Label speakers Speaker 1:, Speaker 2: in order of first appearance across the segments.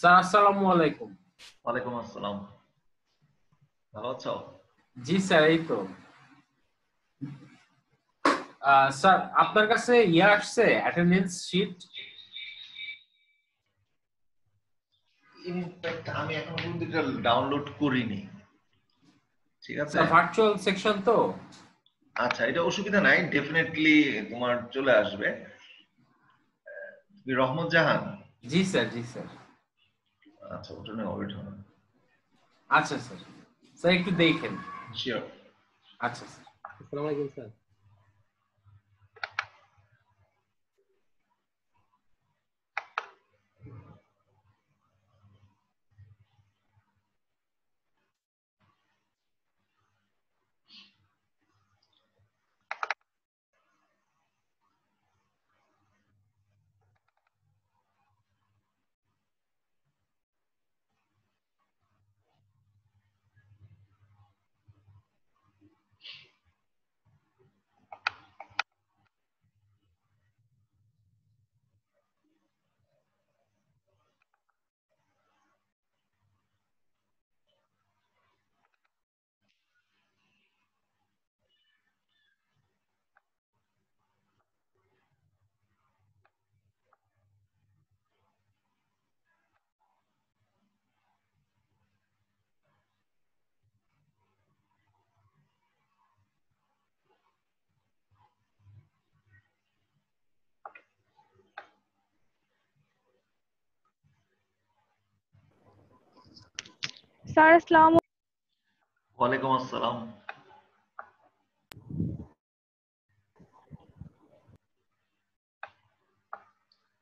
Speaker 1: Sir আসসালামু আলাইকুম।
Speaker 2: ওয়ালাইকুম আসসালাম। ভালো আছো?
Speaker 1: জি স্যার, এই তো। স্যার আপনার কাছে আসছে অ্যাটেন্ডেন্স শিট?
Speaker 2: ইনফ্যাক্ট আমি এখন পর্যন্ত এটা ডাউনলোড করিনি। ঠিক আছে,
Speaker 1: স্যার ভার্চুয়াল সেকশন তো।
Speaker 2: আচ্ছা এটা অসুবিধা নাই, ডেফিনেটলি তোমার চলে আসবে। তুমি রহমত জাহান?
Speaker 1: জি স্যার, জি স্যার।
Speaker 2: আচ্ছা ওটা নিয়ে ওয়েট হবে।
Speaker 1: আচ্ছা স্যার, স্যার একটু দেখেন।
Speaker 2: শিওর।
Speaker 1: আচ্ছা স্যার।
Speaker 3: আসসালামু আলাইকুম স্যার।
Speaker 4: স্যার আসসালামু
Speaker 2: ওয়ালাইকুম আসসালাম।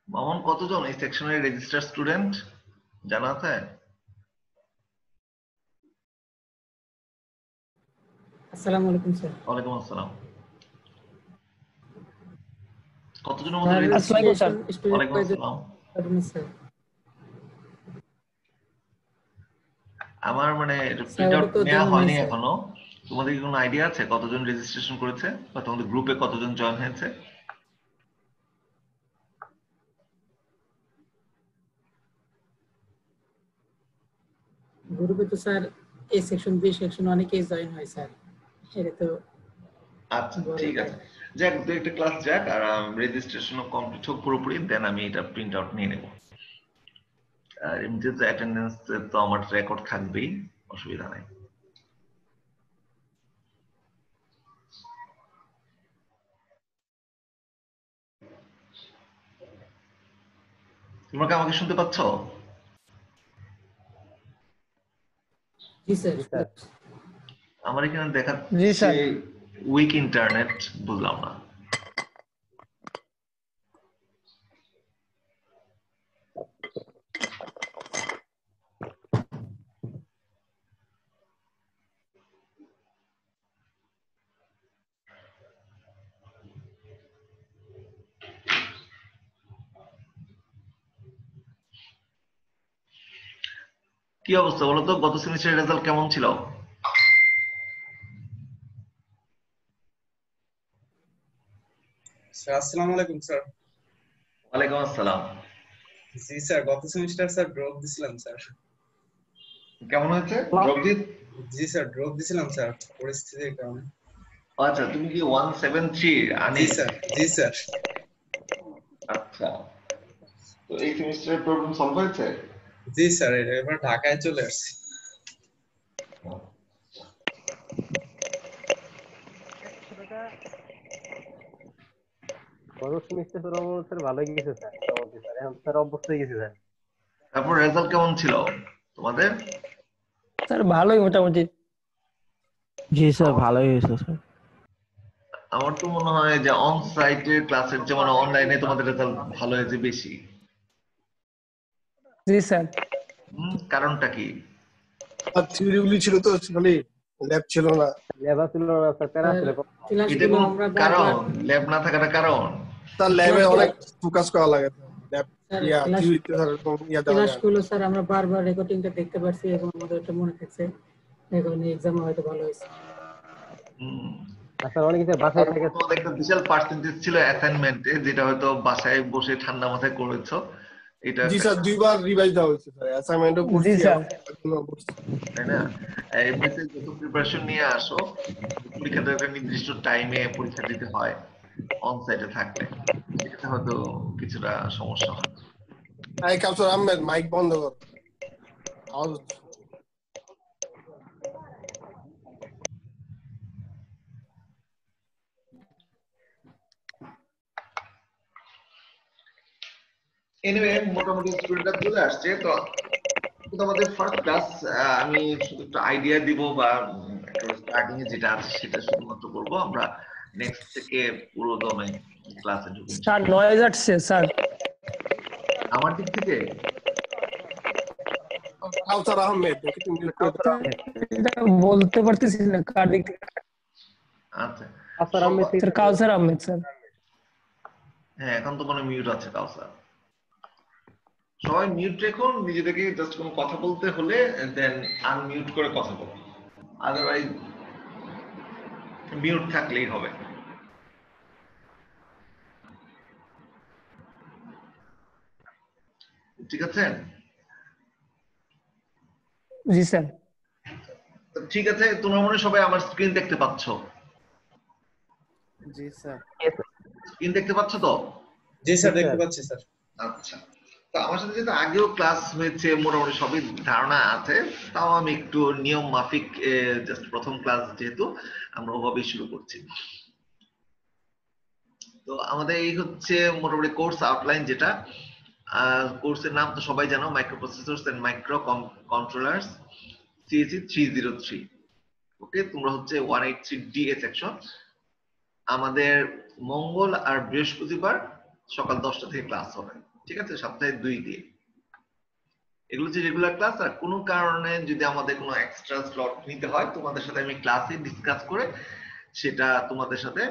Speaker 2: মামুন, কতজন এই সেকশনের রেজিস্টার স্টুডেন্ট জানা আছে?
Speaker 5: আসসালামু আলাইকুম স্যার।
Speaker 2: ওয়ালাইকুম আসসালাম। কতজনের মতো
Speaker 5: স্যার
Speaker 2: রেজিস্টার?
Speaker 3: আসসালামু স্যার।
Speaker 5: স্টুডেন্ট
Speaker 2: ওয়ালাইকুম আসসালাম।
Speaker 5: স্যার।
Speaker 2: আমার মানে
Speaker 5: স্যার
Speaker 2: প্রিন্ট
Speaker 5: ওটা
Speaker 2: আউট
Speaker 5: তো
Speaker 2: নেওয়া
Speaker 5: জানা নাই
Speaker 2: হয়নি
Speaker 5: স্যার।
Speaker 2: এখনো। তোমাদের কি কোনো আইডিয়া আছে কতজন রেজিস্ট্রেশন করেছে বা তোমাদের গ্রুপে কতজন জয়েন হয়েছে?
Speaker 5: গ্রুপে তো স্যার এ সেকশন বি সেকশন অনেকেই জয়েন হয় স্যার, এটা তো
Speaker 2: আচ্ছা
Speaker 5: বলা
Speaker 2: ঠিক
Speaker 5: যায়
Speaker 2: আছে,
Speaker 5: না।
Speaker 2: যাক দু একটা ক্লাস যাক আর রেজিস্ট্রেশনও কমপ্লিট হোক পুরোপুরি, দেন আমি এটা প্রিন্ট আউট নিয়ে নেব। আর এমনিতে তো অ্যাটেন্ডেন্স তো আমার রেকর্ড থাকবেই, অসুবিধা নাই। তোমরা কি আমাকে শুনতে পাচ্ছ?
Speaker 5: জি স্যার।
Speaker 3: জি স্যার।
Speaker 2: আমার এখানে
Speaker 3: জি
Speaker 2: দেখাচ্ছে
Speaker 3: স্যার।
Speaker 2: উইক ইন্টারনেট, বুঝলাম না। কি অবস্থা বলো তো, গত সেমিস্টারের রেজাল্ট কেমন ছিল?
Speaker 6: স্যার আসসালামু আলাইকুম স্যার।
Speaker 2: ওয়ালাইকুম আসসালাম।
Speaker 6: জি স্যার, গত সেমিস্টার স্যার ড্রপ দিছিলাম স্যার।
Speaker 2: কেমন হয়েছে জগজিৎ?
Speaker 6: জি স্যার, ড্রপ দিছিলাম স্যার পরিস্থিতির কারণে।
Speaker 2: আচ্ছা, তুমি কি 173
Speaker 6: জি
Speaker 2: আনি?
Speaker 6: স্যার, জি স্যার।
Speaker 2: আচ্ছা, তো এই সেমিস্টারের প্রবলেম সলভ হয়েছে?
Speaker 6: জি স্যার, এবার ঢাকায় চলে আসছি।
Speaker 3: গত সেমিস্টার স্যার আমার স্যার ভালোই গেছে স্যার, মোটামুটি স্যার এখন স্যার অভ্যস্ত হয়ে গেছে স্যার।
Speaker 2: তারপর রেজাল্ট কেমন ছিল তোমাদের?
Speaker 7: স্যার ভালোই মোটামুটি। জি স্যার,
Speaker 2: আমার
Speaker 7: ভালোই হয়েছে স্যার।
Speaker 2: আমার তো মনে হয় যে অন সাইটের ক্লাসের যেমন অনলাইনে তোমাদের রেজাল্ট ভালো হয়েছে বেশি।
Speaker 7: জি স্যার।
Speaker 2: কারণটা কি?
Speaker 8: আর থিওরিগুলি ছিল তো খালি, ল্যাব ছিল না।
Speaker 3: লেবার ছিল না স্যার, প্যারা
Speaker 5: স্যার
Speaker 3: ছিল।
Speaker 2: এটা
Speaker 5: ক্লাসগুলো
Speaker 2: কোনো
Speaker 5: আমরা
Speaker 2: কারণ?
Speaker 5: বারবার
Speaker 2: ল্যাব না থাকাটা কারণ?
Speaker 8: তার ল্যাবে
Speaker 5: ক্লাসগুলো
Speaker 8: অনেক ফোকাস করা লাগে। ল্যাব
Speaker 5: স্যার
Speaker 8: থিওরিতে স্যার এরকম দেওয়া যায় না।
Speaker 5: ক্লাসগুলো স্যার আমরা বারবার রেকর্ডিংটা দেখতে পারছি এবং আমাদের ওটা মনে থাকছে, এখন এক্সাম হয়তো ভালো হয়েছে।
Speaker 2: হুম,
Speaker 3: স্যার অনেক কিছু বাসায়
Speaker 2: তারপর
Speaker 3: থাকে।
Speaker 2: তোমাদের একটা বিশাল পার্সেন্টেজ ছিল অ্যাসাইনমেন্টে, যেটা হয়তো বাসায় বসে ঠান্ডা মাথায় করেছো, এটা
Speaker 8: জি স্যার, দুইবার রিভাইজ দেওয়া হয়েছে স্যার, অ্যাসাইনমেন্টও
Speaker 7: জি
Speaker 8: করছি,
Speaker 7: স্যার।
Speaker 8: এখনো করছি।
Speaker 2: তাই না? এমনিতে যত প্রিপারেশন নিয়ে আসো, পরীক্ষাটা একটা নির্দিষ্ট টাইমে পরীক্ষা দিতে হয় অন সাইটে থাকলে, সেক্ষেত্রে হয়তো কিছুটা সমস্যা হয়।
Speaker 8: এই কাউসার আহমেদ, মাইক বন্ধ কর, আওয়াজ হচ্ছে।
Speaker 2: এনিওয়ে, মোটামুটি স্টুডেন্টরা চলে আসছে। তো কিন্তু আমাদের ফার্স্ট ক্লাস, আমি শুধু একটা আইডিয়া দিব বা স্টার্টিং এ যেটা আছে সেটা শুধুমাত্র করবো। আমরা নেক্সট থেকে পুরো দমে ক্লাসে ঢুকবো
Speaker 7: স্যার নয়েজ আসছে স্যার।
Speaker 2: আমার দিক থেকে।
Speaker 8: কাউসার আহমেদ, ওকে তুমি মিউট করে দাও।
Speaker 7: এটা বলতে পারতেছি না কার দিক থেকে।
Speaker 2: আচ্ছা,
Speaker 3: কাউসার আহমেদ থেকে
Speaker 7: স্যার কাউসার আহমেদ স্যার।
Speaker 2: হ্যাঁ, এখন তো মনে মিউট আছে কাউসার। সবাই মিউট রেখুন, নিজেদেরকে জাস্ট কোনো কথা বলতে হলে দেন আনমিউট করে কথা বলুন, আদারওয়াইজ মিউট থাকলেই হবে। ঠিক আছে?
Speaker 7: জি স্যার।
Speaker 2: তো ঠিক আছে, তোমরা মনে হয় সবাই আমার স্ক্রিন দেখতে পাচ্ছ?
Speaker 8: জি স্যার।
Speaker 2: স্ক্রিন দেখতে পাচ্ছ তো?
Speaker 6: জি স্যার, দেখতে পাচ্ছি স্যার।
Speaker 2: আচ্ছা, তো আমার সাথে যেহেতু আগেও ক্লাস হয়েছে, মোটামুটি সবই ধারণা আছে, তাও আমি একটু নিয়ম মাফিক জাস্ট প্রথম ক্লাস যেহেতু আমরা ওভাবেই শুরু করছি। তো আমাদের এই হচ্ছে মোটামুটি কোর্স আউটলাইন, যেটা কোর্সের নাম তো সবাই জানো, মাইক্রোপ্রসেসরস এন্ড মাইক্রো কন্ট্রোলার্স সিএসি 303। ওকে, তোমরা হচ্ছে 183 DA সেকশন। আমাদের মঙ্গল আর বৃহস্পতিবার সকাল 10টা থেকে ক্লাস হবে, ঠিক আছে, সপ্তাহে 2 দিন। এগুলো হচ্ছে রেগুলার ক্লাস। আর কোনো কারণে যদি আমাদের কোনো এক্সট্রা স্লট নিতে হয়, তোমাদের সাথে আমি ক্লাসে ডিসকাস করে সেটা তোমাদের সাথে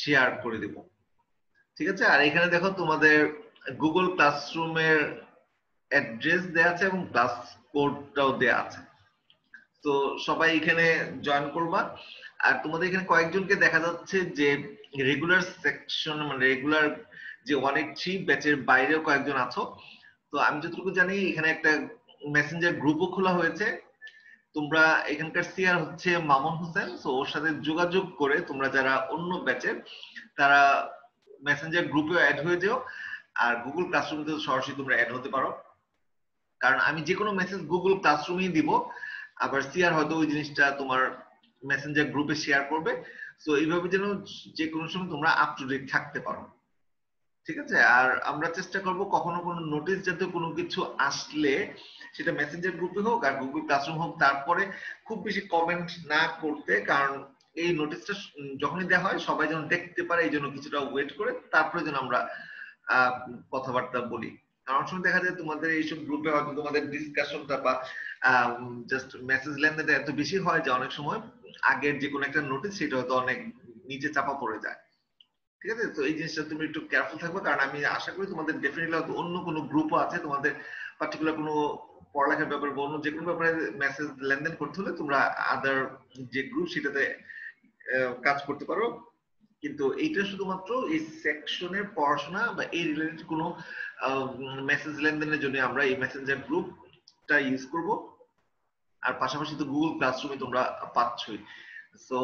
Speaker 2: শেয়ার করে দেব, ঠিক আছে? আর এখানে দেখো তোমাদের গুগল ক্লাসরুমের অ্যাড্রেস দেয়া আছে এবং ক্লাস কোডটাও দেয়া আছে। তো সবাই এখানে জয়েন করবা। আর তোমাদের এখানে কয়েকজনকে দেখা যাচ্ছে যে রেগুলার সেকশন, মানে রেগুলার যে 183 ব্যাচের বাইরেও কয়েকজন আছো। তো আমি যতটুকু জানি এখানে একটা মেসেঞ্জার গ্রুপও খোলা হয়েছে। তোমরা এখানকার সিআর হচ্ছে মামুন হোসেন, তো ওর সাথে যোগাযোগ করে তোমরা যারা অন্য ব্যাচের তারা মেসেঞ্জার গ্রুপে অ্যাড হয়ে যাও। আর গুগল ক্লাসরুমে সরাসরি তোমরা অ্যাড হতে পারো, কারণ আমি যে কোনো মেসেজ গুগল ক্লাসরুমেই দিব, আবার সিআর হয়তো ওই জিনিসটা তোমার মেসেঞ্জার গ্রুপে শেয়ার করবে। তো এইভাবে যেন যে কোনো সময় তোমরা আপ টু ডেট থাকতে পারো, ঠিক আছে? আর আমরা চেষ্টা করব কখনো কোনো নোটিশ যাতে কোনো কিছু আসলে সেটা মেসেঞ্জার গ্রুপে হোক আর গুগল ক্লাসরুম হোক, তারপরে খুব বেশি কমেন্ট না করতে, কারণ এই নোটিশটা যখনই দেওয়া হয় সবাই যেন দেখতে পারে, এই জন্য কিছুটা ওয়েট করে তারপরে যেন আমরা কথাবার্তা বলি। কারণ অনেক সময় দেখা যায় তোমাদের এইসব গ্রুপে হয়তো তোমাদের ডিসকাশনটা বা জাস্ট মেসেজ লেনদেনটা এত বেশি হয় যে অনেক সময় আগের যে কোনো একটা নোটিশ সেটা হয়তো অনেক নিচে চাপা পড়ে যায়, ঠিক আছে? তো এই জিনিসটা তুমি একটু কেয়ারফুল থাকবে, কারণ আমি আশা করি তোমাদের ডেফিনেটলি অন্য কোনো গ্রুপও আছে, তোমাদের পার্টিকুলার কোনো পড়ালেখার ব্যাপারে বা অন্য যে কোনো ব্যাপারে মেসেজ লেনদেন করতে হলে তোমরা আদার যে গ্রুপ সেটাতে কাজ করতে পারো। কিন্তু এইটা শুধুমাত্র এই সেকশনের পড়াশোনা বা এই রিলেটেড কোনো মেসেজ লেনদেনের জন্য আমরা এই মেসেঞ্জার গ্রুপটা ইউজ করব। আর পাশাপাশি তো গুগল ক্লাসরুমে তোমরা পাচ্ছই। সো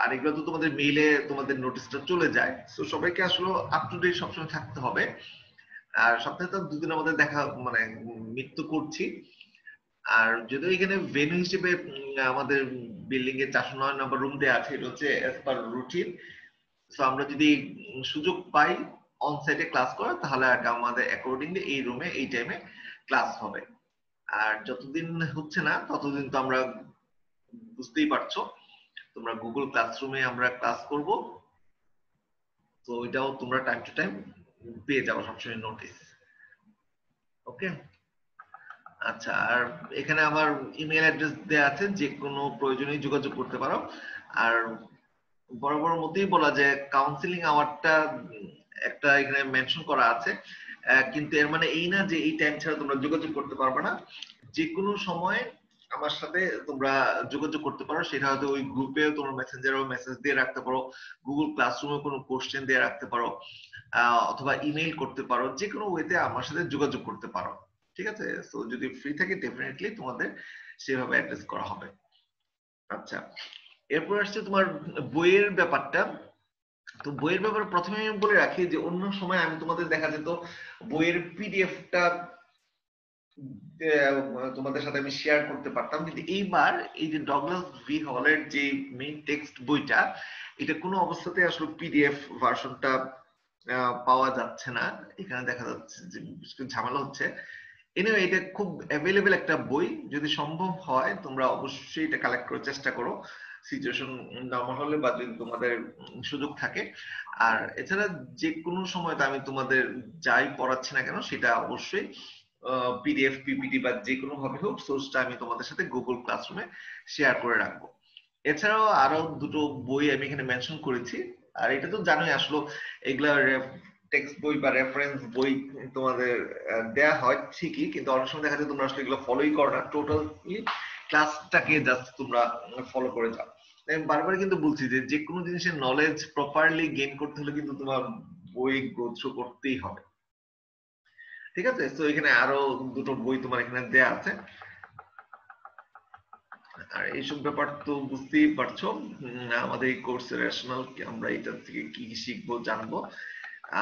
Speaker 2: আর এগুলো তো তোমাদের মেইলে তোমাদের নোটিশটা চলে যায়। সো সবাইকে আসলে আপ টু ডেট সবসময় থাকতে হবে। আর সপ্তাহে তো দুদিন আমাদের দেখা মানে মিট তো করছি। আর যদিও এখানে ভেন্যু হিসেবে আমাদের বিল্ডিং এ 409 নম্বর রুম দেয়া আছে, এটা হচ্ছে অ্যাজ পার রুটিন। সো আমরা যদি সুযোগ পাই অন সাইটে ক্লাস করার, তাহলে আমাদের অ্যাকর্ডিংলি এই রুমে এই টাইমে ক্লাস হবে। আর যতদিন হচ্ছে না ততদিন তো আমরা বুঝতেই পারছো তোমরা গুগল ক্লাসরুমে আমরা ক্লাস করব। তো এটাও তোমরা টাইম টু টাইম পেয়ে যাবো সবসময় নোটিস। ওকে, আচ্ছা। আর এখানে আমার ইমেল অ্যাড্রেস দেওয়া আছে, যে কোনো প্রয়োজনে যোগাযোগ করতে পারো। আর বরাবর মতোই বলা যে কাউন্সিলিং আওয়ারটা একটা এখানে মেনশন করা আছে, কিন্তু এর মানে এই না যে এই টাইম ছাড়া তোমরা যোগাযোগ করতে পারবে না। যে কোনো সময় আমার সাথে তোমরা যোগাযোগ করতে পারো, সেটা হয়তো ওই গ্রুপে তোমরা মেসেঞ্জারেও মেসেজ দিয়ে রাখতে পারো, গুগল ক্লাসরুমে কোনো কোশ্চেন দিয়ে রাখতে পারো, অথবা ইমেইল করতে পারো, যে কোনো ওয়েতে আমার সাথে যোগাযোগ করতে পারো। ঠিক আছে, সো যদি ফ্রি থাকে ডেফিনেটলি তোমাদের সেভাবে অ্যাড্রেস করা হবে। আচ্ছা, এরপর আসছে তোমার বইয়ের ব্যাপারটা। তো বইয়ের ব্যাপারে প্রথমে আমি বলে রাখি যে অন্য সময় আমি তোমাদের দেখা যেত বইয়ের পিডিএফটা তোমাদের সাথে আমি শেয়ার করতে পারতাম, কিন্তু এইবার এই যে ডগলাস ভি হলের যে মেইন টেক্সট বইটা, এটা কোনো অবস্থাতে আসলে পিডিএফ ভার্সনটা পাওয়া যাচ্ছে না। এখানে দেখা যাচ্ছে যে ঝামেলা হচ্ছে। এনিওয়ে, এটা খুব অ্যাভেলেবেল একটা বই, যদি সম্ভব হয় তোমরা অবশ্যই এটা কালেক্ট করার চেষ্টা করো, সিচুয়েশন নরমাল হলে বা যদি তোমাদের সুযোগ থাকে। আর এছাড়া যে কোনো সময় আমি তোমাদের যাই পড়াচ্ছি না কেন সেটা অবশ্যই পিডিএফ, পিপিটি বা যে কোনো ভাবে হোক সোর্সটা আমি তোমাদের সাথে গুগল ক্লাসরুমে শেয়ার করে রাখবো। এছাড়াও আরো দুটো বই আমি এখানে মেনশন করেছি। আর এটা তো জানোই আসলে এগুলা টেক্সট বই বা রেফারেন্স বই তোমাদের দেয়া হয় ঠিকই, কিন্তু অনেক সময় দেখা যায় তোমরা আসলে এগুলো ফলোই করো না, টোটালি ক্লাসটাকে জাস্ট তোমরা ফলো করে যাও। আমি বারবার কিন্তু বলছি যে যে কোনো জিনিসের নলেজ প্রপারলি গেইন করতে হলে কিন্তু তোমার বই গো থ্রু করতেই হবে। ঠিক আছে, তো এখানে আরো দুটো বই তোমার এখানে দেয়া আছে। আর এইসব ব্যাপার তো বুঝতেই পারছো, আমাদের এই কোর্সের রেশনাল আমরা এটা থেকে কি কি শিখবো জানবো।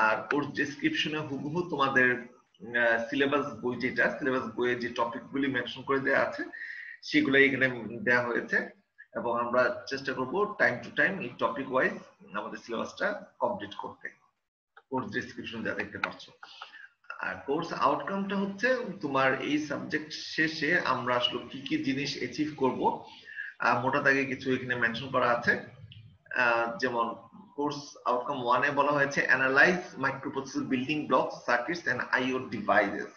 Speaker 2: আর কোর্স ডেসক্রিপশনে হুবহু তোমাদের সিলেবাস বই, যেটা সিলেবাস বইয়ে যে টপিকগুলি মেনশন করে দেওয়া আছে সেগুলো এখানে দেওয়া হয়েছে, এবং আমরা চেষ্টা করব টাইম টু টাইম এই টপিক ওয়াইজ আমাদের সিলেবাসটা কমপ্লিট করতে। কোর্স ডেসক্রিপশন যা দেখতে পাচ্ছ। আর কোর্স আউটকামটা হচ্ছে তোমার এই সাবজেক্ট শেষে আমরা আসলে কি কি জিনিস অ্যাচিভ করব, মোটা দাগে কিছু এখানে মেনশন করা আছে। যেমন কোর্স আউটকাম 1 এ বলা হয়েছে analyse microprocessor building blocks, circuits and IO devices.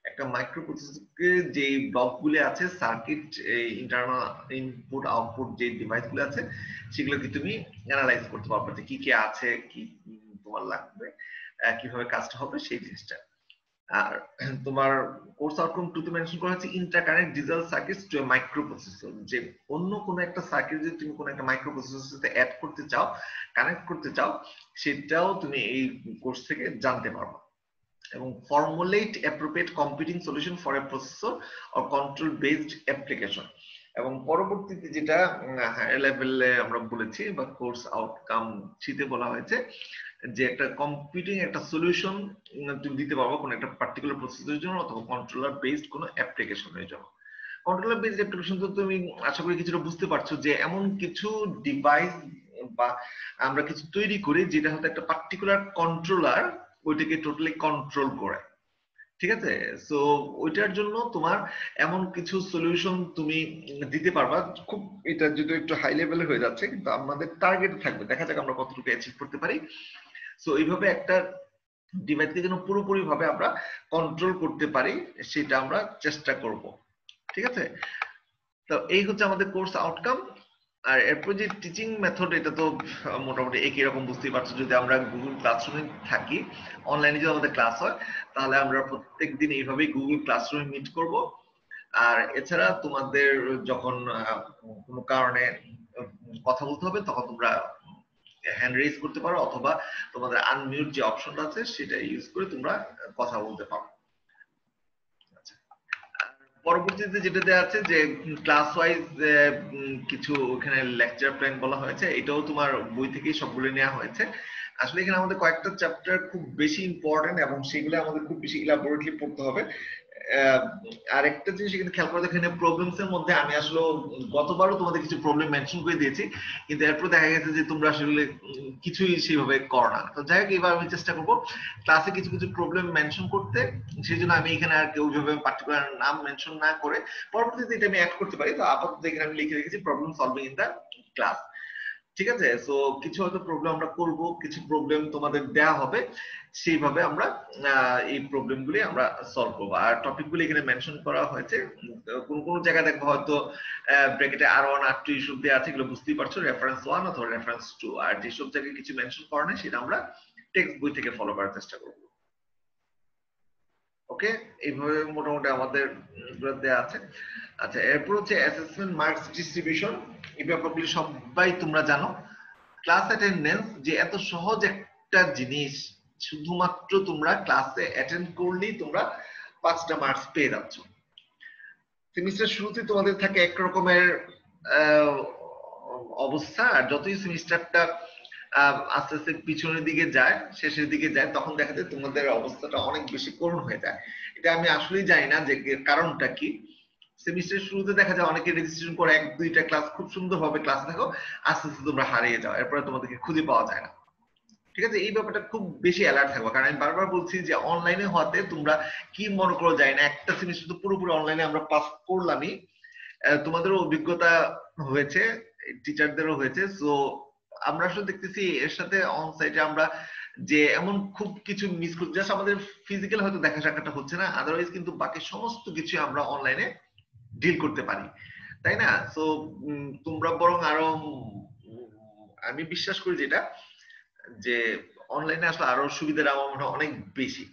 Speaker 2: একটা মাইক্রোপ্রসেসরের যে ব্লকগুলি আছে, সার্কিট, ইন্টারনাল ইনপুট আউটপুট যে ডিভাইসগুলো আছে, সেগুলোকে তুমি অ্যানালাইজ করতে পারবে যে কি কি আছে, কি তোমার লাগবে, কিভাবে কাজটা হবে সেই জিনিসটা। আর তোমার কোর্স আউটকাম 2 তে মেনশন করা হচ্ছে interconnect digital circuits to a microprocessor, যে অন্য কোনো একটা সার্কিট যদি তুমি কোনো একটা মাইক্রোপ্রসেসরের সাথে অ্যাড করতে চাও, কানেক্ট করতে চাও, সেটাও তুমি এই কোর্স থেকে জানতে পারবে। এবং formulate appropriate computing solution for a processor or control based application. এবং পরবর্তীতে যেটা হায়ার লেভেলে আমরা বলেছি বা কোর্স আউটকাম 3 তে বলা হয়েছে যে একটা কম্পিউটিং একটা সলিউশন তুমি দিতে পারবো কোনো একটা পার্টিকুলার প্রসেসরের জন্য অথবা কন্ট্রোলার বেসড কোনো অ্যাপ্লিকেশনের জন্য। কন্ট্রোলার বেসড অ্যাপ্লিকেশন তো তুমি আশা করি কিছুটা বুঝতে পারছো, যে এমন কিছু ডিভাইস বা আমরা কিছু তৈরি করি যেটা হয়তো একটা পার্টিকুলার কন্ট্রোলার ওইটাকে টোটালি কন্ট্রোল করে। ঠিক আছে, সো ওইটার জন্য তোমার এমন কিছু সলিউশন তুমি দিতে পারবা। খুব এটা যদি একটু হাই লেভেলে হয়ে যাচ্ছে, কিন্তু আমাদের টার্গেট থাকবে, দেখা যাক আমরা কতটুকু অ্যাচিভ করতে পারি। সো এইভাবে একটা ডিভাইসকে যেন পুরোপুরি ভাবে আমরা কন্ট্রোল করতে পারি সেটা আমরা চেষ্টা করব। ঠিক আছে, তো এই হচ্ছে আমাদের কোর্স আউটকাম। আর এরপর যে টিচিং মেথড, এটা তো মোটামুটি একই রকম, বুঝতেই পারছো। যদি আমরা গুগল ক্লাসরুমে থাকি, অনলাইনে যদি আমাদের ক্লাস হয়, তাহলে আমরা প্রত্যেকদিন এইভাবেই গুগল ক্লাসরুমে মিট করব। আর এছাড়া তোমাদের যখন কোনো কারণে কথা বলতে হবে, তখন তোমরা হ্যান্ড রেজ করতে পারো, অথবা তোমাদের আনমিউট যে অপশনটা আছে সেটা ইউজ করে তোমরা কথা বলতে পারো। পরবর্তীতে যেটা দেওয়া আছে যে ক্লাস ওয়াইজ কিছু ওখানে লেকচার প্ল্যান বলা হয়েছে, এটাও তোমার বই থেকেই সবগুলো নেওয়া হয়েছে। আসলে এখানে আমাদের কয়েকটা চ্যাপ্টার খুব বেশি ইম্পর্টেন্ট এবং সেগুলো আমাদের খুব বেশি ইলাবোরেটলি পড়তে হবে। আর একটা জিনিস এখানে খেয়াল করে, এখানে প্রবলেমস এর মধ্যে আমি আসলে গতবারও তোমাদের কিছু প্রবলেম মেনশন করে দিয়েছি, কিন্তু এরপর দেখা গেছে যে তোমরা আসলে কিছুই সেইভাবে করো না। তো যাই হোক, এবার আমি চেষ্টা করবো ক্লাসে কিছু কিছু প্রবলেম মেনশন করতে, সেই জন্য আমি এখানে আর কেউ ওইভাবে পার্টিকুলার নাম মেনশন না করে পরবর্তীতে এটা আমি অ্যাড করতে পারি। তো আপাতত এখানে আমি লিখে রেখেছি problem solving in the class. ঠিক আছে, সো কিছু হয়তো প্রবলেম আমরা করব, কিছু প্রবলেম তোমাদের দেয়া হবে, সেইভাবে আমরা এই প্রবলেমগুলি আমরা সলভ করব। আর টপিকগুলি এখানে মেনশন করা হয়েছে, কোন কোন জায়গায় দেখবো হয়তো ব্র্যাকেটে R1 R2 এইসব দেওয়া আছে, এগুলো বুঝতেই পারছো, রেফারেন্স 1 অথবা রেফারেন্স 2। আর যেসব জায়গায় কিছু মেনশন করা নেই সেটা আমরা টেক্সট বই থেকে ফলো করার চেষ্টা করব। ওকে, এইভাবে মোটামুটি আমাদের দেয়া আছে। আচ্ছা, এরপর হচ্ছে অ্যাসেসমেন্ট মার্কস ডিস্ট্রিবিউশন। এই ব্যাপারগুলি সবাই তোমরা জানো। ক্লাস অ্যাটেন্ডেন্স যে এত সহজ একটা জিনিস, শুধুমাত্র তোমরা ক্লাসে অ্যাটেন্ড করলেই তোমরা 5টা মার্কস পেয়ে যাচ্ছ। সেমিস্টার শুরুতে তোমাদের থাকে এক রকমের অবস্থা, আর যতই সেমিস্টারটা আস্তে আস্তে পিছনের দিকে যায়, শেষের দিকে যায়, তখন দেখা যায় তোমাদের অবস্থাটা অনেক বেশি করুণ হয়ে যায়। এটা আমি আসলেই জানি না যে কারণটা কি। সেমিস্টারের শুরুতে দেখা যায় অনেকে রেজিস্ট্রেশন করে 1-2টা ক্লাস খুব সুন্দরভাবে ক্লাসে থাকো, আস্তে আস্তে তোমরা হারিয়ে যাও, এরপরে তোমাদেরকে খুঁজে পাওয়া যায় না। ঠিক আছে, এই ব্যাপারটা খুব বেশি অ্যালার্ট থাকবো, কারণ আমি বারবার বলছি যে অনলাইনে হওয়াতে তোমরা কি মনে করো যায় না, একটা সেমিস্টার তো পুরোপুরি অনলাইনে আমরা পাস করলামই, তোমাদেরও অভিজ্ঞতা হয়েছে, টিচারদেরও হয়েছে। সো আমরা আসলে দেখতেছি এর সাথে অন সাইটে আমরা যে এমন খুব কিছু মিস করছি, জাস্ট আমাদের ফিজিক্যাল হয়তো দেখা সাক্ষাৎটা হচ্ছে না, আদারওয়াইজ কিন্তু বাকি সমস্ত কিছু আমরা অনলাইনে ডিল করতে পারি, তাই না? সো তোমরা বরং আরো, আমি বিশ্বাস করি যেটা যে অনলাইনে আসলে আরো সুবিধাটা আমার মনে হয় অনেক বেশি,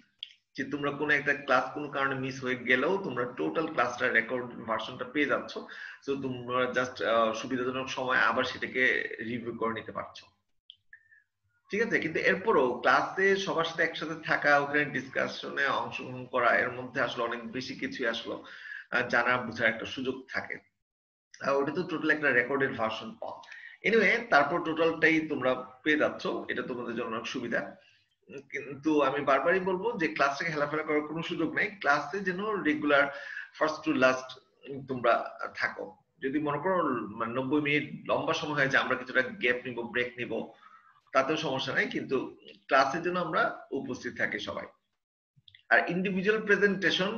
Speaker 2: যে তোমরা কোনো একটা ক্লাস কোনো কারণে মিস হয়ে গেলেও তোমরা টোটাল ক্লাসটা রেকর্ড ভার্সনটা পেয়ে যাচ্ছ। সো তোমরা জাস্ট সুবিধাজনক সময় আবার সেটাকে রিভিউ করে নিতে পারছো। ঠিক আছে, কিন্তু এরপরও ক্লাসে সবার সাথে একসাথে থাকা, ওখানে ডিসকাশনে অংশগ্রহণ করা, এর মধ্যে আসলে অনেক বেশি কিছু আসলে জানা বোঝার একটা সুযোগ থাকে। ওটা তো টোটাল একটা রেকর্ডেড ভার্সন পাও। এনিওয়ে, তারপর টোটালটাই তোমরা পেয়ে যাচ্ছ, এটা তোমাদের জন্য অনেক সুবিধা। কিন্তু আমি বারবারই বলবো যে ক্লাসটাকে হেলাফেলা করার কোনো সুযোগ নাই, ক্লাসে যেন রেগুলার ফার্স্ট টু লাস্ট তোমরা থাকো। যদি মনে করো 90 মিনিট লম্বা সময় হয় যে আমরা কিছুটা গ্যাপ নিব, ব্রেক নিব, তাতেও সমস্যা নাই, কিন্তু ক্লাসের জন্য আমরা উপস্থিত থাকি সবাই। আর ইন্ডিভিজুয়াল প্রেজেন্টেশন,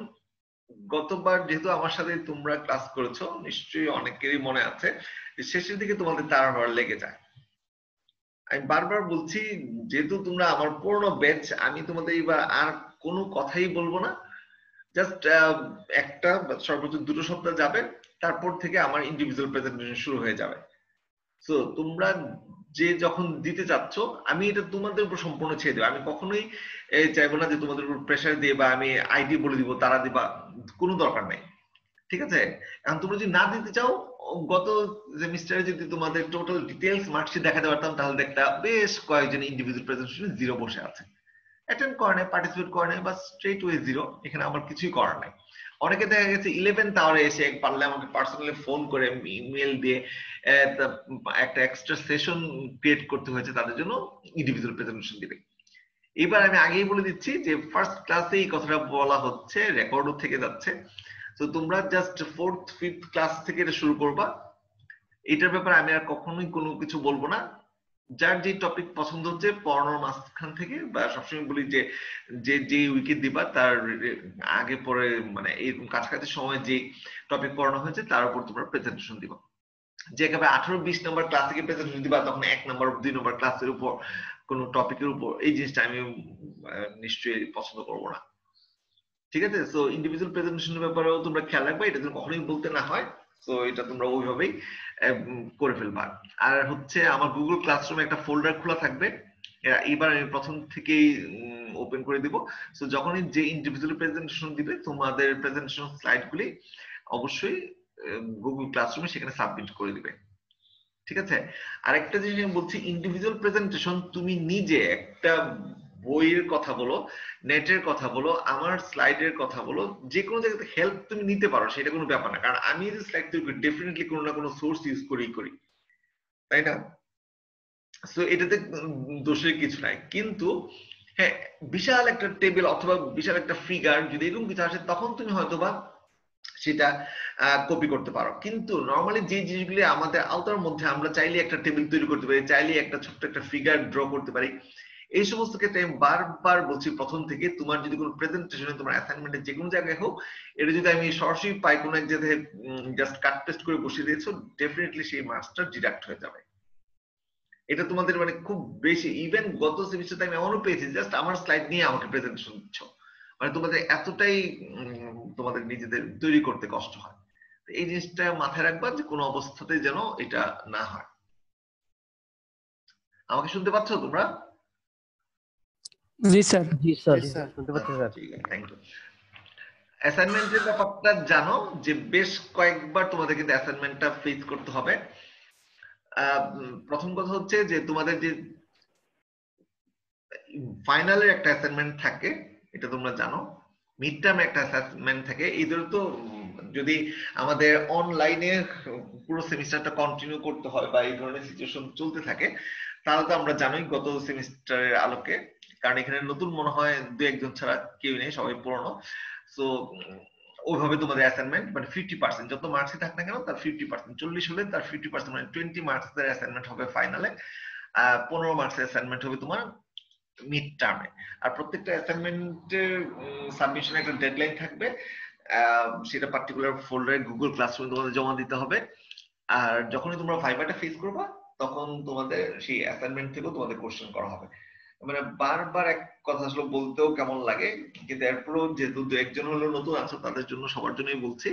Speaker 2: গতবার যেহেতু আমার সাথে তোমরা ক্লাস করেছো, নিশ্চয়ই অনেকেরই মনে আছে শেষের দিকে তোমাদের তাড়াহুড়া লেগে যায়। আমি বারবার বলছি, যেহেতু তোমরা আমার পুরনো ব্যাচ, আমি তোমাদের এবার আর কোনো কথাই বলবো না, জাস্ট একটা সর্বোচ্চ 2 সপ্তাহ যাবে, তারপর থেকে আমার ইন্ডিভিজুয়াল প্রেজেন্টেশন শুরু হয়ে যাবে। সো তোমরা যে যখন দিতে চাচ্ছ, আমি এটা তোমাদের উপর সম্পূর্ণ ছেড়ে দেবো। আমি কখনোই চাইবো না যে তোমাদের উপর প্রেশার দিয়ে বা আমি আইডি বলে দিব তারা দিবা, কোনো দরকার নাই। ঠিক আছে, এখন তোমরা যদি না দিতে চাও, গত সেমিস্টারে যদি তোমাদের টোটাল ডিটেইলস মার্কশিট দেখাতে পারতাম, তাহলে দেখতা বেশ কয়েকজন ইন্ডিভিজুয়াল প্রেজেন্টেশনে 0 বসে আছে, অ্যাটেন্ড করে নাই, পার্টিসিপেট করে নাই, বা স্ট্রেট ওয়ে 0। এখানে আমার কিছুই করার নাই। অনেকে দেখা গেছে 11th আওয়ারে এসে পারলে আমাকে পার্সোনালি ফোন করে, ইমেল দিয়ে একটা এক্সট্রা সেশন ক্রিয়েট করতে হয়েছে তাদের জন্য ইন্ডিভিজুয়াল প্রেজেন্টেশন দিবে। এবার আমি আগেই বলে দিচ্ছি যে ফার্স্ট ক্লাসে এই কথাটা বলা হচ্ছে, রেকর্ডও থেকে যাচ্ছে। তো তোমরা জাস্ট 4th 5th ক্লাস থেকে এটা শুরু করবা। এটার ব্যাপারে আমি আর কখনোই কোনো কিছু বলবো না। যার যে টপিক পছন্দ হচ্ছে পড়ানোর মাঝখান থেকে, বা সবসময় বলি যে যে উইকে দিবা তার আগে পরে, মানে এরকম কাছাকাছি সময় যে টপিক পড়ানো হয়েছে তার উপর তোমরা প্রেজেন্টেশন দিবা। যে একেবারে 18-20 নম্বর ক্লাস থেকে প্রেজেন্টেশন দিবা, তখন 1 নম্বর 2 নম্বর ক্লাসের উপর কোনো টপিকের উপর, এই জিনিসটা আমি নিশ্চয়ই পছন্দ করবো না। ঠিক আছে, সো ইন্ডিভিজুয়াল প্রেজেন্টেশনের ব্যাপারেও তোমরা খেয়াল রাখবে, এটা যেন কখনোই বলতে না হয়। তো এটা তোমরা ওইভাবেই করে ফেলবা। আর হচ্ছে আমার গুগল ক্লাসরুমে একটা ফোল্ডার খোলা থাকবে, এবার আমি প্রথম থেকেই ওপেন করে দিব। সো যখনই যে ইন্ডিভিজুয়াল প্রেজেন্টেশন দিবে, তোমাদের প্রেজেন্টেশন স্লাইডগুলি অবশ্যই গুগল ক্লাসরুমে সেখানে সাবমিট করে দিবে। ঠিক আছে, আরেকটা জিনিস আমি বলছি, ইন্ডিভিজুয়াল প্রেজেন্টেশন তুমি নিজে একটা বইয়ের কথা বলো, নেটের কথা বলো, আমার স্লাইডের কথা বলো, যে কোনো জায়গাতে হেল্প তুমি নিতে পারো, সেটা কোনো ব্যাপার না। কারণ আমি যে স্লাইড তৈরি করি ডেফিনেটলি কোনো না কোনো সোর্স ইউজ করি, তাই না? সো এটাতে দোষের কিছু নাই। কিন্তু হ্যাঁ, বিশাল একটা টেবিল অথবা বিশাল একটা ফিগার যদি এরকম কিছু আসে, তখন তুমি হয়তোবা সেটা কপি করতে পারো। কিন্তু নরমালি যে জিনিসগুলি আমাদের আওতার মধ্যে, আমরা চাইলে একটা টেবিল তৈরি করতে পারি, চাইলে একটা ছোট্ট একটা ফিগার ড্র করতে পারি, এই সমস্ত ক্ষেত্রে আমি বারবার বলছি প্রথম থেকে, তোমার যদি কোনো প্রেজেন্টেশনে, তোমার অ্যাসাইনমেন্টে যে কোনো জায়গায় হোক, এটা যদি আমি সরাসরি পাই কোনো এক জায়গায় জাস্ট কাট পেস্ট করে বসিয়ে দিয়েছো, ডেফিনেটলি সেই মার্কসটা ডিডাক্ট হয়ে যাবে। এটা তোমাদের মানে খুব বেশি, ইভেন গত সেমিস্টারে আমি এমনও পেয়েছি, জাস্ট আমার স্লাইড নিয়ে আমাকে প্রেজেন্টেশন দিচ্ছ, মানে তোমাদের এতটাই তোমাদের নিজেদের তৈরি করতে কষ্ট হয়। এই জিনিসটা মাথায় রাখবা যে কোনো অবস্থাতেই যেন এটা না হয়। আমাকে শুনতে পাচ্ছ তোমরা?
Speaker 7: জি স্যার।
Speaker 3: জি স্যার, শুনতে পাচ্ছি স্যার।
Speaker 2: ঠিক আছে, থ্যাংক ইউ। অ্যাসাইনমেন্টের ব্যাপারটা জানো যে বেশ কয়েকবার তোমাদের কিন্তু অ্যাসাইনমেন্টটা ফেস করতে হবে। প্রথম কথা হচ্ছে যে তোমাদের যে ফাইনালের একটা অ্যাসাইনমেন্ট থাকে, এটা তোমরা জানো, মিড টার্মে একটা অ্যাসাইনমেন্ট থাকে। এদের তো যদি আমাদের অনলাইনে পুরো সেমিস্টারটা কন্টিনিউ করতে হয় বা এই ধরনের সিচুয়েশন চলতে থাকে, তাহলে তো আমরা জানোই গত সেমিস্টারের আলোকে, কারণ এখানে নতুন মনে হয় দু একজন ছাড়া কেউ নেই, সবাই পুরনো। সো ওইভাবে তোমাদের অ্যাসাইনমেন্ট মানে 50%, যত মার্কসই থাক না কেন তার 50%, 40 হলে তার 50% মানে 20 মার্কসের অ্যাসাইনমেন্ট হবে ফাইনালে, 15 মার্কসের অ্যাসাইনমেন্ট হবে তোমার মিড টার্মে। আর প্রত্যেকটা অ্যাসাইনমেন্টের সাবমিশনের একটা ডেডলাইন থাকবে, সেটা পার্টিকুলার ফোল্ডারে গুগল ক্লাসরুমে তোমাদের জমা দিতে হবে। আর যখনই তোমরা ভাইভাটা ফেস করবা তখন তোমাদের সেই অ্যাসাইনমেন্ট থেকেও তোমাদের কোশ্চেন করা হবে। মানে বারবার এক কথা আসলে বলতেও কেমন লাগে, কিন্তু এরপরও যেহেতু দু একজন হলো নতুন আছো, তাদের জন্য সবার জন্যই বলছি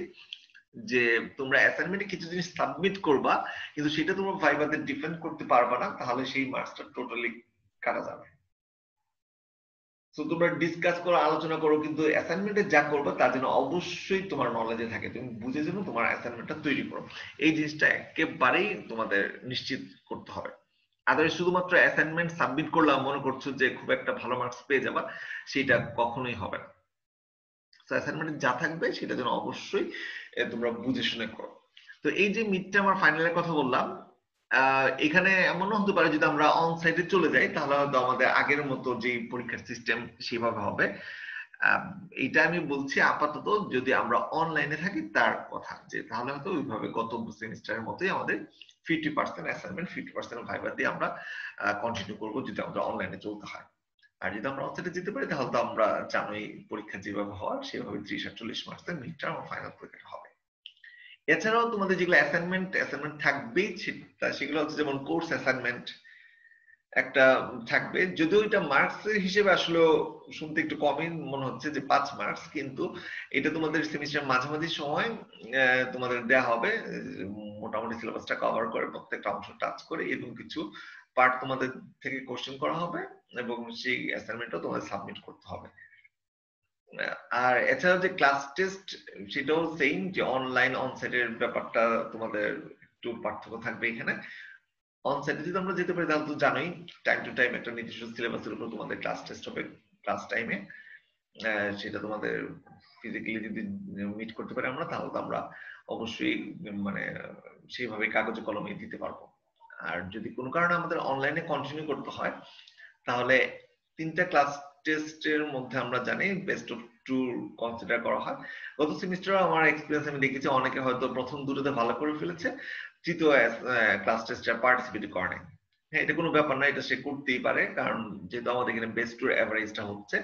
Speaker 2: যে তোমরা অ্যাসাইনমেন্টে কিছু জিনিস সাবমিট করবা, কিন্তু সেটা তোমরা ভাইভাতে ডিফেন্ড করতে পারবা না, তাহলে সেই মার্কসটা টোটালি কাটা যাবে। তো তোমরা ডিসকাস করো, আলোচনা করো, কিন্তু অ্যাসাইনমেন্টে যা করবে তা যেন অবশ্যই তোমার নলেজে থাকে, তুমি বুঝে যেন তোমার অ্যাসাইনমেন্টটা তৈরি করো। এই জিনিসটা একেবারেই তোমাদের নিশ্চিত করতে হবে। আদারওয়াইজ শুধুমাত্র অ্যাসাইনমেন্ট সাবমিট করলাম মনে করছো যে খুব একটা ভালো মার্কস পেয়ে যাবা, সেটা কখনোই হবে না। তো অ্যাসাইনমেন্টে যা থাকবে সেটা যেন অবশ্যই তোমরা বুঝে শুনে করো। তো এই যে মিড টার্ম আর ফাইনালের কথা বললাম, এখানে এমনও হতে পারে যদি আমরা অন সাইটে চলে যাই তাহলে হয়তো আমাদের আগের মতো যে পরীক্ষার সিস্টেম সেভাবে হবে। এটা আমি বলছি আপাতত যদি আমরা অনলাইনে থাকি তার কথা, যে তাহলে হয়তো ওইভাবে গত সেমিস্টারের মতোই আমাদের 50% অ্যাসাইনমেন্ট 50% ভাইবা দিয়ে আমরা কন্টিনিউ করবো যদি আমরা অনলাইনে চলতে হয়। আর যদি আমরা অনসাইটে যেতে পারি তাহলে তো আমরা জানোই পরীক্ষা যেভাবে হওয়ার সেভাবে 30-40 মার্কসের মিড টার্ম ও ফাইনাল পরীক্ষাটা হবে। এছাড়াও তোমাদের যেগুলো অ্যাসাইনমেন্ট থাকবেই, সেগুলো হচ্ছে যেমন কোর্স অ্যাসাইনমেন্ট একটা থাকবে, যদিও এটা মার্কস হিসেবে আসলে শুনতে একটু কমই মনে হচ্ছে যে 5 মার্কস, কিন্তু এটা তোমাদের সেমিস্টার মাঝামাঝি সময় তোমাদের দেয়া হবে, মোটামুটি সিলেবাসটা কভার করে প্রত্যেকটা অংশ টাচ করে, এবং কিছু পার্ট তোমাদের থেকে কোশ্চেন করা হবে এবং সেই অ্যাসাইনমেন্টও তোমাদের সাবমিট করতে হবে। আর এছাড়াও যে ক্লাস টেস্ট সেটাও সেম, যে অনলাইন অনসাইটের ব্যাপারটা তোমাদের একটু পার্থক্য থাকবে এখানে। অনসাইটে যদি আমরা যেতে পারি তাহলে তো জানোই টাইম টু টাইম একটা নির্দিষ্ট সিলেবাসের উপর তোমাদের ক্লাস টেস্ট হবে ক্লাস টাইমে, সেটা তোমাদের ফিজিক্যালি যদি মিট করতে পারি আমরা তাহলে তো আমরা অবশ্যই মানে সেইভাবে কাগজে কলমে দিতে পারবো। আর যদি কোনো কারণে আমাদের অনলাইনে কন্টিনিউ করতে হয় তাহলে 3টা ক্লাস টেস্টের মধ্যে আমরা জানি বেস্ট অফ 2 কনসিডার করা হয়। গত সেমিস্টারে আমার এক্সপেরিয়েন্স আমি দেখেছি অনেকে হয়তো প্রথম দুটোতে ভালো করে ফেলেছে, তৃতীয় ক্লাস টেস্টে পার্টিসিপেট করে নাই। হ্যাঁ, এটা কোনো ব্যাপার না, এটা সে করতেই পারে, কারণ যেহেতু আমাদের এখানে বেস্ট টু এভারেজটা হচ্ছে।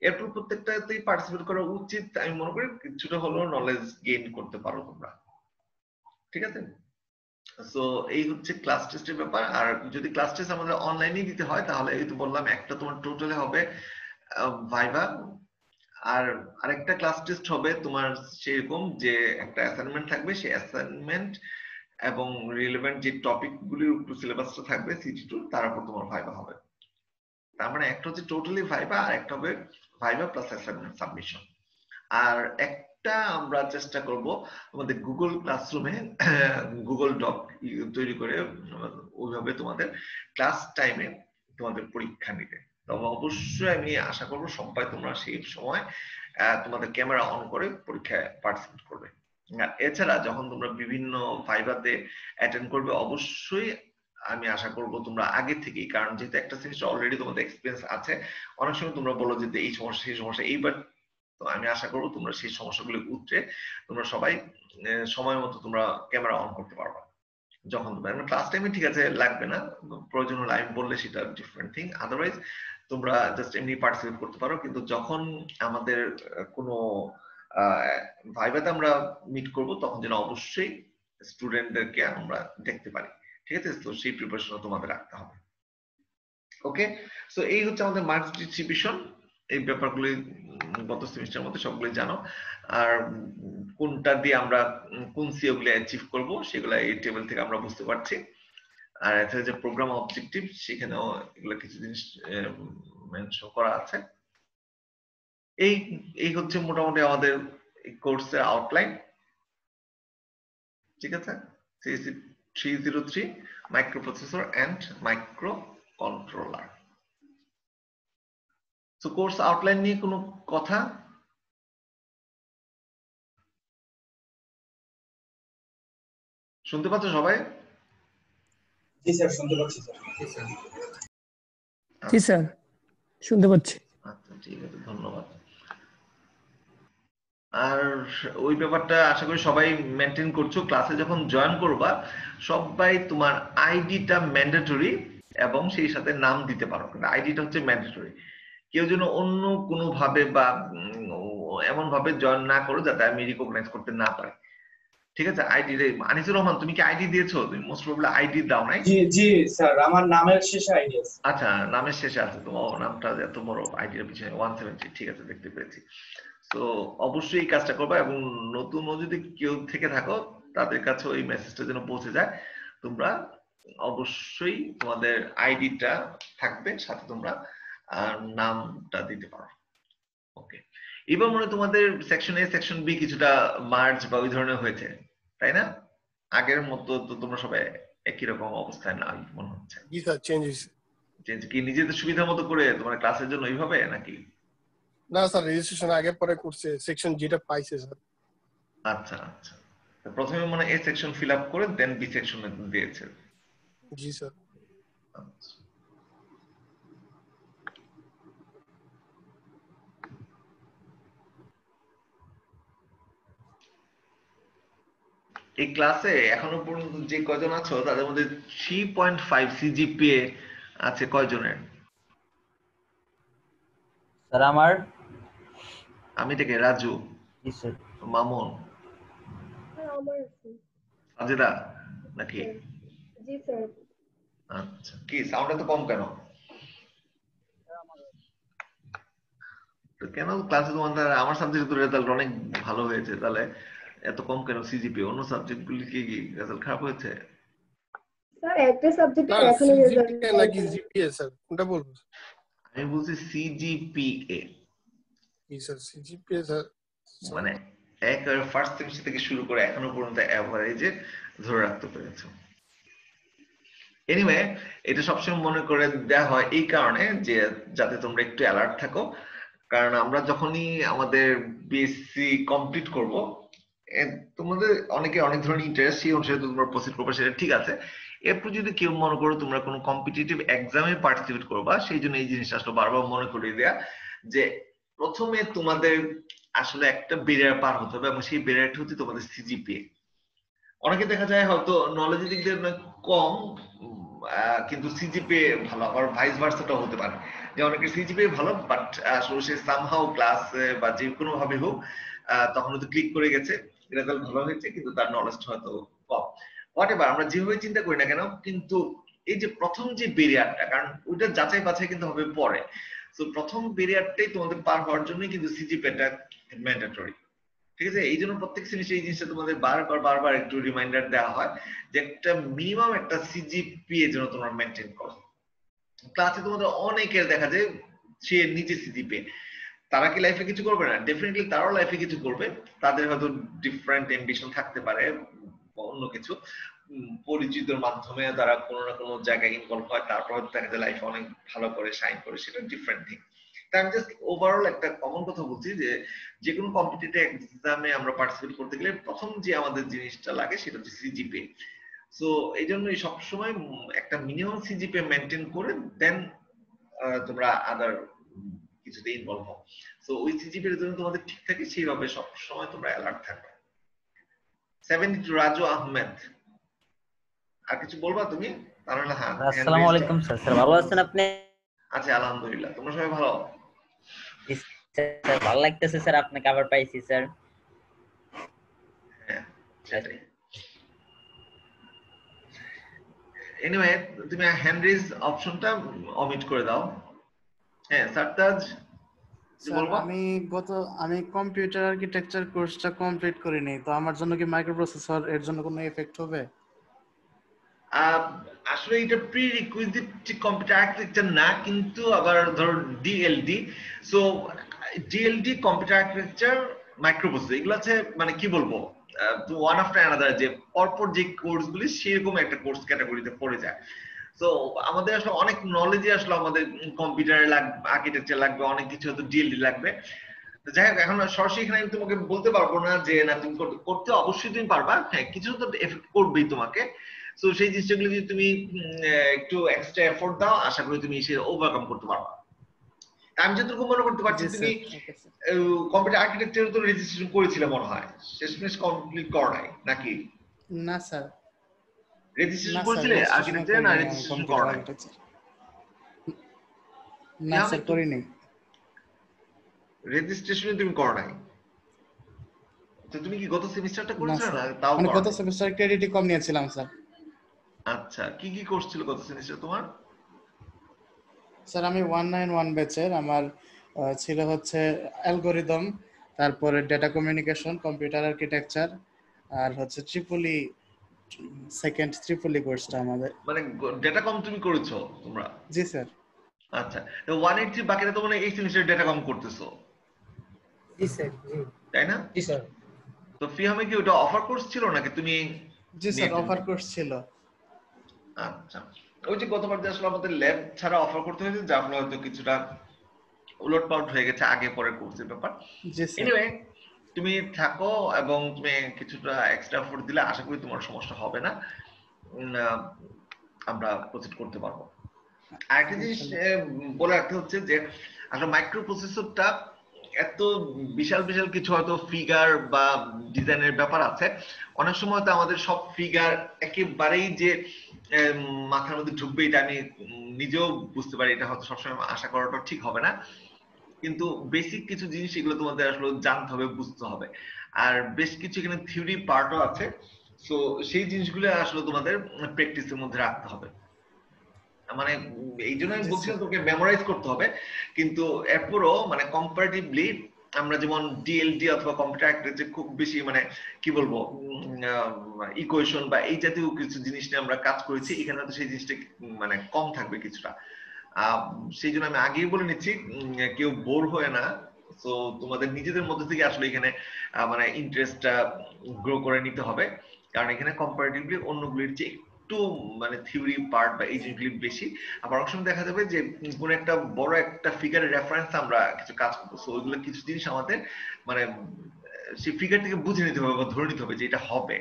Speaker 2: এরপর প্রত্যেকটাতেই পার্টিসিপেট করা উচিত, আমি মনে করি কিছুটা হলেও নলেজ গেইন করতে পারো তোমরা, ঠিক আছে? সো এই হচ্ছে ক্লাস টেস্টের ব্যাপার। আর যদি ক্লাস টেস্ট আমাদের অনলাইনে দিতে হয় তাহলে এই তো বললাম একটা তোমার টোটালে হবে ভাইভা, আর আরেকটা ক্লাস টেস্ট হবে তোমার সেরকম যে একটা অ্যাসাইনমেন্ট থাকবে, সেই অ্যাসাইনমেন্ট এবং রিলেভেন্ট যে টপিক গুলির উপর সিলেবাসটা থাকবে সিটি2 তার উপর তোমার ভাইভা হবে। তার মানে একটা হচ্ছে টোটালি ভাইভা আর একটা হবে ভাইভা প্লাস অ্যাসাইনমেন্ট সাবমিশন। আর একটা আমরা চেষ্টা করব আমাদের গুগল ক্লাসরুমে গুগল ডক তৈরি করে ওইভাবে তোমাদের ক্লাস টাইমে তোমাদের পরীক্ষা নিতে। তবে অবশ্যই আমি আশা করব সবাই তোমরা সেই সময় তোমাদের ক্যামেরা অন করে পরীক্ষায় পার্টিসিপেট করবে। এছাড়া যখন তোমরা বিভিন্ন ভাইভাতে অ্যাটেন্ড করবে অবশ্যই আমি আশা করব তোমরা আগে থেকেই, কারণ যেহেতু একটা সেমিস্টার অলরেডি তোমাদের এক্সপেরিয়েন্স আছে, অনেক সময় তোমরা বলো যে এই সমস্যা সেই সমস্যা, এইবার তো আমি আশা করবো তোমরা সেই সমস্যাগুলো উঠে তোমরা সবাই সময় মতো তোমরা ক্যামেরা অন করতে পারবা। যখন তোমরা ক্লাস টাইমে ঠিক আছে লাগবে না, প্রয়োজন হলে আমি বললে সেটা ডিফারেন্ট থিং, আদারওয়াইজ তোমরা জাস্ট এমনি পার্টিসিপেট করতে পারো। কিন্তু যখন আমাদের কোনো ভাইভাতে আমরা মিট করব তখন যেন অবশ্যই স্টুডেন্টদেরকে আমরা দেখতে পারি, ঠিক আছে? তো সেই প্রিপারেশন তোমাদের রাখতে হবে। ওকে, সো এই হচ্ছে আমাদের মার্কস ডিস্ট্রিবিউশন। এই ব্যাপারগুলি গত সেমিস্টারের মধ্যে সবগুলি জানো। আর কোনটা দিয়ে আমরা কোন সিও গুলো অ্যাচিভ করব সেগুলো এই টেবিল থেকে আমরা বুঝতে পারছি। আর এছাড়া যে প্রোগ্রাম অবজেক্টিভ সেখানেও এগুলো কিছু জিনিস মেনশন করা আছে। এই এই হচ্ছে মোটামুটি আমাদের কোর্সের আউটলাইন। ঠিক আছে, CSC 303 microprocessor and microcontroller. তো কোর্স আউটলাইন নিয়ে কোনো কথা? শুনতে পাচ্ছ সবাই?
Speaker 6: জি স্যার, শুনতে পাচ্ছি স্যার।
Speaker 7: জি স্যার, শুনতে পাচ্ছি।
Speaker 2: আচ্ছা ঠিক আছে, ধন্যবাদ। আর ওই ব্যাপারটা আশা করি সবাই মেনটেন করছো। ক্লাসে যখন জয়েন করবা সবাই তোমার আইডিটা ম্যান্ডেটরি এবং সেই সাথে নাম দিতে পারো, কিন্তু আইডিটা হচ্ছে ম্যান্ডেটরি। কেউ যেন অন্য কোনো ভাবে বা এমন ভাবে জয়েন না করো যাতে আমি রিকগনাইজ করতে না পারি। ঠিক আছে? আইডি আনিসুর রহমান, তুমি কি আইডি দিয়েছো? তুমি মোস্ট প্রবাবলি আইডি দাও নাই।
Speaker 6: জি জি স্যার, আমার নামের শেষে আইডি আছে।
Speaker 2: আচ্ছা, নামের শেষে আছে তোমার নামটা, এত বড় আইডির পিছনে 170। ঠিক আছে, দেখতে পেরেছি। তো অবশ্যই এই কাজটা করবা, এবং নতুন যদি কেউ থেকে থাকো তাদের কাছে ওই মেসেজটা যেন পৌঁছে যায়। তোমরা অবশ্যই তোমাদের আইডিটা থাকবে, সাথে তোমরা নামটা দিতে পারো। ওকে, এবার মনে হয় তোমাদের সেকশন এ সেকশন বি কিছুটা মার্জ বা ওই ধরনের হয়েছে, তাই না? আগের মতো তো তোমরা সবাই একই রকম অবস্থায় না মনে হচ্ছে।
Speaker 8: জি স্যার, চেঞ্জ হয়েছে।
Speaker 2: চেঞ্জ কি নিজেদের সুবিধা মতো করে তোমার ক্লাসের জন্য এইভাবে নাকি?
Speaker 8: না স্যার, রেজিস্ট্রেশন আগে পরে করছে, সেকশন যেটা পাইছে স্যার।
Speaker 2: আচ্ছা আচ্ছা, প্রথমে মনে এ সেকশন ফিল আপ করে দেন বি সেকশনে দিয়েছে।
Speaker 8: জি স্যার।
Speaker 2: আচ্ছা, এই ক্লাসে এখনো পর্যন্ত যে কয়জন আছো তাদের মধ্যে 3.5 সিজিপিএ আছে কয়জনের?
Speaker 9: স্যার আমার।
Speaker 2: আমি থেকে রাজু,
Speaker 9: জি স্যার।
Speaker 2: মামুন,
Speaker 4: আমার আছে।
Speaker 2: সাজেদা নাকি?
Speaker 4: জি স্যার।
Speaker 2: আচ্ছা, কি সাউন্ড এত কম কেন? তো কেন ক্লাসে তোমাদের? আমার সাবজেক্ট তো রেজাল্ট অনেক ভালো হয়েছে, তাহলে এত কম কেন সিজিপি? অন্য সাবজেক্ট গুলি কি রেজাল্ট খারাপ হয়েছে?
Speaker 4: স্যার একটা সাবজেক্টে
Speaker 8: স্যার
Speaker 4: এখনো রেজাল্ট
Speaker 8: সিজিপিএ নাকি জিপিএ স্যার, কোনটা বলবো?
Speaker 2: আমি বলছি সিজিপিএ,
Speaker 8: জি স্যার, সিজিপিএ স্যার।
Speaker 2: মানে একেবারে ফার্স্ট সেমিস্টার থেকে শুরু করে এখনো পর্যন্ত এভারেজে ধরে রাখতে পেরেছো। এনিওয়ে, এটা সবসময় মনে করে দেওয়া হয় এই কারণে যে যাতে তোমরা একটু অ্যালার্ট থাকো, কারণ আমরা যখনই আমাদের বিএসসি কমপ্লিট করব, তোমাদের অনেকে অনেক ধরনের ইন্টারেস্ট, সেই অনুসারে তোমরা প্রসিড করবে, সেটা ঠিক আছে। এরপর যদি কেউ মনে করো তোমরা কোনো কম্পিটিটিভ এক্সামে পার্টিসিপেট করবা, সেই জন্য এই জিনিসটা আসলে বারবার মনে করিয়ে দেয়া যে প্রথমে তোমাদের আসলে একটা ব্যারিয়ার পার হতে হবে, এবং সেই ব্যারিয়ারটা হচ্ছে তোমাদের সিজিপিএ। অনেকে দেখা যায় হয়তো নলেজের দিক দিয়ে কম, কিন্তু সিজিপিএ ভালো, আবার ভাইস ভার্সাটা হতে পারে যে অনেকের সিজিপিএ ভালো বাট আসলে সে সামহাউ ক্লাস বা যে কোনো ভাবে হোক তখন হয়তো ক্লিক করে গেছে, রেজাল্ট ভালো হয়েছে, কিন্তু তার নলেজটা হয়তো কম। হোয়াটএভার, আমরা যেভাবে চিন্তা করি না কেন, কিন্তু এই যে প্রথম যে ব্যারিয়ারটা, কারণ ওইটা যাচাই বাছাই কিন্তু হবে পরে, তো প্রথম ব্যারিয়ারটাই তোমাদের পার হওয়ার জন্যই কিন্তু সিজিপিএটা ম্যান্ডেটরি। ঠিক আছে? এই জন্য প্রত্যেক সেমিস্টারে এই জিনিসটা তোমাদের বারবার বারবার একটু রিমাইন্ডার দেওয়া হয় যে একটা মিনিমাম একটা সিজিপিএ যেন তোমরা মেনটেন করো। ক্লাসে তোমাদের অনেকের দেখা যায় সে নিজে সিজিপিএ, তারা কি লাইফে কিছু করবে না? ডেফিনেটলি তারাও লাইফে কিছু করবে, তাদের হয়তো ডিফারেন্ট অ্যাম্বিশন থাকতে পারে, অন্য কিছু পরিচিতর মাধ্যমে তারা কোনো না কোনো জায়গায় ইনভলভ হয়, তারপর দেখা যায় লাইফে অনেক ভালো করে শাইন করে, সেটা ডিফারেন্ট থিং। তাই আমি জাস্ট ওভারঅল একটা কমন কথা বলছি যে যে কোনো কম্পিটিটিভ এক্সামে আমরা পার্টিসিপেট করতে গেলে প্রথম যে আমাদের জিনিসটা লাগে সেটা হচ্ছে সিজিপিএ। সো এই জন্যই সবসময় একটা মিনিমাম সিজিপিএ মেনটেন করে দেন তোমরা আদার কিছুতে ইনভলভ হও। সো ওই সিজিপিএ এর জন্য তোমাদের ঠিক থাকে, সেইভাবে সবসময় তোমরা অ্যালার্ট থাকবে। 72 রাজু আহমেদ, আর কিছু বলবা তুমি? তাহলে হ্যাঁ।
Speaker 9: আসসালামু আলাইকুম স্যার। স্যার ভালো আছেন আপনি?
Speaker 2: আচ্ছা, আলহামদুলিল্লাহ। তোমরা সবাই ভালো?
Speaker 9: স্যার ভালো লাগতেছে স্যার, আপনাকে আবার পাইছি স্যার।
Speaker 2: হ্যাঁ সেটাই। এনিওয়ে, তুমি হ্যান্ড রেজ অপশনটা অমিট করে দাও। হ্যাঁ সারতাজ,
Speaker 10: আমি কম্পিউটার আর্কিটেকচার কোর্সটা কমপ্লিট করিনি, তো আমার জন্য কি মাইক্রোপ্রসেসর এর জন্য কোনো এফেক্ট হবে?
Speaker 2: আসলে এটা প্রি রিকুইজিট কম্পিউটার আর্কিটেকচার না, কিন্তু আবার ধরো DLD. So DLD computer architecture microprocessor এগুলো আছে মানে কি বলবো ওয়ান আফটার অ্যানাদার যে পরপর যে কোর্সগুলি সেরকম একটা কোর্স ক্যাটাগরিতে পড়ে যায়। তো আমাদের আসলে অনেক নলেজই আসলে আমাদের কম্পিউটারে লাগবে, আর্কিটেকচার লাগবে, অনেক কিছু হয়তো ডিএলডি লাগবে। যাই হোক এখন সরাসরি এখানে আমি তোমাকে বলতে পারবো না যে না তুমি করতে অবশ্যই তুমি পারবা, হ্যাঁ কিছু তো এফেক্ট করবেই তোমাকে। তো সেই জিনিসগুলো যদি তুমি একটু এক্সট্রা এফোর্ট দাও আশা করি তুমি সে ওভারকাম করতে পারবা। আমি যতটুকু মনে করতে পারছি তুমি কম্পিউটার আর্কিটেকচার তো রেজিস্ট্রেশন করেছিলে মনে হয়, শেষমেশ কমপ্লিট করা নাই নাকি?
Speaker 10: না স্যার,
Speaker 2: রেজিস্ট্রেশন করেছিলে আর্কিটেকচার না রেজিস্ট্রেশন করা নাই?
Speaker 10: না স্যার করিনি।
Speaker 2: রেজিস্ট্রেশন তুমি করো নাই, তো তুমি কি গত সেমিস্টারটা করেছো না? তাও
Speaker 10: মানে গত সেমিস্টার ক্রেডিটই কম নিয়েছিলাম স্যার।
Speaker 2: আচ্ছা কি কি কোর্স ছিল গত সেমিস্টার তোমার?
Speaker 10: স্যার আমি 191 ব্যাচের, আমার ছিল হচ্ছে অ্যালগরিদম, তারপরে ডেটা কমিউনিকেশন, কম্পিউটার আর্কিটেকচার, আর হচ্ছে ট্রিপলি সেকেন্ড ট্রিপলি কোর্সটা আমাদের।
Speaker 2: মানে ডেটা কম তুমি করেছো তোমরা?
Speaker 10: জি স্যার।
Speaker 2: আচ্ছা তো 183 বাকিটা তো মানে এই সেমিস্টারে ডেটা কম করতেছো?
Speaker 5: জি স্যার। জি
Speaker 2: তাই না?
Speaker 5: জি স্যার।
Speaker 2: তো ফিহামে কি ওটা অফার কোর্স ছিল নাকি তুমি?
Speaker 10: জি স্যার অফার কোর্স ছিল।
Speaker 2: আচ্ছা ওই যে গতবার যে আসলে আমাদের ল্যাব ছাড়া অফার করতে হয়েছে যার ফলে হয়তো কিছুটা উলটপালট হয়ে গেছে আগে পরে কোর্সের ব্যাপার। এনিওয়ে তুমি থাকো এবং তুমি কিছুটা এক্সট্রা এফোর্ট দিলে আশা করি তোমার সমস্যা হবে না, আমরা প্রসিড করতে পারবো। আরেকটা জিনিস বলে রাখতে হচ্ছে যে আসলে মাইক্রো প্রসেসরটা এত বিশাল বিশাল কিছু হয়তো ফিগার বা ডিজাইনের ব্যাপার আছে, অনেক সময় তো আমাদের সব ফিগার একেবারেই যে মাথার মধ্যে ঢুকবে এটা আমি নিজেও বুঝতে পারি, এটা হয়তো সবসময় আশা করাটা ঠিক হবে না, কিন্তু বেসিক কিছু জিনিস এগুলো তোমাদের আসলে জানতে হবে, বুঝতে হবে। আর বেশ কিছু এখানে থিওরি পার্টও আছে, সো সেই জিনিসগুলো আসলে তোমাদের প্র্যাকটিসের মধ্যে রাখতে হবে। মানে এই জন্য আমি বলছিলাম তোকে মেমোরাইজ করতে হবে, কিন্তু এরপরও মানে কম্পারেটিভলি আমরা যেমন ডিএলডি অথবা কম্পিউটার আর্কিটেকচার খুব বেশি মানে কি বলবো ইকুয়েশন বা এই জাতীয় কিছু জিনিস নিয়ে আমরা কাজ করেছি, এখানে তো সেই জিনিসটা মানে কম থাকবে কিছুটা। সেই জন্য আমি আগেই বলে নিচ্ছি কেউ বোর হয় না, তো তোমাদের নিজেদের মধ্যে থেকে আসলে এখানে মানে ইন্টারেস্টটা গ্রো করে নিতে হবে, কারণ এখানে কম্পারেটিভলি অন্যগুলির চেয়ে একটু মানে থিওরি পার্ট বা এই জিনিসগুলি বেশি। আবার অনেক সময় দেখা যাবে যে কোনো একটা বড় একটা ফিগারের রেফারেন্স আমরা কিছু কাজ করবো, সো ওইগুলো কিছু জিনিস আমাদের মানে সেই ফিগার থেকে বুঝে নিতে হবে বা ধরে নিতে হবে যে এটা হবে,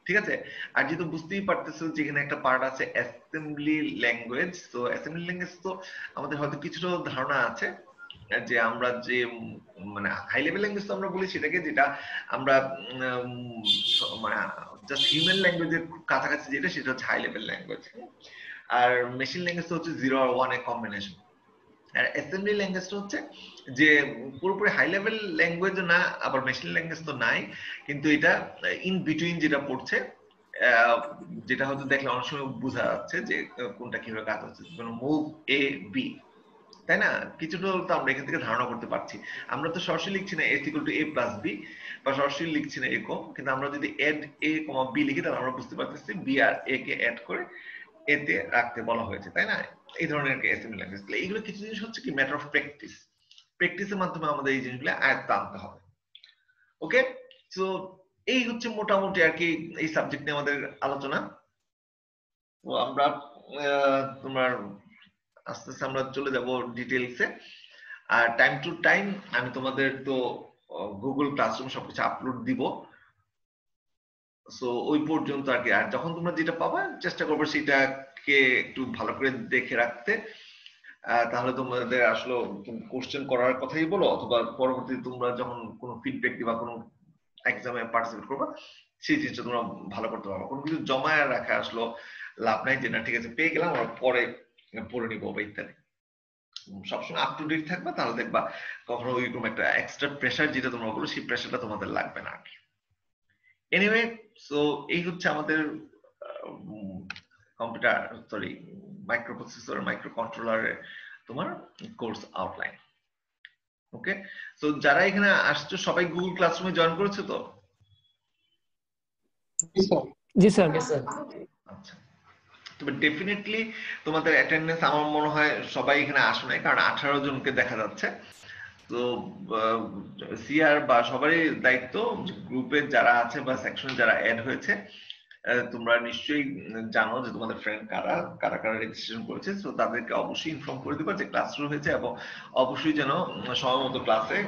Speaker 2: ঠিক আছে? আর যেহেতু বুঝতেই পারতেছো যে এখানে একটা পার্ট আছে অ্যাসেম্বলি ল্যাঙ্গুয়েজ, তো অ্যাসেম্বলি ল্যাঙ্গুয়েজ তো আমাদের হয়তো কিছুটা ধারণা আছে যে আমরা যে মানে হাই লেভেল ল্যাঙ্গুয়েজ তো আমরা বলি সেটাকে, যেটা আমরা মানে জাস্ট হিউম্যান ল্যাঙ্গুয়েজের কাছাকাছি যেটা, সেটা হচ্ছে হাই লেভেল ল্যাঙ্গুয়েজ। আর মেশিন ল্যাঙ্গুয়েজ তো হচ্ছে 0 আর 1 এর কম্বিনেশন। আর অ্যাসেম্বলি ল্যাঙ্গুয়েজটা হচ্ছে যে পুরোপুরি হাই লেভেল ল্যাঙ্গুয়েজ না, আবার মেশিন ল্যাঙ্গুয়েজ তো নাই, কিন্তু এটা ইন বিটুইন যেটা পড়ছে, যেটা হয়তো দেখলে অনেক সময় বোঝা যাচ্ছে যে কোনটা কিভাবে কাজ হচ্ছে, মুভ এ বি, তাই না? কিছুটা তো আমরা এখান থেকে ধারণা করতে পারছি। আমরা তো সরাসরি লিখছি না a = a + b, বা সরাসরি লিখছি না এরকম, কিন্তু আমরা যদি add a, b লিখি তাহলে আমরা বুঝতে পারতেছি b আর a কে অ্যাড করে a তে রাখতে বলা হয়েছে, তাই না? এই ধরনের অ্যাসেম্বলি ল্যাঙ্গুয়েজ। এইগুলো কিছু জিনিস হচ্ছে কি ম্যাটার অফ প্র্যাকটিস, প্র্যাকটিসের মাধ্যমে আমাদের এই জিনিসগুলো আয়ত্তে আনতে হবে। ওকে, সো এই হচ্ছে মোটামুটি আর কি এই সাবজেক্ট নিয়ে আমাদের আলোচনা। তো আমরা তোমার আস্তে আস্তে আমরা চলে যাব ডিটেইলসে। আর টাইম টু টাইম আমি তোমাদের তো গুগল ক্লাসরুম সবকিছু আপলোড দিব, সো ওই পর্যন্ত আর কি। আর যখন তোমরা যেটা পাবা চেষ্টা করবে সেটাকে একটু ভালো করে দেখে রাখতে, তাহলে তোমাদের আসলে কোশ্চেন করার কথাই বলো অথবা পরবর্তীতে তোমরা যখন কোনো ফিডব্যাক দিবা, কোনো এক্সামে পার্টিসিপেট করবা, সেই জিনিসটা তোমরা ভালো করতে পারবা। কোনো কিছু জমায় রাখা আসলে লাভ নাই যে না ঠিক আছে পেয়ে গেলাম আমরা পরে পড়ে নিবো বা ইত্যাদি। সবসময় আপ টু ডেট থাকবে, তাহলে দেখবা কখনো ওইরকম একটা এক্সট্রা প্রেসার যেটা তোমরা বলো সেই প্রেসারটা তোমাদের লাগবে না আর কি। এনিওয়ে, সো এই হচ্ছে আমাদের কম্পিউটার মাইক্রোপ্রসেসর মাইক্রো কন্ট্রোলারের তোমার কোর্স আউটলাইন। ওকে, সো যারা এখানে আসছো সবাই গুগল ক্লাসরুমে জয়েন করেছো তো?
Speaker 7: জি স্যার।
Speaker 2: আচ্ছা, তবে ডেফিনেটলি তোমাদের অ্যাটেন্ডেন্স আমার মনে হয় সবাই এখানে আসে নাই, কারণ 18 জনকে দেখা যাচ্ছে। তো সিআর বা সবারই দায়িত্ব, গ্রুপে যারা আছে বা সেকশনে যারা অ্যাড হয়েছে, তোমরা নিশ্চয়ই জানো যে তোমাদের ফ্রেন্ড কারা কারা কারা রেজিস্ট্রেশন করেছে, তো তাদেরকে অবশ্যই ইনফর্ম করে দিবা যে ক্লাস শুরু হয়েছে এবং অবশ্যই যেন সময় মতো ক্লাসে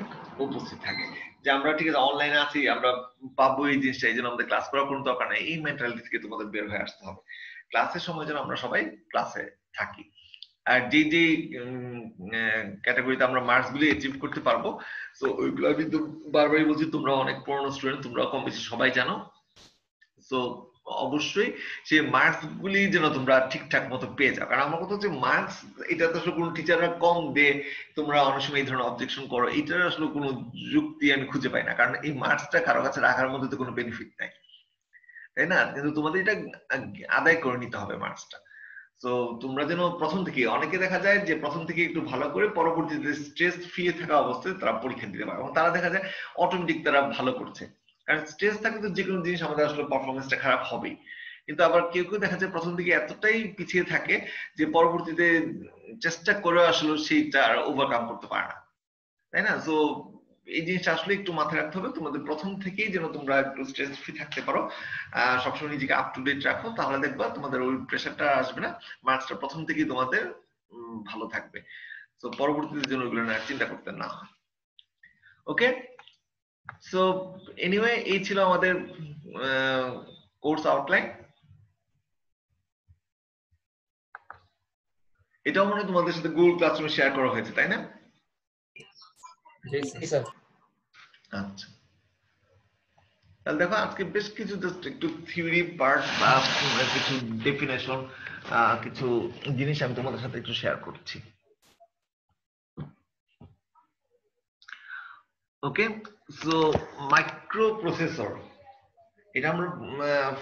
Speaker 2: উপস্থিত থাকে। যে আমরা ঠিক আছে অনলাইনে আছি, আমরা পাবো এই জিনিসটা, এই জন্য আমাদের ক্লাস করার কোনো দরকার নেই, এই মেন্টালিটি থেকে তোমাদের বের হয়ে আসতে হবে। ক্লাসের সময় যেন আমরা সবাই ক্লাসে থাকি। আর যে যে ক্যাটাগরিতে আমরা মার্কস গুলি অ্যাচিভ করতে পারবো, তো ওইগুলো আমি তো বারবারই বলছি, তোমরা অনেক পুরনো স্টুডেন্ট, তোমরা কম বেশি সবাই জানো। তো অবশ্যই সেই মার্কস গুলি যেন তোমরা ঠিকঠাক মতো পেয়ে যাও। কারণ আমার কথা হচ্ছে মার্কস, এটা তো আসলে কোনো টিচাররা কম দে, তোমরা অনেক সময় এই ধরনের অবজেকশন করো, এটার আসলে কোনো যুক্তি আমি খুঁজে পাই না। কারণ এই মার্কসটা কারো কাছে রাখার মধ্যে তো কোনো বেনিফিট নাই, তাই না? কিন্তু তোমাদের এটা আদায় করে নিতে হবে মার্কসটা। তো তোমরা যেন প্রথম থেকে, অনেকে দেখা যায় যে প্রথম থেকে একটু ভালো করে পরবর্তীতে স্ট্রেস ফ্রি থাকা অবস্থায় তারা পরীক্ষা দিতে পারে এবং তারা দেখা যায় অটোমেটিক তারা ভালো করছে। কারণ স্ট্রেস থাকলে তো যে কোনো জিনিস আমাদের আসলে পারফরমেন্সটা খারাপ হবেই। কিন্তু আবার কেউ কেউ দেখা যায় প্রথম দিকে এতটাই পিছিয়ে থাকে যে পরবর্তীতে চেষ্টা করে আসলে সেইটা ওভারকাম করতে পারে না, তাই না? তো এই জিনিসটা আসলে একটু মাথায় রাখতে হবে, তোমাদের প্রথম থেকেই যেন তোমরা একটু স্ট্রেস ফ্রি থাকতে পারো, সবসময় নিজেকে আপ টু ডেট রাখো, তাহলে দেখবা তোমাদের ওই প্রেশারটা আসবে না, মার্কসটা প্রথম থেকেই তোমাদের ভালো থাকবে। তো পরবর্তীতে যেন ওইগুলো না চিন্তা করতে না হয়। ওকে, সো এনিওয়ে এই ছিল আমাদের কোর্স আউটলাইন। এটাও মনে হয় তোমাদের সাথে গুগল ক্লাসরুমে শেয়ার করা হয়েছে, তাই না?
Speaker 1: জি স্যার।
Speaker 2: আচ্ছা, তাহলে দেখো আজকে বেশ কিছু জাস্ট একটু থিওরি পার্ট বা কিছু ডেফিনেশন, কিছু জিনিস আমি তোমাদের সাথে একটু শেয়ার করছি। ওকে, সো মাইক্রো প্রসেসর, এটা আমরা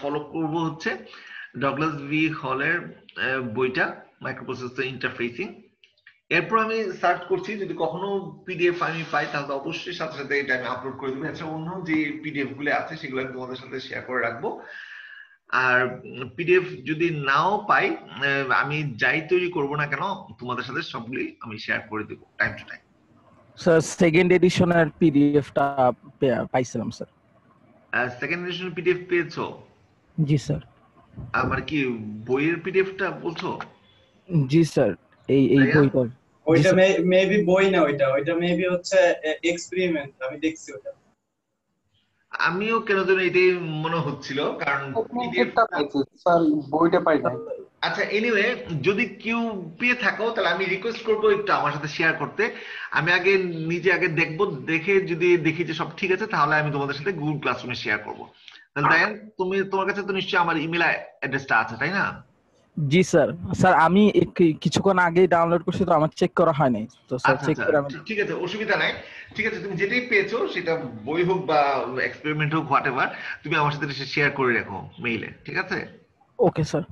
Speaker 2: ফলো করব হচ্ছে ডগলাস ভি হলের বইটা, মাইক্রো প্রসেসর ইন্টারফেসিং। এরপর আমি সার্চ করছি, যদি কখনো পিডিএফ আমি পাই তাহলে অবশ্যই সাথে সাথে এটা আমি আপলোড করে দেবো। এছাড়া অন্য যে পিডিএফ গুলো আছে সেগুলো আমি তোমাদের সাথে শেয়ার করে রাখবো। আর পিডিএফ যদি নাও পাই, আমি যাই তৈরি করব না কেন তোমাদের সাথে সবগুলি আমি শেয়ার করে দেবো time to time.
Speaker 7: Sir second এডিশনের পিডিএফটা পাইছিলাম স্যার।
Speaker 2: সেকেন্ড এডিশন পিডিএফ পেয়েছো?
Speaker 7: জি স্যার।
Speaker 2: আমার কি বইয়ের পিডিএফটা বলছো?
Speaker 7: জি স্যার, এই বইটা।
Speaker 6: ওইটা মেবি বই না, ওইটা মেবি হচ্ছে এক্সপেরিমেন্ট, আমি দেখছি ওটা।
Speaker 2: আমিও কেন যেন এটাই মনে হচ্ছিল, কারণ
Speaker 3: স্যার বইটা পাই না।
Speaker 2: আচ্ছা, এনিওয়ে যদি কেউ পেয়ে থাকো তাহলে আমি রিকোয়েস্ট করবো একটু আমার সাথে শেয়ার করতে। আমি আগে নিজে দেখবো, দেখে যদি দেখি যে সব ঠিক আছে তাহলে আমি তোমাদের সাথে গুগল ক্লাসরুমে শেয়ার করবো। তাহলে তাই তোমার কাছে তো নিশ্চয়ই আমার ইমেল অ্যাড্রেসটা আছে, তাই না?
Speaker 7: জি স্যার। স্যার আমি কিছুক্ষণ আগে ডাউনলোড করছি, তো আমার চেক করা হয়নি, তো স্যার চেক করে আমি।
Speaker 2: ঠিক আছে, অসুবিধা নাই। ঠিক আছে, তুমি যেটাই পেয়েছো সেটা বই হোক বা এক্সপেরিমেন্ট হোক, হোয়াটএভার, তুমি আমার সাথে শেয়ার করে রাখো মেইলে, ঠিক আছে?
Speaker 7: Okay sir.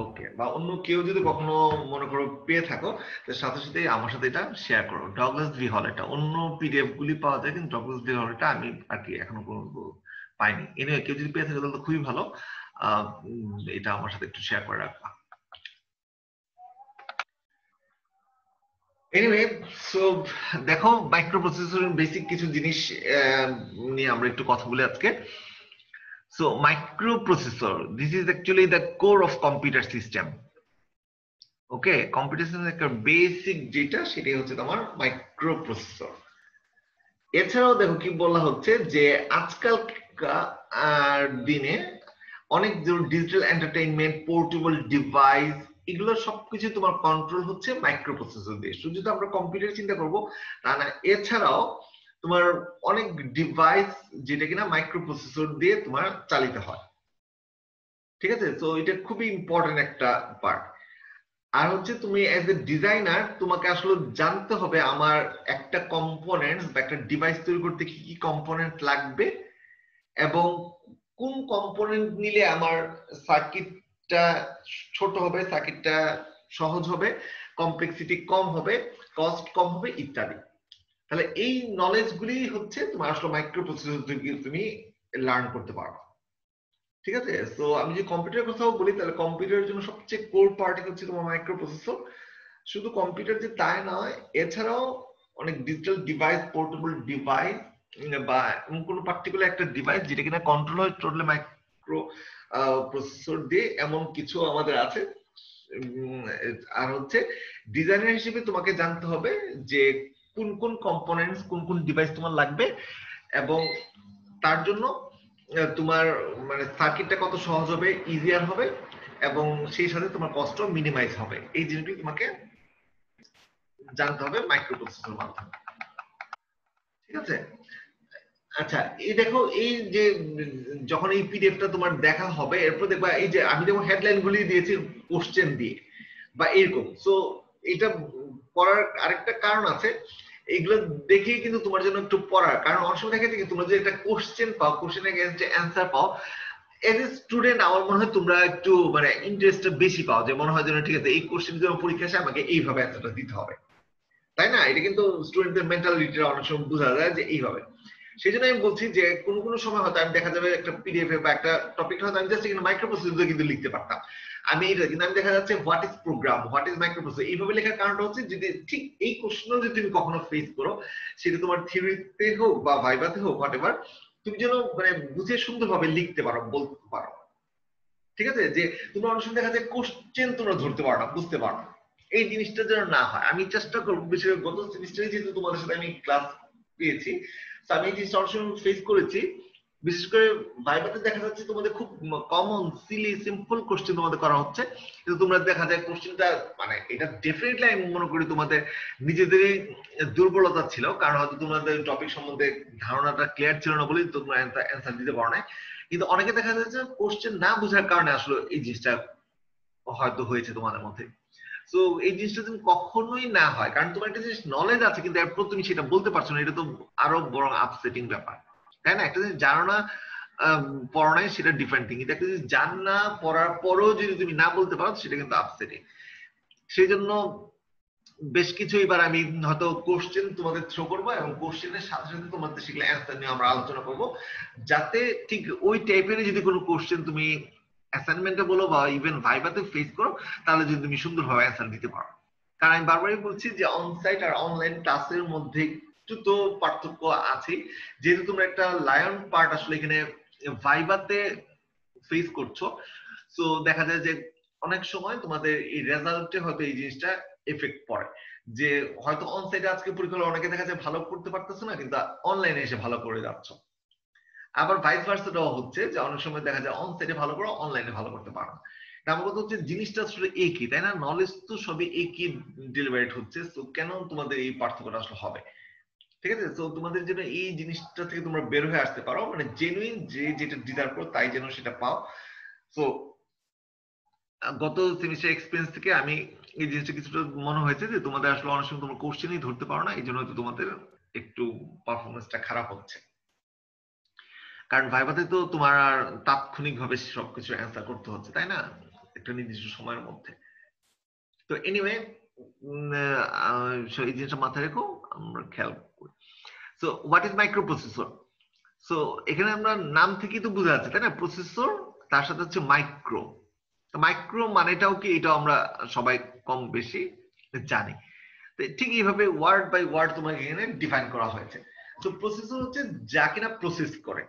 Speaker 2: ওকে, বা অন্য কেউ যদি কখনো মনে করো পেয়ে থাকো তার সাথে সাথে আমার সাথে এটা শেয়ার করো। ডগলাস ভি হল, এটা অন্য পিডিএফ গুলি পাওয়া যায়, কিন্তু ডগলাস ভি হল এটা আমি আর কি এখনো কোনো পাইনি। এনিওয়ে কেউ যদি পেয়ে থাকে তাহলে খুবই ভালো, এটা আমার সাথে একটু শেয়ার করে রাখবা। এনিওয়ে, সো দেখো মাইক্রো প্রসেসরের বেসিক কিছু জিনিস নিয়ে আমরা একটু কথা বলি আজকে। So microprocessor, this is actually the core of computer system. Okay, computer system একটা বেসিক যেটা সেটাই হচ্ছে তোমার মাইক্রোপ্রসেসর। এছাড়াও দেখো কি বলা হচ্ছে যে আজকালকার দিনে অনেক ডিজিটাল এন্টারটেইনমেন্ট, পোর্টেবল ডিভাইস, এগুলো সবকিছু তোমার কন্ট্রোল হচ্ছে মাইক্রোপ্রসেসর দিয়ে। শুধু যদি আমরা কম্পিউটার চিন্তা করবো তা না, এছাড়াও তোমার অনেক ডিভাইস যেটা কিনা মাইক্রোপ্রসেসর দিয়ে তোমার চালিত হয়, ঠিক আছে? তো এটা খুবই ইম্পর্টেন্ট একটা পার্ট। আর হচ্ছে তুমি অ্যাজ এ ডিজাইনার তোমাকে আসলে জানতে হবে আমার একটা কম্পোনেন্টস বা একটা ডিভাইস তৈরি করতে কি কি কম্পোনেন্ট লাগবে এবং কোন কম্পোনেন্ট নিলে আমার সার্কিটটা ছোট হবে, সার্কিটটা সহজ হবে, কমপ্লেক্সিটি কম হবে, কস্ট কম হবে ইত্যাদি। তাহলে এই নলেজ গুলি হচ্ছে তোমার আসলে মাইক্রোপ্রসেসর থেকে তুমি লার্ন করতে পারো, ঠিক আছে? তো আমি যে কম্পিউটারের কথাও বলি, তাহলে কম্পিউটারের জন্য সবচেয়ে কোর পার্ট হচ্ছে তোমার মাইক্রোপ্রসেসর। শুধু কম্পিউটার যে তাই নয়, এছাড়াও অনেক ডিজিটাল ডিভাইস, পোর্টেবল ডিভাইস বা এমন কোনো পার্টিকুলার একটা ডিভাইস যেটা কিনা কন্ট্রোল হয় টোটালি মাইক্রো প্রসেসর দিয়ে, এমন কিছু আমাদের আছে। আর হচ্ছে ডিজাইনার হিসেবে তোমাকে জানতে হবে যে কোন কোন কম্পোনেন্টস, কোন কোন ডিভাইস তোমার লাগবে, এবং তার জন্য তোমার মানে সার্কিটটা কত সহজ হবে, ইজিয়ার হবে, এবং সেই সাথে তোমার কষ্ট মিনিমাইজ হবে। এই জিনিসগুলো তোমাকে জানতে হবে মাইক্রোপ্রসেসরের মাধ্যমে। ঠিক আছে? আচ্ছা, এই দেখো, এই যে যখন এই পিডিএফটা তোমার দেখা হবে, এরপর দেখবা এই যে আমি যেমন হেডলাইন গুলি দিয়েছি কোশ্চেন দিয়ে বা এরকম। সো এটা পড়ার আরেকটা কারণ আছে, এগুলো দেখেই কিন্তু তোমার জন্য একটু পড়ার, কারণ অনেক সময় দেখে তোমরা যে একটা কোশ্চেন পাও, কোশ্চেনের এগেইনস্টে অ্যান্সার পাও, এজ এ স্টুডেন্ট আমার মনে হয় তোমরা একটু মানে ইন্টারেস্টটা বেশি পাও, যে মনে হয় যেন ঠিক আছে এই কোশ্চেন যদি পরীক্ষা আসে আমাকে এইভাবে অ্যান্সারটা দিতে হবে, তাই না? এটা কিন্তু স্টুডেন্টদের মেন্টালিটিটা অনেক সময় বোঝা যায় যে এইভাবে। সেই জন্য আমি বলছি যে কোন কোন সময় হয়তো আমি দেখা যাবে একটা পিডিএফ বা একটা টপিক হয়তো আমি জাস্ট এখানে মাইক্রোপ্রসেসর কিন্তু লিখতে পারতাম আমি, এটা কিন্তু আমি দেখা যাচ্ছে what is program, what is microprocessor এইভাবে লেখার কারণটা হচ্ছে যদি ঠিক এই কোশ্চেন যদি তুমি কখনো ফেস করো, সেটা তোমার থিওরিতে হোক বা ভাইভাতে হোক হোয়াটএভার, তুমি যেন মানে বুঝে সুন্দরভাবে লিখতে পারো, বলতে পারো। ঠিক আছে? যে তোমরা অনেক সময় দেখা যায় কোশ্চেন তোমরা ধরতে পারো না, বুঝতে পারো না, এই জিনিসটা যেন না হয়। আমি চেষ্টা করবো, বিশেষ করে গত সেমিস্টারে যেহেতু তোমাদের সাথে আমি ক্লাস পেয়েছি, আমি এই জিনিসটা অনেক সময় ফেস করেছি। বিশেষ করে ভাইভাতে দেখা যাচ্ছে তোমাদের খুব কমন সিলি সিম্পল কোশ্চেন তোমাদের করা হচ্ছে, কিন্তু তোমরা দেখা যায় কোশ্চেনটা মানে এটা ডেফিনেটলি আমি মনে করি তোমাদের নিজেদেরই দুর্বলতা ছিল, কারণ হয়তো তোমাদের টপিক সম্বন্ধে ধারণাটা ক্লিয়ার ছিল না বলেই তোমরা অ্যান্সার দিতে পারো না। কিন্তু অনেকে দেখা যাচ্ছে কোশ্চেন না বোঝার কারণে আসলে এই জিনিসটা হয়তো হয়েছে তোমাদের মধ্যে। তো এই জিনিসটা তুমি কখনোই না হয়, কারণ তোমার একটা জিনিস নলেজ আছে কিন্তু এরপর তুমি সেটা বলতে পারছো না, এটা তো আরো বড় আপসেটিং ব্যাপার, তাই না? একটা জিনিস জানো না পড়ো নাই, সেটা ডিফারেন্ট থিং, কিন্তু একটা জিনিস জান না পড়ার পরও যদি তুমি না বলতে পারো সেটা কিন্তু আপসেটিং। সেই জন্য বেশ কিছু এবার আমি হয়তো কোশ্চেন তোমাদের থ্রো করবো, এবং কোশ্চেনের সাথে সাথে তোমাদের সেগুলো অ্যান্সার নিয়ে আমরা আলোচনা করবো, যাতে ঠিক ওই টাইপের যদি কোনো কোশ্চেন তুমি অ্যাসাইনমেন্টে বলো বা ইভেন ভাইভাতে ফেস করো, তাহলে যদি তুমি সুন্দরভাবে অ্যান্সার দিতে পারো। কারণ আমি বারবারই বলছি যে অনসাইট আর অনলাইন ক্লাসের মধ্যে একটু তো পার্থক্য আছে, যেহেতু তোমরা একটা লায়ন পার্ট আসলে এখানে ভাইভাতে ফেস করছো। সো দেখা যায় যে অনেক সময় তোমাদের এই রেজাল্টে হয়তো এই জিনিসটা এফেক্ট পড়ে, যে হয়তো অনসাইটে আজকে পরীক্ষা অনেকে দেখা যায় ভালো করতে পারতেছো না, কিন্তু অনলাইনে এসে ভালো করে যাচ্ছ। আবার ভাইস ভার্সাটাও হচ্ছে যে অনেক সময় দেখা যায় অনসাইটে ভালো করো, অনলাইনে ভালো করতে পারো না। আমার কথা হচ্ছে জিনিসটা আসলে একই, তাই না? নলেজ তো সবই একই ডেলিভারেট হচ্ছে, তো কেন তোমাদের এই পার্থক্যটা আসলে হবে? ঠিক আছে? তো তোমাদের যেন এই জিনিসটা থেকে তোমরা বের হয়ে আসতে পারো, মানে জেনুইন যে যেটা ডিজার্ভ করো তাই যেন সেটা পাও। তো গত সেমিস্টার এক্সপেরিয়েন্স থেকে আমি এই জিনিসটা কিছুটা মনে হয়েছে যে তোমাদের আসলে অনেক সময় তোমরা কোশ্চেনই ধরতে পারো না, এই জন্য হয়তো তোমাদের একটু পারফরমেন্সটা খারাপ হচ্ছে। কারণ ভাইভাতে তো তোমার তাৎক্ষণিকভাবে সবকিছু অ্যান্সার করতে হচ্ছে, তাই না? একটা নির্দিষ্ট সময়ের মধ্যে। তো এনিওয়ে, এই জিনিসটা মাথায় রেখো, আমরা খেয়াল করি। So what is microprocessor? So এখানে আমরা নাম থেকেই তো বোঝা যাচ্ছে, তাই না? প্রসেসর, তার সাথে হচ্ছে মাইক্রো। মাইক্রো মানেটাও কি, এটাও আমরা সবাই কম বেশি জানি। ঠিক এইভাবে ওয়ার্ড বাই ওয়ার্ড তোমাকে এখানে ডিফাইন করা হয়েছে। তো প্রসেসর হচ্ছে যা কিনা প্রসেস করে,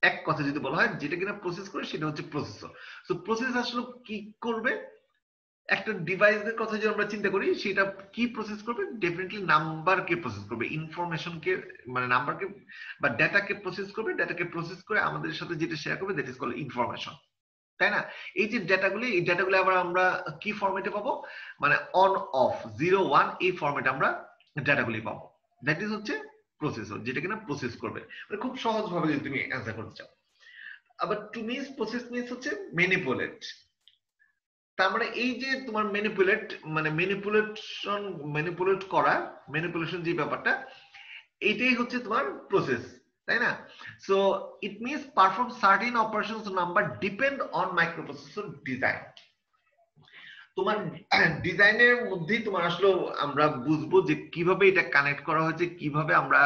Speaker 2: এক কথা যদি বলা হয় যেটা কিনা প্রসেস করে সেটা হচ্ছে প্রসেসর। তো প্রসেস আসলে কি করবে? একটা ডিভাইসের কথা যদি আমরা চিন্তা করি, সেটা কি প্রসেস করবে? ডেফিনেটলি নাম্বারকে প্রসেস করবে, ইনফরমেশনকে মানে নাম্বারকে বা ডেটাকে প্রসেস করবে, ডেটাকে প্রসেস করে আমাদের সাথে যেটা শেয়ার করবে, দ্যাট ইজ কল্ড ইনফরমেশন, তাই না? এই যে ডেটাগুলি, এই ডেটাগুলি আবার আমরা কি ফরম্যাটে পাবো? মানে অন অফ 0 1 এই ফরম্যাটে আমরা ডেটাগুলি পাবো। দ্যাট ইজ হচ্ছে প্রসেসর, যেটা কিনা প্রসেস করবে। মানে খুব সহজ ভাবে যদি তুমি অ্যান্সার করতে চাও। আবার টু মিনস প্রসেস মিনস হচ্ছে ম্যানিপুলেট। তার মানে এই যে তোমার ম্যানিপুলেট মানে ম্যানিপুলেট করা, ম্যানিপুলেশন যে ব্যাপারটা, এইটাই হচ্ছে তোমার প্রসেস, তাই না? So it means perform certain operations number depend on microprocessor design. তোমার ডিজাইনের মধ্যেই তোমার আসলে আমরা বুঝবো যে কিভাবে এটা কানেক্ট করা হয়েছে, কিভাবে আমরা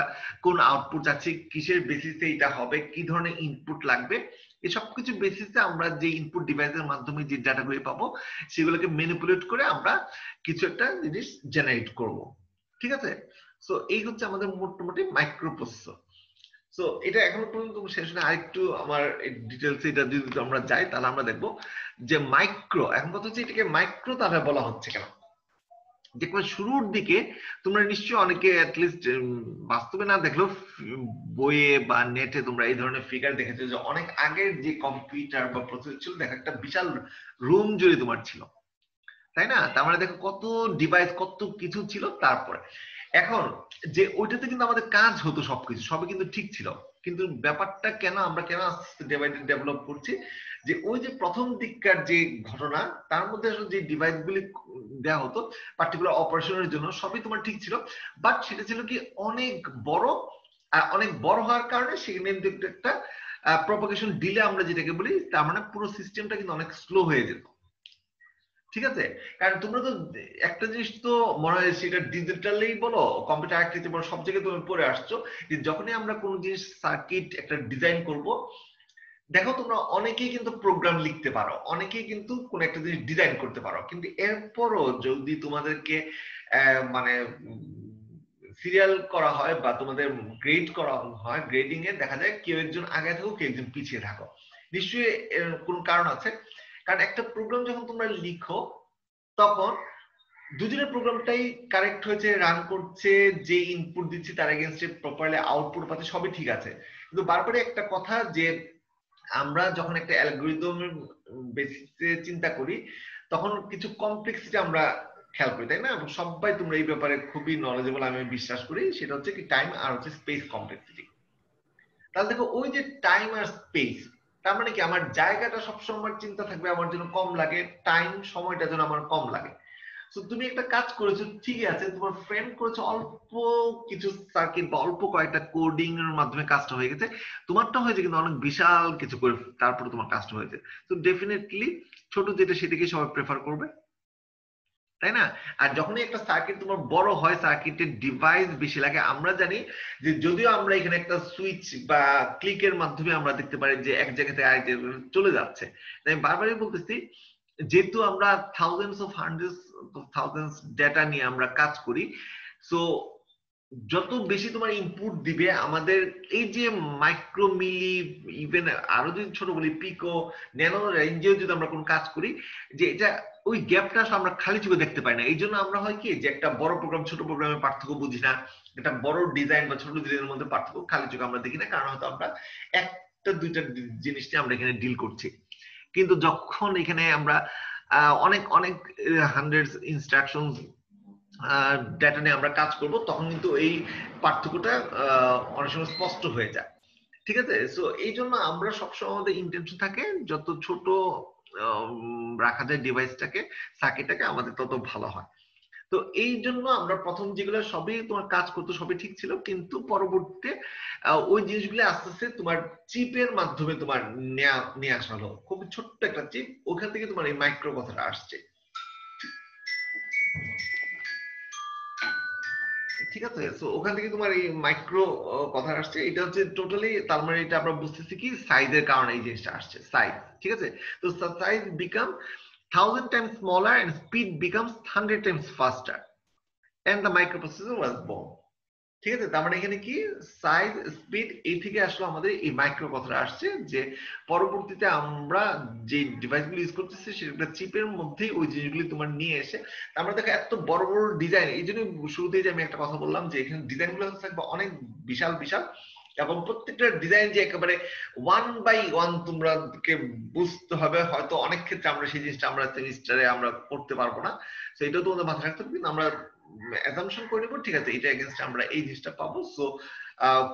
Speaker 2: কোন আউটপুট চাচ্ছি, কিসের বেসিসে এটা হবে, কি ধরনের ইনপুট লাগবে, এই সবকিছু বেসিসে আমরা যে ইনপুট ডিভাইসের মাধ্যমে যে ডাটাগুলি পাবো সেগুলোকে ম্যানিপুলেট করে আমরা কিছু একটা জিনিস জেনারেট করব। ঠিক আছে? সো এই হচ্ছে আমাদের মোটামুটি মাইক্রো প্রসেসর। সো এটা এখনো পর্যন্ত শেষ না, আরেকটু আমার ডিটেলস এটা যদি আমরা যাই তাহলে আমরা দেখবো যে মাইক্রো, এখন কথা হচ্ছে এটাকে মাইক্রো তাহলে বলা হচ্ছে কেন। দেখবে শুরুর দিকে তোমরা নিশ্চয়ই অনেকে অ্যাটলিস্ট বাস্তবে না দেখলেও বইয়ে বা নেটে তোমরা এই ধরনের ফিগার দেখেছো যে অনেক আগের যে কম্পিউটার বা প্রসেসর ছিল দেখা একটা বিশাল রুম জুড়ে তোমার ছিল, তাই না? তার মানে দেখো কত ডিভাইস কত কিছু ছিল। তারপরে এখন যে ওইটাতে কিন্তু আমাদের কাজ হতো সবকিছু, সবই কিন্তু ঠিক ছিল, কিন্তু ব্যাপারটা কেন আমরা কেন আস্তে আস্তে ডেভেলপ করছি যে ওই যে প্রথম দিককার যে ঘটনা তার মধ্যে আসলে যে ডিভাইস গুলি দেওয়া হতো পার্টিকুলার অপারেশনের জন্য সবই তোমার ঠিক ছিল, বাট সেটা ছিল কি অনেক বড়, অনেক বড় হওয়ার কারণে সেখানে একটা প্রপাগেশন ডিলে আমরা যেটাকে বলি, তার মানে পুরো সিস্টেমটা কিন্তু অনেক স্লো হয়ে যেত। ঠিক আছে, কারণ তোমরা তো একটা জিনিস তো মনে হয় সেটা ডিজিটালি বলো কম্পিউটার আকৃতি বলো সব জায়গায় তুমি পড়ে আসছো যে যখনই আমরা কোনো জিনিস সার্কিট একটা ডিজাইন করব, দেখো তোমরা অনেকেই কিন্তু প্রোগ্রাম লিখতে পারো, অনেকেই কিন্তু কোন একটা জিনিস ডিজাইন করতে পারো, কিন্তু এরপরও যদি তোমাদেরকে মানে সিরিয়াল করা হয় বা তোমাদের গ্রেড করা হয়, গ্রেডিং এ দেখা যায় কেউ একজন আগে থাকো কেউ একজন পিছিয়ে থাকো, নিশ্চয়ই এর কোন কারণ আছে। কারণ একটা প্রোগ্রাম যখন তোমরা লিখো তখন দুজনের প্রোগ্রামটাই কারেক্ট হয়েছে, রান করছে, যে ইনপুট দিচ্ছি তার এগেইনস্টে প্রপারলি আউটপুট পাচ্ছে, সবই ঠিক আছে, কিন্তু বারবারই একটা কথা যে আমরা যখন একটা অ্যালগরিদমের বেসিসে চিন্তা করি তখন কিছু কমপ্লেক্সিটি আমরা খেয়াল করি, তাই না? সবাই তোমরা এই ব্যাপারে খুবই নলেজেবল আমি বিশ্বাস করি, সেটা হচ্ছে কি টাইম আর হচ্ছে স্পেস কমপ্লেক্সিটি। তাহলে দেখো ওই যে টাইম আর স্পেস, তার মানে কি আমার জায়গাটা সবসময় চিন্তা থাকবে আমার জন্য কম লাগে, টাইম সময়টা যেন আমার কম লাগে। তো তুমি একটা কাজ করেছো ঠিকই আছে, তোমার ফ্রেন্ড করেছো অল্প কিছু সার্কিট বা অল্প কয়েকটা কোডিং এর মাধ্যমে কাজটা হয়ে গেছে, তোমারটা হয়েছে কিন্তু অনেক বিশাল কিছু করে তারপরে তোমার কাজটা হয়েছে। তো ডেফিনেটলি ছোট যেটা সেটাকে সবাই প্রেফার করবে, তাই না? আর যখনই একটা সার্কিট তোমার বড় হয় সার্কিটের ডিভাইস বেশি লাগে। আমরা জানি যে যদিও আমরা এখানে একটা সুইচ বা ক্লিকের মাধ্যমে আমরা দেখতে পারি যে এক জায়গা থেকে আরেক জায়গায় চলে যাচ্ছে, তাই বারবারই বলতেছি যেহেতু আমরা thousands of hundreds thousands data নিয়ে আমরা কাজ করি, সো যত বেশি তোমার ইনপুট দিবে আমাদের এই যে মাইক্রো মিলি ইভেন আরো যদি ছোট বলি পিকো ন্যানো রেঞ্জেও যদি আমরা কোন কাজ করি, যে এটা ওই গ্যাপটা আমরা খালি চোখে দেখতে পাই না। এই জন্য আমরা হয় কি যে একটা বড় প্রোগ্রাম ছোট প্রোগ্রামের পার্থক্য বুঝি না, একটা বড় ডিজাইন বা ছোট ডিজাইনের মধ্যে পার্থক্য খালি চোখে আমরা দেখি না, কারণ হয়তো আমরা একটা দুইটা জিনিস নিয়ে আমরা এখানে ডিল করছি। কিন্তু যখন এখানে আমরা অনেক অনেক হান্ড্রেডস ইনস্ট্রাকশনস ডেটা নিয়ে আমরা কাজ করব তখন কিন্তু এই পার্থক্যটা অনেক সময় স্পষ্ট হয়ে যায়। ঠিক আছে, সো এই জন্য আমরা সবসময় আমাদের ইন্টেনশন থাকে যত ছোট রাখা যায় ডিভাইসটাকে সার্কিটটাকে আমাদের তত ভালো হয়। তো এই জন্য আমরা প্রথম যেগুলো সবই তোমার কাজ করতো সবই ঠিক ছিল, কিন্তু পরবর্তীতে ওই জিনিসগুলো আস্তে আস্তে তোমার চিপের মাধ্যমে তোমার নিয়ে আসা হলো, খুব ছোট্ট একটা চিপ, ওখান থেকে তোমার এই মাইক্রো কথাটা আসছে। ঠিক আছে, সো ওখান থেকে তোমার এই মাইক্রো কথা আসছে, এটা হচ্ছে টোটালি তার মানে এটা আমরা বুঝতেছি কি সাইজের কারণে এই জিনিসটা আসছে, সাইজ। ঠিক আছে, তো size become 1000 times smaller and speed becomes 100 times faster and the microprocessor was born. ঠিক আছে, তার মানে এখানে কি সাইজ স্পিড এই থেকে আসলে আমাদের এই মাইক্রো কথাটা আসছে, যে পরবর্তীতে আমরা যে ডিভাইসগুলো ইউজ করতেছি সেটা চিপের মধ্যেই ওই জিনিসগুলি তোমার নিয়ে এসে আমরা দেখো এত বড় বড় ডিজাইন। এই জন্য শুরুতেই যে আমি একটা কথা বললাম যে এখানে ডিজাইনগুলো থাকবে অনেক বিশাল বিশাল, এবং প্রত্যেকটা ডিজাইন যে একেবারে 1 by 1 তোমরাকে বুঝতে হবে, হয়তো অনেক ক্ষেত্রে আমরা সেই জিনিসটা আমরা সেমিস্টারে আমরা করতে পারবো না, তো এটাও তোমাদের মাথায় রাখতে হবে। কিন্তু আমরা অ্যাসাম্পশন করে নেব ঠিক আছে এটা এগেইনস্ট আমরা এই জিনিসটা পাবো, সো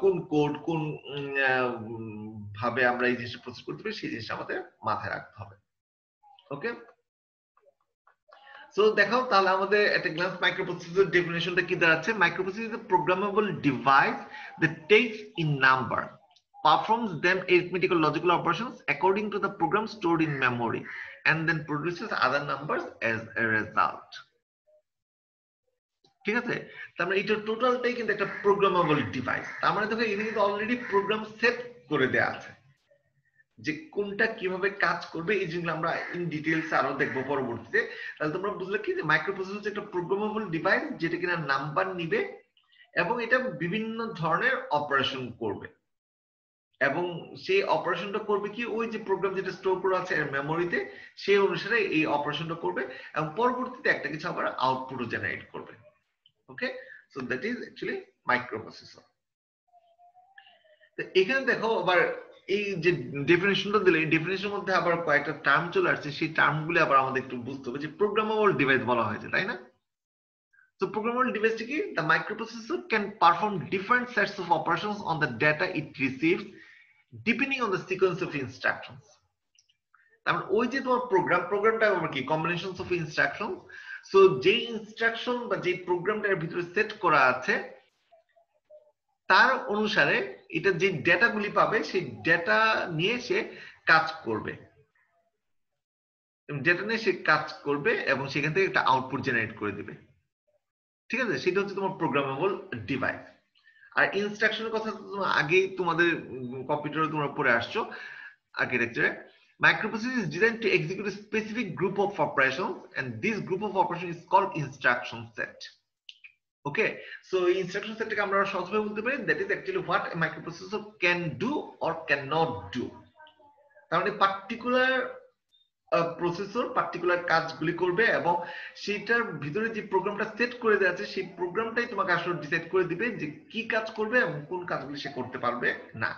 Speaker 2: কোন কোড কোন ভাবে আমরা এই জিনিসটা প্রসেস করতে পারি সেই জিনিসটা আমাদের মাথায় রাখতে হবে। ওকে, সো দেখাও তাহলে আমাদের একটা গ্লান্স মাইক্রোপ্রসেসর ডেফিনিশনটা কি দাঁড়াচ্ছে। Microprocessor is a programmable device that takes in number, performs them arithmetical logical operations according to the program stored in memory, and then produces other numbers as a result. ঠিক আছে, তার মানে এটা টোটালটাই কিন্তু একটা প্রোগ্রামেবল ডিভাইস। তার মানে দেখো এখানে কিন্তু অলরেডি প্রোগ্রাম সেট করে দেয়া আছে যে কোনটা কিভাবে কাজ করবে, এই জিনিসগুলো আমরা ইন ডিটেইলস আরো দেখবো পরবর্তীতে। তাহলে তোমরা বুঝলে কি যে মাইক্রোপ্রসেসর হচ্ছে একটা প্রোগ্রামেবল ডিভাইস যেটা কিনা নাম্বার নিবে এবং এটা বিভিন্ন ধরনের অপারেশন করবে এবং সেই অপারেশনটা করবে কি ওই যে প্রোগ্রাম যেটা স্টোর করা আছে এর মেমোরিতে সেই অনুসারে এই অপারেশনটা করবে এবং পরবর্তীতে একটা কিছু আবার আউটপুটও জেনারেট করবে। Okay, so that is actually microprocessor. তো এখানে দেখো আবার এই যে ডেফিনিশনটা দিলে এই ডেফিনিশনের মধ্যে আবার কয়েকটা টার্ম চলে আসছে, সেই টার্মগুলো আবার আমাদের একটু বুঝতে হবে যে প্রোগ্রামেবল ডিভাইস বলা হয়েছে, তাই না? So programmable device কি? The microprocessor can perform different sets of operations on the data it receives depending on the sequence of instructions. তার মানে ওই যে তোমার প্রোগ্রামটা আবার কি কম্বিনেশনস অফ ইনস্ট্রাকশন। সো যে ইনস্ট্রাকশন বা যে প্রোগ্রামটার ভিতরে সেট করা আছে তার অনুসারে এটা যে ডেটাগুলি পাবে সেই ডেটা নিয়ে সে কাজ করবে, ডেটা নিয়ে সে কাজ করবে এবং সেখান থেকে একটা আউটপুট জেনারেট করে দিবে। ঠিক আছে, সেটা হচ্ছে তোমার প্রোগ্রামেবল ডিভাইস। আর ইনস্ট্রাকশনের কথা আগেই তোমাদের কম্পিউটারে তোমরা পড়ে আসছো আর্কিটেকচারে। Microprocessor is designed to execute a specific group of operations and this group of operations is called instruction set. Okay, so instruction set টাকে আমরা সহজভাবে বলতে পারি that is actually what a microprocessor can do or cannot do. তার মানে particular processor particular কাজগুলি করবে এবং সেটার ভিতরে যে প্রোগ্রামটা সেট করে দেওয়া আছে সেই প্রোগ্রামটাই তোমাকে আসলে ডিসাইড করে দিবে যে কি কাজ করবে এবং কোন কাজগুলি সে করতে পারবে না।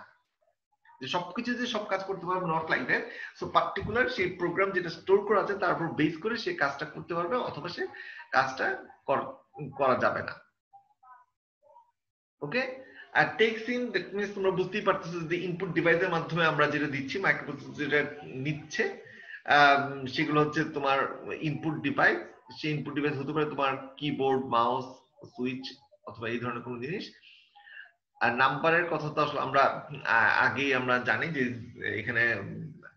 Speaker 2: যে সবকিছু যে সব কাজ করতে পারবে not like that. So particular সেই প্রোগ্রাম যেটা স্টোর করা আছে তার উপর বেস করে সে কাজটা করতে পারবে অথবা সে কাজটা করা যাবে না। ওকে, আর টেক্স ইন দ্যাট মিন্স তোমরা বুঝতেই পারতেছো যে ইনপুট ডিভাইসের মাধ্যমে আমরা যেটা দিচ্ছি মাইক্রোপ্রসেসর যেটা নিচ্ছে সেগুলো হচ্ছে তোমার ইনপুট ডিভাইস। সেই ইনপুট ডিভাইস হতে পারে তোমার কিবোর্ড, মাউস, সুইচ অথবা এই ধরনের কোনো জিনিস। আর নাম্বারের কথা তো আসলে আমরা আগেই আমরা জানি যে এখানে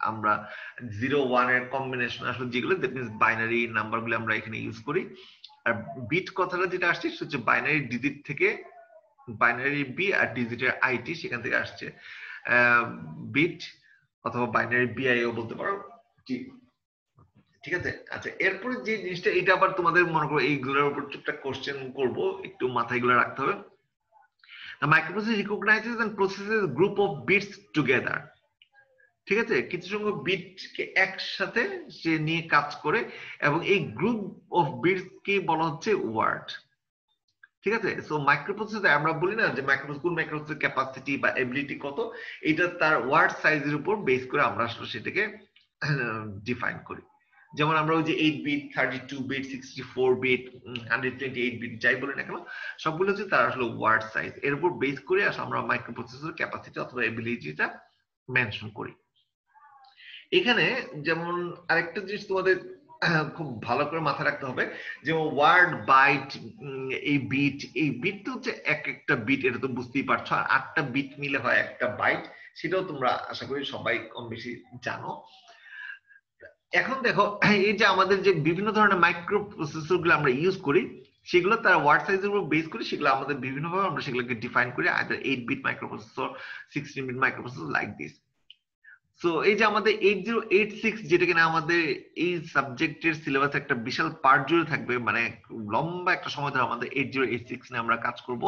Speaker 2: আমরা 0 1 এর কম্বিনেশন আসলে যেগুলো দ্যাট মিন্স বাইনারি নাম্বারগুলো আমরা এখানে ইউজ করি। আর বিট কথাটা যেটা আসছে সেটা হচ্ছে বাইনারি ডিজিট থেকে, বাইনারি বি আর ডিজিটের আইটি সেখান থেকে আসছে বিট অথবা বাইনারি বিআইও বলতে পারো। ঠিক আছে, আচ্ছা এরপরে যে জিনিসটা এটা আবার তোমাদের মনে করো এইগুলোর উপর একটা কোশ্চেন করবো, একটু মাথায় এগুলো রাখতে হবে। The microprocessor recognizes and processes a group of bits together. ঠিক আছে, কিছু সংখ্যক বিটকে একসাথে সে নিয়ে কাজ করে এবং এই গ্রুপ অফ বিটস কে বলা হচ্ছে ওয়ার্ড। ঠিক আছে, সো মাইক্রোপ্রসেসর আমরা বলি না যে কোন মাইক্রোপ্রসেসর ক্যাপাসিটি বা এবিলিটি কত, এটা তার ওয়ার্ড সাইজের উপর বেস করে আমরা আসলে সেটাকে ডিফাইন করি। যেমন আমরা ওই যে 8 বিট, 32 বিট, 64 বিট, 128 বিট যাই বলি না কেন সবগুলো হচ্ছে তার আসলে ওয়ার্ড সাইজ, এর উপর বেস করে আসলে আমরা মাইক্রোপ্রসেসর ক্যাপাসিটি অথবা এবিলিটিটা মেনশন করি। এখানে যেমন আরেকটা জিনিস তোমাদের খুব ভালো করে মাথায় রাখতে হবে, যেমন ওয়ার্ড, বাইট, এই বিট তো হচ্ছে এক একটা বিট, এটা তো বুঝতেই পারছো, আর 8টা বিট মিলে হয় একটা বাইট, সেটাও তোমরা আশা করি সবাই কম বেশি জানো। এখন দেখো এই যে আমাদের যে বিভিন্ন ধরনের মাইক্রোপ্রসেসর গুলো আমরা ইউজ করি সেগুলো তার ওয়ার্ড সাইজের উপর বেস করে সেগুলো আমাদের বিভিন্ন ভাবে আমরা সেগুলোকে ডিফাইন করি, either 8 bit microprocessor, 16 bit microprocessor like this. So এই যে আমাদের 8086 যেটা কিনা আমাদের এই সাবজেক্টের সিলেবাসে একটা বিশাল পার্ট জুড়ে থাকবে, মানে লম্বা একটা সময় ধরে আমাদের 8086 নিয়ে আমরা কাজ করব।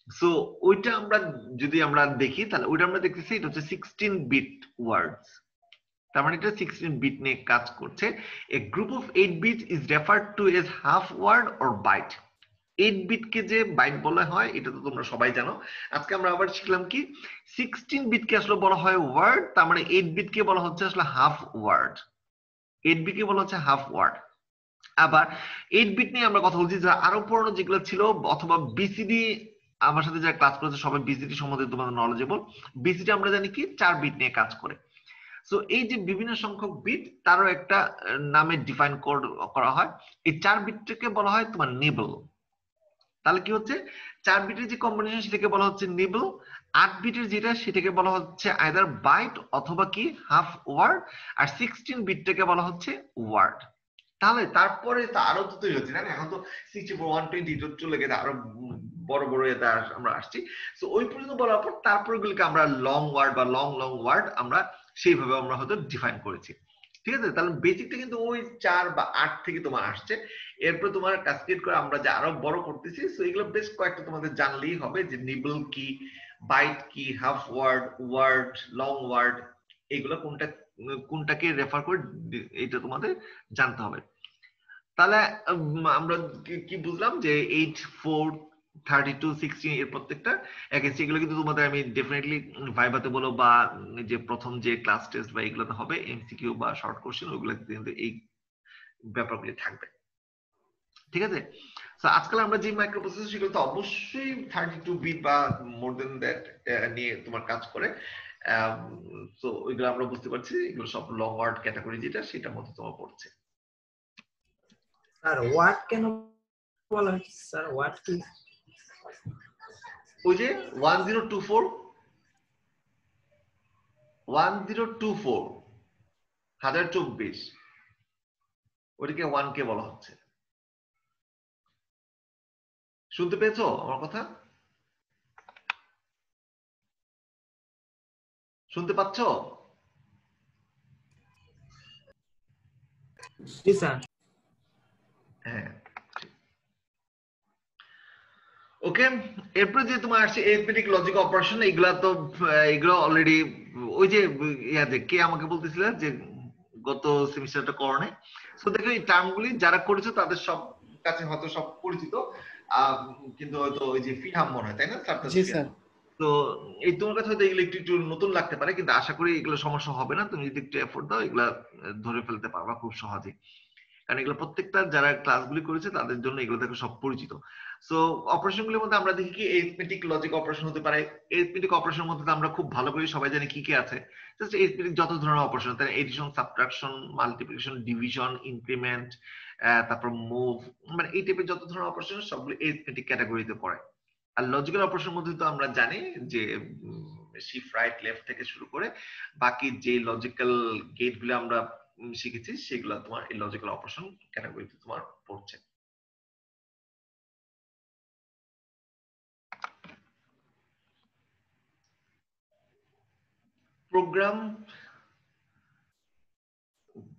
Speaker 2: সো ওইটা আমরা যদি আমরা দেখি তাহলে ওইটা আমরা দেখতেছি এটা হচ্ছে 16 বিট ওয়ার্ডস, তার মানে এটা 16 বিট নিয়ে কাজ করছে। A group of 8 bit is referred to as half word or byte. 8 bit কে যে বাইট বলা হয় এটা তো তোমরা সবাই জানো। আজকে আমরা আবার শিখলাম কি 16 বিট কে আসলে বলা হয় ওয়ার্ড, তার মানে 8 বিট কে বলা হচ্ছে আসলে হাফ ওয়ার্ড, 8 বিট কে বলা হচ্ছে হাফ ওয়ার্ড। আবার 8 বিট নিয়ে আমরা কথা বলছি, যারা আরো পুরনো যেগুলো ছিল অথবা বিসিডি, আমার সাথে যারা ক্লাস করেছে সবাই বিসিডি সম্বন্ধে তোমাদের নলেজেবল। বিসিডি আমরা জানি কি 4 বিট নিয়ে কাজ করে। সো এই যে বিভিন্ন সংখ্যক বিট তারও একটা নামে ডিফাইন করা হয়, এই 4 বিটটাকে বলা হয় তোমার নিবল। তাহলে কি হচ্ছে 4 বিটের যে কম্বিনেশন সেটাকে বলা হচ্ছে নিবল, 8 বিটের যেটা সেটাকে বলা হচ্ছে আইদার বাইট অথবা কি হাফ ওয়ার্ড, আর 16 বিটটাকে বলা হচ্ছে ওয়ার্ড। তাহলে তারপরে তো আরো তো তৈরি হচ্ছে না, এখন তো 64 120 চলে গেছে, আরো বড় বড় এটা আমরা আসছি। সো ওই পর্যন্ত বলার পর তারপরে গুলোকে আমরা লং ওয়ার্ড বা লং ওয়ার্ড আমরা সেইভাবে আমরা হয়তো ডিফাইন করেছি। ঠিক আছে? তাহলে বেসিকটা কিন্তু ওই 4 বা 8 থেকে তোমার আসছে। এরপর তোমার ক্যাসকেড করে আমরা যে আরো বড় করতেছি, সো এগুলো বেশ কয়েকটা তোমাদের জানলেই হবে যে নিবল কি, বাইট কি, half word, word, long word, এগুলো কোনটাকে রেফার করে এটা তোমাদের জানতে হবে। তাহলে আমরা কি বুঝলাম যে 8, 4, 32, 16 এর প্রত্যেকটা এগেইনস্ট এগুলো কিন্তু তোমাদের আমি ডেফিনেটলি ভাইভাতে বলো বা যে প্রথম যে ক্লাস টেস্ট বা এগুলোতে হবে এমসিকিউ বা শর্ট কোশ্চেন, ওগুলো কিন্তু এই ব্যাপারগুলি থাকবে। ঠিক আছে? সো আজকাল আমরা যে মাইক্রো প্রসেসর সেগুলো তো অবশ্যই 32 বিট বা মোর দেন দ্যাট নিয়ে তোমার কাজ করে। সো ওইগুলো আমরা বুঝতে পারছি, এগুলো সব লং ওয়ার্ড ক্যাটাগরি যেটা সেটার মধ্যে তোমার পড়ছে।
Speaker 1: স্যার ওয়াট কেন বলা হচ্ছে স্যার? ওয়াট কি?
Speaker 2: ওই যে 1024 1024 ওটাকে 1K বলা হচ্ছে। শুনতে পেয়েছো আমার কথা? শুনতে পাচ্ছ?
Speaker 1: জি স্যার।
Speaker 2: হ্যাঁ, ওকে। এরপরে যে তোমার আসছে এরিথমেটিক লজিক অপারেশন, এগুলো অলরেডি ওই যে ইয়াতে কে আমাকে বলতেছিল যে গত সেমিস্টারটা করনে। সো দেখো এই টার্মগুলি যারা করেছে তাদের সব কাছে হয়তো সব পরিচিত, কিন্তু হয়তো ওই যে ফিহাম মনে হয়, তাই না?
Speaker 10: জি স্যার।
Speaker 2: তো এই তোমার কাছে হয়তো এগুলো একটু নতুন লাগতে পারে, কিন্তু আশা করি এগুলো সমস্যা হবে না। তুমি যদি একটু এফোর্ট দাও এগুলা ধরে ফেলতে পারবা খুব সহজে, কারণ এগুলো প্রত্যেকটা যারা ক্লাসগুলি করেছে তাদের জন্য এগুলো দেখো সব পরিচিত। সো অপারেশনগুলোর মধ্যে আমরা দেখি কি এরিথমেটিক লজিক অপারেশন হতে পারে। এরিথমেটিক অপারেশনের মধ্যে আমরা খুব ভালো করে সবাই জানি কি কি আছে। জাস্ট এরিথমেটিক যত ধরনের অপারেশন, তাই addition, subtraction, multiplication, division, increment, তারপর মুভ, মানে এই টাইপের যত ধরনের অপারেশন সবগুলো এরিথমেটিক ক্যাটাগরিতে পড়ে। আর লজিক্যাল অপারেশনের মধ্যে তো আমরা জানি যে শিফট রাইট লেফট থেকে শুরু করে বাকি যে লজিক্যাল গেটগুলো আমরা শিখেছি সেগুলো তোমার এই লজিক্যাল অপারেশন ক্যাটাগরিতে তোমার পড়ছে।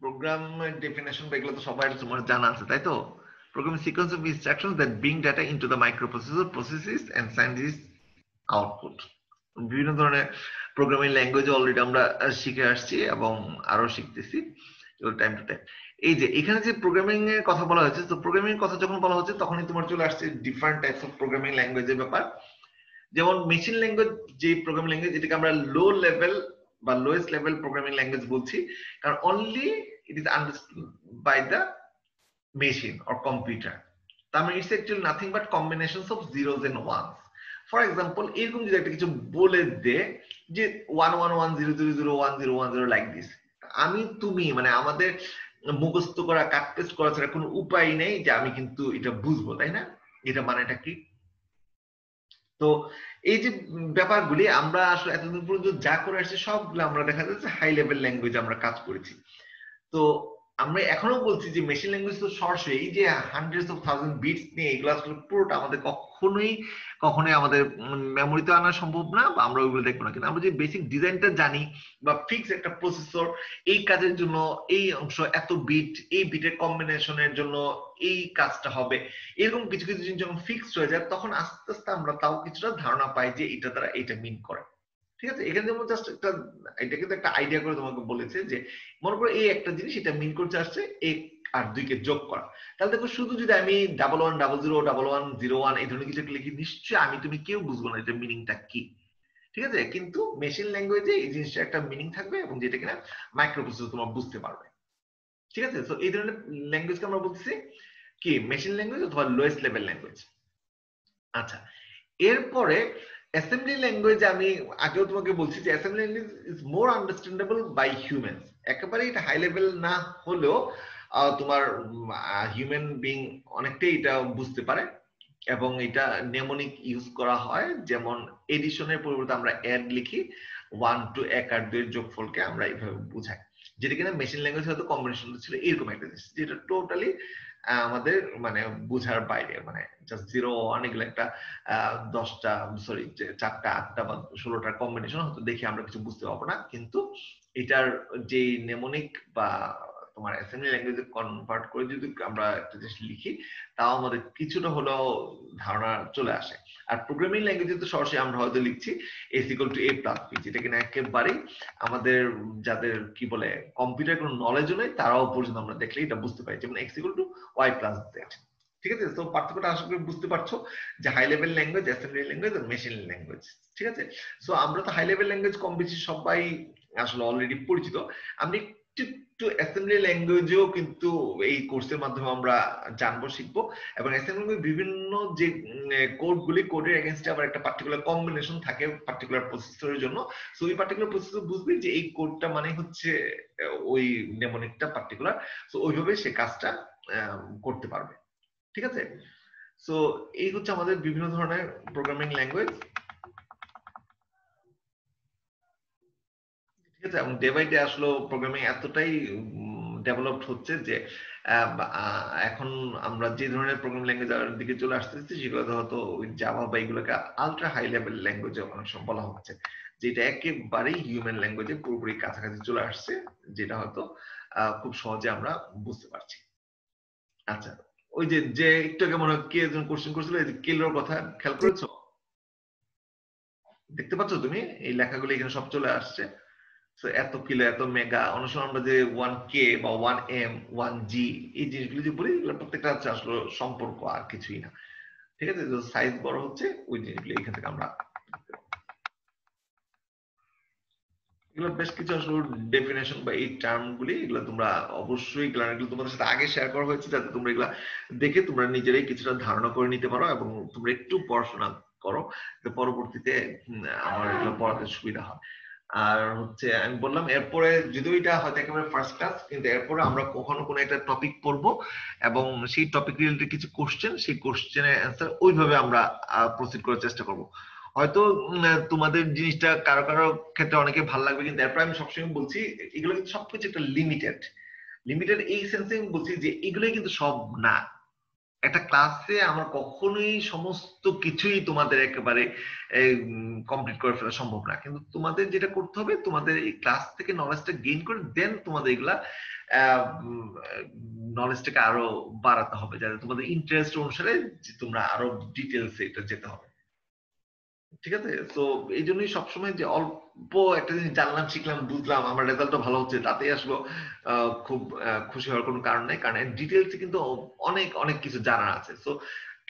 Speaker 2: প্রোগ্রাম ডেফিনেশন এগুলো তো সবাই তোমার জানা আছে, তাই তো? Programming sequence of instructions that bring data into the microprocessor, processes and send this output. বিভিন্ন ধরনের প্রোগ্রামিং ল্যাঙ্গুয়েজ অলরেডি আমরা শিখে আসছি এবং আরো শিখতেছি টাইম টু টাইম। এই যে এখানে যে প্রোগ্রামিং এর কথা বলা হয়েছে, তো প্রোগ্রামিং এর কথা যখন বলা হচ্ছে তখনই তোমার চলে আসছে ডিফারেন্ট টাইপস অফ প্রোগ্রামিং ল্যাঙ্গুয়েজের ব্যাপার। যেমন মেশিন ল্যাঙ্গুয়েজ, যে প্রোগ্রামিং ল্যাঙ্গুয়েজ এটাকে আমরা লো লেভেল বা লোয়েস্ট লেভেল প্রোগ্রামিং ল্যাঙ্গুয়েজ বলছি, কারণ only it is understood by the machine or computer. তার মানে it's actually nothing but combinations of zeros and ones. For example এরকম যদি একটা কিছু বলে দে যে 11100010110 লাইক দিস, আমি তুমি মানে আমাদের মুখস্থ করা কাট পেস্ট করা ছাড়া কোনো উপায় নেই যে আমি কিন্তু এটা বুঝবো, তাই না? এটা মানেটা কি? তো এই যে ব্যাপারগুলি আমরা আসলে এতদিন পর্যন্ত যা করে আসছি সবগুলো আমরা দেখা যাচ্ছে হাই লেভেল ল্যাঙ্গুয়েজ আমরা কাজ করেছি। তো আমরা এখনো বলছি যে মেশিন ল্যাঙ্গুয়েজ তো সরাসরি এই যে হান্ড্রেডস অফ থাউজেন্ড বিটস নিয়ে এগুলো আসলে পুরোটা আমাদের কখনোই আমাদের মেমোরিতে আনা সম্ভব না, বা আমরা ওইগুলো দেখবো না। কিন্তু আমরা যে বেসিক ডিজাইনটা জানি বা ফিক্স একটা প্রসেসর এই কাজের জন্য এই অংশ এত বিট, এই বিটের কম্বিনেশনের জন্য এই কাজটা হবে, এরকম কিছু কিছু জিনিস যখন ফিক্সড হয়ে যায় তখন আস্তে আস্তে আমরা তাও কিছুটা ধারণা পাই যে এটা দ্বারা এটা মিন করে। ঠিক আছে? এখানে যেমন জাস্ট একটা এটা কিন্তু একটা আইডিয়া করে তোমাকে বলেছে যে মনে করো এই একটা জিনিস এটা মিন করতে আসছে 1 আর 2 কে যোগ করা। তাহলে দেখো শুধু যদি আমি 11001101 এই ধরনের কিছু লিখি নিশ্চয়ই আমি তুমি কেউ বুঝবো না এটা মিনিংটা কি। ঠিক আছে? কিন্তু মেশিন ল্যাঙ্গুয়েজে এই জিনিসটা একটা মিনিং থাকবে এবং যেটা কিনা মাইক্রোপ্রসেসর তোমার বুঝতে পারবে। ঠিক আছে? সো এই ধরনের ল্যাঙ্গুয়েজকে আমরা বলতেছি কি মেশিন ল্যাঙ্গুয়েজ অথবা লোয়েস্ট লেভেল ল্যাঙ্গুয়েজ। আচ্ছা, এরপরে অ্যাসেম্বলি ল্যাঙ্গুয়েজ আমি আগেও তোমাকে বলছি যে assembly language is more understandable by humans. একেবারে এটা হাই লেভেল না হলেও তোমার হিউম্যান বিং অনেকটাই এটা বুঝতে পারে এবং এটা নেমোনিক ইউজ করা হয়। যেমন এডিশনের পরিবর্তে আমরা অ্যাড লিখি, 1 to 1 আর 2 এর যোগফলকে আমরা এইভাবে বুঝাই, যেটা কিনা মেশিন ল্যাঙ্গুয়েজ হয়তো কম্বিনেশন ছিল এরকম একটা জিনিস যেটা টোটালি আমাদের মানে বুঝার বাইরে, মানে জাস্ট 0-1 এগুলো একটা 10টা 4টা 8টা বা 16টার কম্বিনেশন হয়তো দেখে আমরা কিছু বুঝতে পারবো না, কিন্তু এটার যে নেমোনিক বা তোমার অ্যাসেম্বলি ল্যাঙ্গুয়েজে কনভার্ট করে যদি আমরা একটা জিনিস লিখি, তাও আমাদের কিছুটা হলেও ধারণা চলে আসে। আর প্রোগ্রামিং ল্যাঙ্গুয়েজে তো সরাসরি আমরা হয়তো লিখছি s = a + b, যেটা কিনা একেবারেই আমাদের যাদের কি বলে কম্পিউটার কোনো নলেজও নেই তারাও পর্যন্ত আমরা দেখলে এটা বুঝতে পারি, যেমন x = y + z। ঠিক আছে, তো পার্থক্যটা আশা করি বুঝতে পারছো যে high level language, assembly language আর মেশিন ল্যাঙ্গুয়েজ। ঠিক আছে, সো আমরা তো হাই লেভেল ল্যাঙ্গুয়েজ কম বেশি সবাই আসলে অলরেডি পরিচিত। আমি একটু অ্যাসেম্বলি ল্যাঙ্গুয়েজেও কিন্তু এই কোর্সের মাধ্যমে আমরা জানবো, শিখবো। এবং অ্যাসেম্বলি বিভিন্ন যে কোডগুলি, কোডের এগেইনস্টে আবার একটা পার্টিকুলার কম্বিনেশন থাকে পার্টিকুলার প্রসেসরের জন্য। সো এই পার্টিকুলার প্রসেসর বুঝবি যে এই কোডটা মানে হচ্ছে ওই নেমোনিকটা পার্টিকুলার, সো ওইভাবে সে কাজটা করতে পারবে। ঠিক আছে, সো এই হচ্ছে আমাদের বিভিন্ন ধরনের প্রোগ্রামিং ল্যাঙ্গুয়েজ। ঠিক আছে, এবং ডে বাই ডে আসলে প্রোগ্রামিং এতটাই ডেভেলপড হচ্ছে যে এখন আমরা যে ধরনের প্রোগ্রামিং ল্যাঙ্গুয়েজের দিকে চলে আসতেছি সেগুলো হয়তো ওই জাভা বা এগুলোকে আলট্রা হাই লেভেল ল্যাঙ্গুয়েজে অনেক সময় বলা হচ্ছে, যেটা একেবারেই হিউম্যান ল্যাঙ্গুয়েজে পুরোপুরি কাছাকাছি চলে আসছে, যেটা হয়তো খুব সহজে আমরা বুঝতে পারছি। আচ্ছা, ওই যে যে একটু আগে মনে হয় কে একজন কোশ্চেন করছিল, এই যে কিলোর কথা খেয়াল করেছো? দেখতে পাচ্ছ তুমি এই লেখাগুলো এখানে সব চলে আসছে। সো এত কিলো, এত মেগা, অনেক সময় আমরা যে 1K বা 1M 1G এই জিনিসগুলো যে বলি, এগুলো প্রত্যেকটা হচ্ছে আসলে সম্পর্ক, আর কিছুই না। ঠিক আছে, সাইজ বড় হচ্ছে ওই জিনিসগুলো এখান থেকে আমরা, এগুলো বেশ কিছু আসলে ডেফিনেশন বা এই টার্মগুলি, এগুলো তোমরা অবশ্যই এগুলো তোমাদের সাথে আগে শেয়ার করা হয়েছে, যাতে তোমরা এগুলা দেখে তোমরা নিজেরাই কিছুটা ধারণা করে নিতে পারো এবং তোমরা একটু পড়াশোনা করো, পরবর্তীতে আমার এগুলো পড়াতে সুবিধা হয়। আর হচ্ছে আমি বললাম এরপরে যদিও এটা হয়তো একেবারে ফার্স্ট ক্লাস, কিন্তু এরপরে আমরা কখনো কোনো একটা টপিক পড়বো এবং সেই টপিক রিলেটেড কিছু কোশ্চেন, সেই কোশ্চেনের অ্যান্সার ওইভাবে আমরা প্রসিড করার চেষ্টা করব। হয়তো তোমাদের জিনিসটা কারো কারো ক্ষেত্রে অনেকে ভালো লাগবে, কিন্তু এরপর আমি সবসময় বলছি এগুলো কিন্তু সবকিছু একটা লিমিটেড। এই সেন্সে আমি বলছি যে এগুলোই কিন্তু সব না। একটা ক্লাসে আমার কখনোই সমস্ত কিছুই তোমাদের একেবারে কমপ্লিট করে ফেলা সম্ভব না, কিন্তু তোমাদের যেটা করতে হবে, তোমাদের এই ক্লাস থেকে নলেজটা গেইন করে দেন তোমাদের এগুলা নলেজটাকে আরো বাড়াতে হবে, যাতে তোমাদের ইন্টারেস্ট অনুসারে তোমরা আরো ডিটেলসে এটা যেতে হবে। ঠিক আছে, তো এই জন্যই সবসময় যে অল্প একটা জিনিস জানলাম, শিখলাম, বুঝলাম, আমার রেজাল্টটা ভালো হচ্ছে, তাতেই আসলে খুব খুশি হওয়ার কোনো কারণ নেই, কারণ ডিটেলসে কিন্তু অনেক অনেক কিছু জানার আছে। তো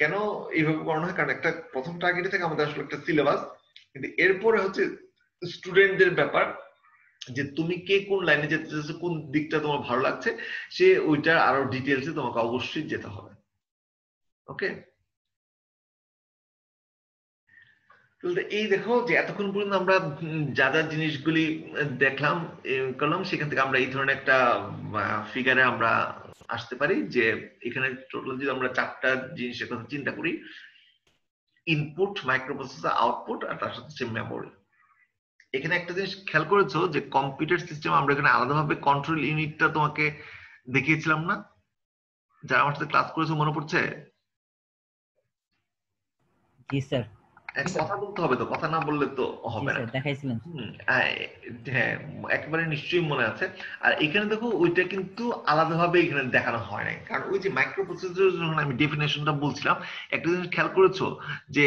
Speaker 2: কেন এইভাবে করানো হয়, কারণ একটা প্রথম টার্গেট থেকে আমাদের আসলে একটা সিলেবাস, কিন্তু এরপরে হচ্ছে স্টুডেন্টদের ব্যাপার যে তুমি কে কোন লাইনে যেতে চাচ্ছ, কোন দিকটা তোমার ভালো লাগছে, সে ওইটা আরো ডিটেলসে তোমাকে অবশ্যই যেতে হবে। ওকে, এই দেখো যে এতক্ষণ পর্যন্ত আমরা যা যা জিনিসগুলি দেখলাম করলাম, সেখান থেকে আমরা এই ধরনের একটা ফিগারে আমরা আসতে পারি যে এখানে টোটাল যদি আমরা 4টা জিনিসের কথা চিন্তা করি, ইনপুট, মাইক্রোপ্রসেসর, আউটপুট, আর তার সাথে মেমোরি। এখানে একটা জিনিস খেয়াল করেছো যে কম্পিউটার সিস্টেম আমরা এখানে আলাদাভাবে কন্ট্রোল ইউনিটটা তোমাকে দেখিয়েছিলাম না? যারা আমার সাথে ক্লাস করেছো মনে পড়ছে?
Speaker 9: জি স্যার।
Speaker 2: কথা বলতে হবে তো, কথা না বললে তো হবে না।
Speaker 9: দেখাইছিলেন।
Speaker 2: হ্যাঁ, একেবারে নিশ্চয়ই মনে আছে। আর এখানে দেখো ওইটা কিন্তু আলাদাভাবে এখানে দেখানো হয় নাই, কারণ ওই যে মাইক্রোপ্রসেসর যখন আমি ডেফিনেশনটা বলছিলাম, একটা জিনিস খেয়াল করেছো যে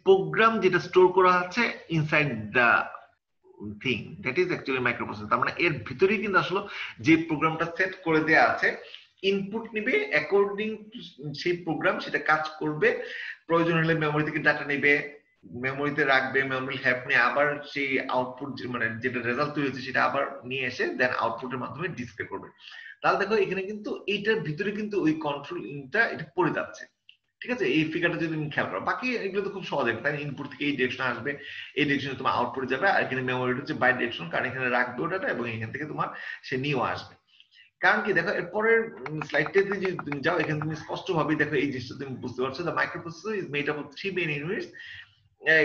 Speaker 2: প্রোগ্রাম যেটা স্টোর করা আছে inside the thing, that is actually microprocessor. তার মানে এর ভিতরেই কিন্তু আসলে যে প্রোগ্রামটা সেট করে দেয়া আছে, ইনপুট নিবে অ্যাকর্ডিং সেই প্রোগ্রাম, সেটা কাজ করবে, প্রয়োজন হলে মেমোরি থেকে ডাটা নেবে, মেমোরিতে রাখবে, মেমোরি হ্যাপ নিয়ে আবার সেই আউটপুট মানে যেটা রেজাল্ট তৈরি হচ্ছে সেটা আবার নিয়ে এসে দেন আউটপুটের মাধ্যমে ডিসপ্লে করবে। তাহলে দেখো এখানে কিন্তু এইটার ভিতরে কিন্তু ওই কন্ট্রোল ইনটা এটা পড়ে যাচ্ছে। ঠিক আছে, এই ফিগারটা যদি তুমি খেয়াল করো, বাকি এগুলো তো খুব সহজ, তাই ইনপুট থেকে এই ডিরেকশন আসবে, এই ডিরেকশনে তোমার আউটপুট যাবে, আর এখানে মেমোরিটা হচ্ছে বাই ডিরেকশন, কারণ এখানে রাখবে ওটা এবং এখান থেকে তোমার সে নিয়েও আসবে। কারণ কি দেখো এরপরের স্লাইডটাতে যদি তুমি যাও, এখানে তুমি স্পষ্টভাবে দেখো এই জিনিসটা তুমি বুঝতে পারছো। The microprocessor is made up of 3 main units.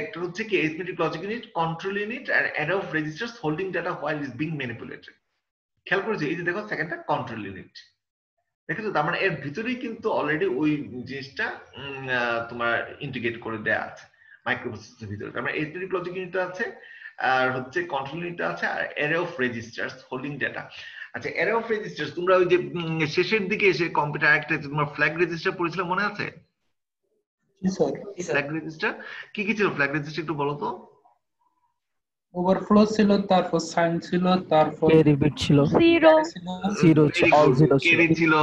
Speaker 2: একটা হচ্ছে কি arithmetic logic unit, control unit, আর array of registers holding data while is being manipulated. খেয়াল করেছো এই যে দেখো সেকেন্ডটা কন্ট্রোল ইউনিট, দেখেছো? তার মানে এর ভিতরেই কিন্তু অলরেডি ওই জিনিসটা তোমার ইন্টিগ্রেট করে দেয়া আছে মাইক্রোপ্রসেসরের ভিতরে। তার মানে অ্যারিথমেটিক লজিক ইউনিট আছে, আর হচ্ছে কন্ট্রোল ইউনিটটা আছে, আর array of registers holding data. আচ্ছা, অ্যারে অফ রেজিস্টার্স তোমরা ওই যে শেষের দিকে এসে কম্পিউটার একটা তোমার ফ্ল্যাগ রেজিস্টার পড়েছিল, মনে আছে? ফ্ল্যাগ রেজিস্টার কি কি ছিল? ফ্ল্যাগ রেজিস্টার একটু বলো তো।
Speaker 11: ওভারফ্লো ছিল, তারপর সাইন ছিল, তারপর
Speaker 7: ক্যারি বিট ছিল,
Speaker 4: জিরো
Speaker 7: জিরো অল জিরো ছিল,
Speaker 2: ক্যারি ছিল,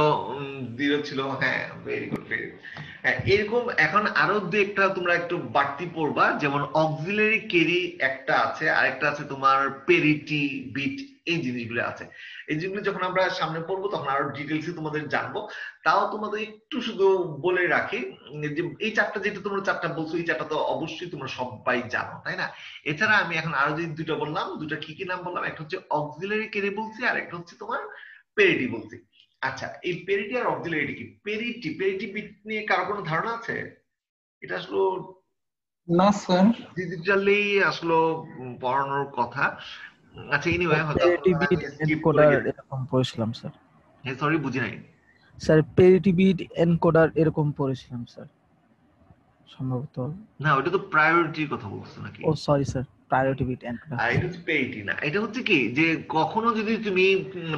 Speaker 2: জিরো ছিল। হ্যাঁ, ভেরি গুড, ভেরি গুড। হ্যাঁ, এরকম এখন আরো দু একটা তোমরা একটু বাড়তি পড়বা, যেমন অক্সিলারি ক্যারি একটা আছে, আরেকটা আছে তোমার পেরিটি বিট, এই জিনিসগুলো আছে। এই জিনিসগুলো যখন আমরা সামনে পড়বো তখন আরো ডিটেইলসে তোমাদের জানবো। তাও তোমাদের একটু শুধু বলে রাখি যে এই চারটা, যেটা তোমরা চারটা বলছো, এই চারটা তো অবশ্যই তোমরা সবাই জানো, তাই না? এছাড়া আমি এখন আরো যে দুটো বললাম, দুটো কি কি নাম বললাম, একটা হচ্ছে অক্সিলারি ক্যারি বলছি, আর একটা হচ্ছে তোমার পেরিটি বলছি। আচ্ছা, এই পেরিটি আর অক্সিলারি কি? পেরিটি বিট নিয়ে কারো কোনো ধারণা আছে? এটা আসলে
Speaker 11: না স্যার,
Speaker 2: ডিজিটালি আসলে পড়ানোর কথা। আচ্ছা, এনিওয়ে হয়তো
Speaker 7: পেরিটি বিট এনকোডার এরকম পড়েছিলাম স্যার।
Speaker 2: হ্যাঁ, সরি বুঝি নাই
Speaker 7: স্যার, পেরিটি বিট এনকোডার এরকম পড়েছিলাম স্যার সম্ভবত।
Speaker 2: না, ওটা তো প্রায়োরিটির কথা বলছো নাকি?
Speaker 7: ও sorry sir, priority bit encoder.
Speaker 2: আর এটা হচ্ছে পেরিটি না, এটা হচ্ছে কি যে কখনো যদি তুমি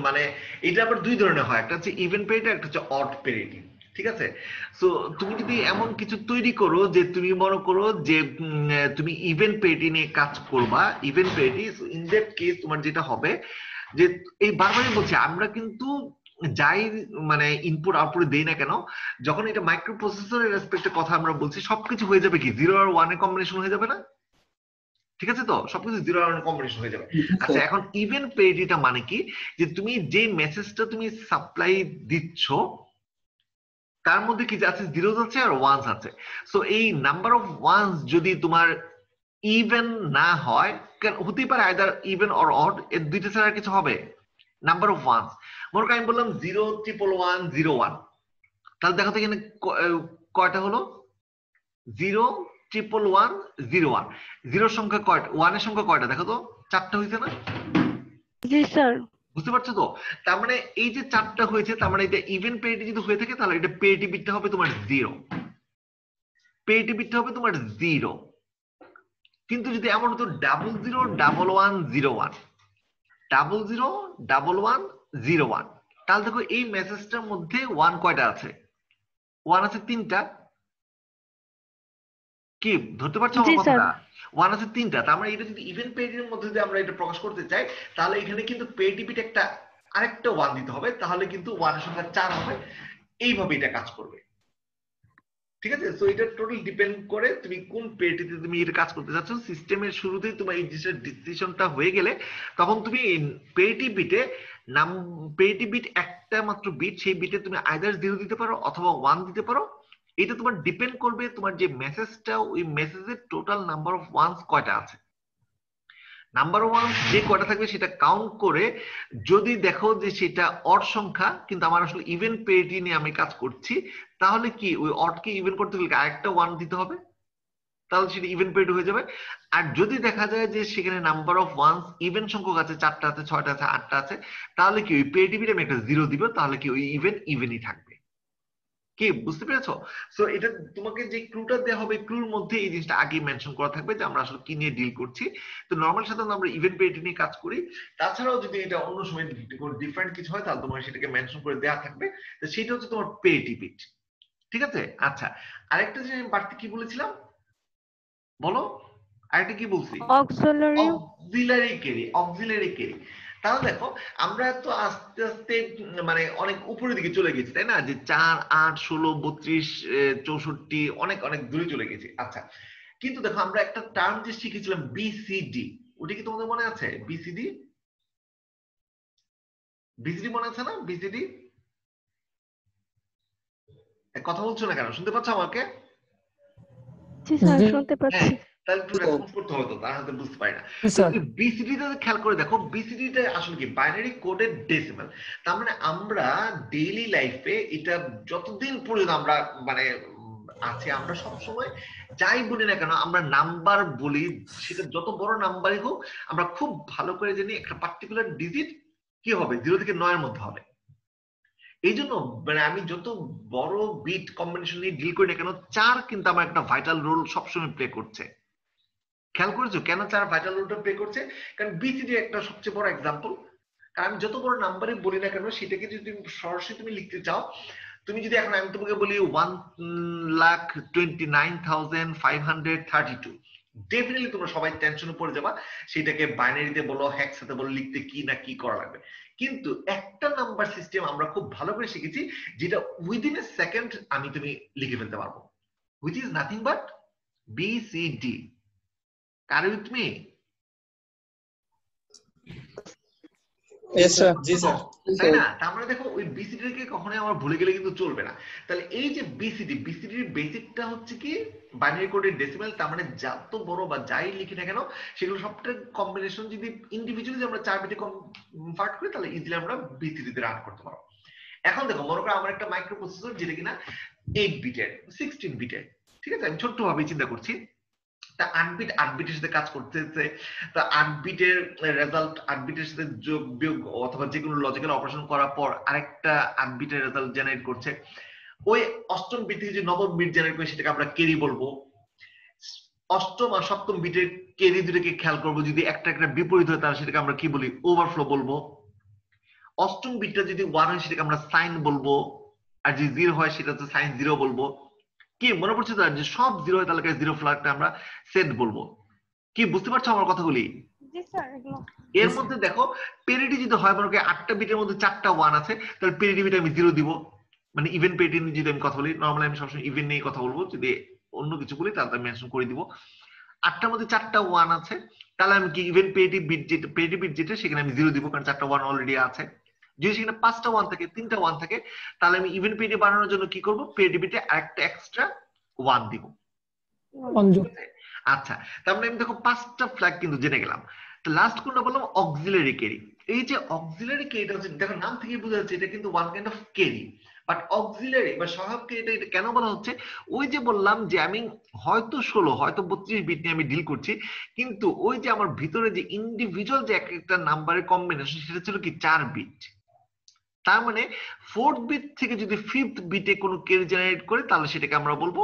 Speaker 2: মানে এটা আবার দুই ধরনের হয়, একটা হচ্ছে ইভেন পেরিটি, একটা হচ্ছে অড পেরিটি, ঠিক আছে? সো তুমি যদি এমন কিছু তৈরি করো যে তুমি মনে করো যে তুমি ইভেন পেরিটি নিয়ে কাজ করবা, even parity, in that case তোমার যেটা হবে যে, এই বারবারই বলছি, আমরা কিন্তু যাই মানে ইনপুট আউটপুট দেই না কেন, যখন এটা মাইক্রো প্রসেসরের রেসপেক্টে কথা আমরা বলছি, সবকিছু হয়ে যাবে কি 0 আর 1 এর কম্বিনেশন হয়ে যাবে না? ঠিক আছে, তো সবকিছু 0 আর 1 কম্বিনেশন হয়ে যাবে। আচ্ছা, এখন ইভেন পেরিটিটা মানে কি, যে তুমি যে মেসেজটা তুমি সাপ্লাই দিচ্ছ তার মধ্যে কি আছে, জিরোস আছে আর ওয়ানস আছে। সো এই নাম্বার অফ ওয়ানস যদি তোমার ইভেন না হয়, হতেই পারে আইদার ইভেন অর অড, এর দুইটা ছাড়া কিছু হবে। নাম্বার অফ ওয়ানস, মনে করি আমি বললাম 0 1 1 0 1, তাহলে দেখো তো এখানে কয়টা হলো? 0 1 1 0 1, জিরোর সংখ্যা কয়টা, ওয়ানের সংখ্যা কয়টা দেখো তো? 4টা হয়েছে না?
Speaker 4: জি স্যার।
Speaker 2: বুঝতে পারছো তো? তার মানে এই যে 4টা হয়েছে, তার মানে এটা ইভেন পেরিটি যদি হয়ে থাকে, তাহলে এটা পেরিটি বিটটা হবে তোমার 0, পেরিটি বিটটা হবে তোমার 0। কিন্তু যদি এমন হতো 0 0 1 1 0 1, 0 0 1 1 0 1, তাহলে দেখো এই মেসেজটার মধ্যে 1 কয়টা আছে? 1 আছে 3টা। কি ধরতে পারছো আমার কথাটা? 1 আছে 3টা। তার মানে এটা যদি ইভেন পেরিটির মধ্যে যদি আমরা এটা প্রকাশ করতে চাই, তাহলে এখানে কিন্তু পেরিটি বিট একটা আরেকটা 1 দিতে হবে, তাহলে কিন্তু 1 এর সংখ্যা 4 হবে। এইভাবে এটা কাজ করবে, ঠিক আছে? সো এটা টোটাল ডিপেন্ড করে তুমি কোন পেরিটিতে তুমি এটা কাজ করতে চাচ্ছ। সিস্টেমের শুরুতেই তোমার এই ডিসিশনটা হয়ে গেলে, তখন তুমি পেরিটি বিটে পেরিটি বিট একটা মাত্র বিট, সেই বিটে তুমি আইদার 0 দিতে পারো অথবা 1 দিতে পারো। এটা তোমার ডিপেন্ড করবে তোমার যে মেসেজটা, ওই মেসেজের টোটাল নাম্বার অফ ওয়ানস কয়টা আছে। নাম্বার অফ ওয়ানস যে কয়টা থাকবে সেটা কাউন্ট করে যদি দেখো যে সেটা অড সংখ্যা, কিন্তু আমার আসলে ইভেন পেরিটি নিয়ে আমি কাজ করছি, তাহলে কি ওই অডকে ইভেন করতে গেলে আরেকটা 1 দিতে হবে, তাহলে সেটা ইভেন পেরিটি হয়ে যাবে। আর যদি দেখা যায় যে সেখানে নাম্বার অফ ওয়ানস ইভেন সংখ্যক আছে, 4টা আছে, 6টা আছে, 8টা আছে, তাহলে কি ওই পেরিটি বিটে আমি একটা 0 দিব, তাহলে কি ওই ইভেনই থাকবে। কি বুঝতে পেরেছো? সো এটা তোমাকে যে ক্লুটা দেওয়া হবে, ক্লুর মধ্যে এই জিনিসটা আগে মেনশন করা থাকবে যে আমরা আসলে কি নিয়ে ডিল করছি। তো নরমাল সাধারণত আমরা ইভেন্ট পেরিটি নিয়ে কাজ করি। তাছাড়াও যদি এটা অন্য সময় ডিফারেন্ট কিছু হয়, তাহলে তোমার সেটাকে মেনশন করে দেওয়া থাকবে। তো সেটা হচ্ছে তোমার পেরিটি বিট, ঠিক আছে? আচ্ছা, আরেকটা যে আমি বাড়তি কি বলেছিলাম বলো, আরেকটা কি বলছি? Auxiliary carry, auxiliary carry. তাহলে দেখো আমরা তো আস্তে আস্তে মানে অনেক উপরের দিকে চলে গেছি, তাই না? যে 4 8 16 32 64 অনেক অনেক দূরে চলে গেছি। আচ্ছা, কিন্তু দেখো আমরা একটা টার্ম যে শিখেছিলাম বিসিডি, ওটা কি তোমাদের মনে আছে? বিসিডি, বিসিডি মনে আছে না? বিসিডি কথা বলছো না কেন? শুনতে পাচ্ছ আমাকে?
Speaker 4: জি স্যার, শুনতে পাচ্ছি।
Speaker 2: তাহলে একটু রেসপন্স করতে হবে, তো তার হাতে বুঝতে পারি না। বিসিডিটা খেয়াল করে দেখো, বিসিডিটা আসলে কি বাইনারি কোডের ডেসিমাল। তার মানে আমরা ডেইলি লাইফে এটা যতদিন পর্যন্ত আমরা মানে আছে, আমরা সব সময় যাই বলি না কেন, আমরা নাম্বার বলি, সেটা যত বড় নাম্বারই হোক, আমরা খুব ভালো করে জানি একটা পার্টিকুলার ডিজিট কি হবে 0 থেকে 9 এর মধ্যে হবে। এই জন্য মানে আমি যত বড় বিট কম্বিনেশন নিয়ে ডিল করি না কেন, 4 কিন্তু আমার একটা ভাইটাল রোল সবসময় প্লে করছে। খেয়াল করেছো কেন 4 ভাইটাল রোলটা প্লে করছে? কারণ বিসিডি একটা সবচেয়ে বড় এক্সাম্পল। কারণ আমি যত বড় নাম্বারই বলি না কেন, সেটাকে যদি তুমি সরাসরি তুমি লিখতে চাও, তুমি যদি এখন আমি তোমাকে বলি 1,29,532, ডেফিনেটলি তোমরা সবাই টেনশনে পড়ে যাবা, সেটাকে বাইনারিতে বলো, হেক্সাতে বলো, লিখতে কি না কি করা লাগবে। কিন্তু একটা নাম্বার সিস্টেম আমরা খুব ভালো করে শিখেছি, যেটা উইদিন এ সেকেন্ড আমি তুমি লিখে ফেলতে পারবো, which is nothing but BCD. Are you with me?
Speaker 6: Yes sir, G sir.
Speaker 2: তাই না? তার মানে দেখো ওই বিসিডি কে কখনোই আমরা ভুলে গেলে কিন্তু চলবে না। তাহলে এই যে বিসিডির বেসিকটা হচ্ছে কি বাইনারি কোডের ডেসিমাল, তার মানে যত বড় বা যাই লিখি না কেন সেগুলো সবটা কম্বিনেশন যদি ইন্ডিভিজুয়ালি আমরা 4 বিটে কনভার্ট করি, তাহলে ইজিলি আমরা বিসিডি তে রান করতে পারবো। এখন দেখো মনে করো আমার একটা মাইক্রো প্রসেসর যেটা কিনা 8 বিটের 16 বিটের, ঠিক আছে, আমি ছোট্ট ভাবে চিন্তা করছি, তা 8 বিটের সাথে কাজ করতেছে, তা 8 বিটের রেজাল্ট 8 বিটের সাথে যোগ বিয়োগ অথবা যে কোনো লজিক্যাল অপারেশন করার পর আরেকটা 8 বিটের রেজাল্ট জেনারেট করছে। ওই অষ্টম বিট থেকে যে নবম বিট জেনারেট করে সেটাকে আমরা ক্যারি বলবো। অষ্টম আর সপ্তম বিটের ক্যারি দুটোকে খেয়াল করবো, যদি একটা একটা বিপরীত হয় তাহলে সেটাকে আমরা কি বলি? ওভারফ্লো বলবো। অষ্টম বিটটা যদি 1 হয় সেটাকে আমরা সাইন বলবো, আর যদি 0 হয় সেটা তো সাইন 0 বলবো। কি মনে পড়ছে তো? যে সব 0 হয় তাহলে 0 ফ্ল্যাগটা আমরা সেট বলবো। কি বুঝতে পারছো আমার কথাগুলি?
Speaker 4: জি স্যার।
Speaker 2: এর মধ্যে দেখো পেরিটি যদি হয়, মনে করি 8টা বিটের মধ্যে 4টা 1 আছে, তাহলে পেরিটি বিট আমি 0 দিব। মানে ইভেন পেরিটি নিয়ে যদি আমি কথা বলি, নরমালি আমি সবসময় ইভেন নিয়ে কথা বলবো, যদি অন্য কিছু বলি তাহলে আমি মেনশন করে দিব। 8টার মধ্যে 4টা 1 আছে, তাহলে আমি কি ইভেন পেরিটি বিট যেটা সেখানে আমি 0 দিব, কারণ 4টা 1 অলরেডি আছে। যদি সেখানে 5টা 1 থাকে, 3টা 1 থাকে, তাহলে আমি ইভেন পেরিটি বানানোর জন্য কি করব? পেরিটি বিটে আরেকটা এক্সট্রা 1 দিব। আচ্ছা, তার মানে আমি দেখো 5টা ফ্ল্যাগ কিন্তু জেনে গেলাম। তো লাস্ট কোনটা বললাম? Auxiliary carry. এই যে অক্সিলারি ক্যারিটা হচ্ছে, দেখো নাম থেকে বোঝা যাচ্ছে এটা কিন্তু one kind of carry, but auxiliary বা সহায়ক ক্যারিটা এটা কেন বলা হচ্ছে? ওই যে বললাম যে আমি হয়তো 16 হয়তো 32 বিট নিয়ে আমি ডিল করছি, কিন্তু ওই যে আমার ভিতরে যে ইন্ডিভিজুয়াল যে একটা নাম্বারের কম্বিনেশন সেটা ছিল কি 4 বিট। তার মানে 4th বিট থেকে যদি 5th বিটে কোনো ক্যারি জেনারেট করে তাহলে সেটাকে আমরা বলবো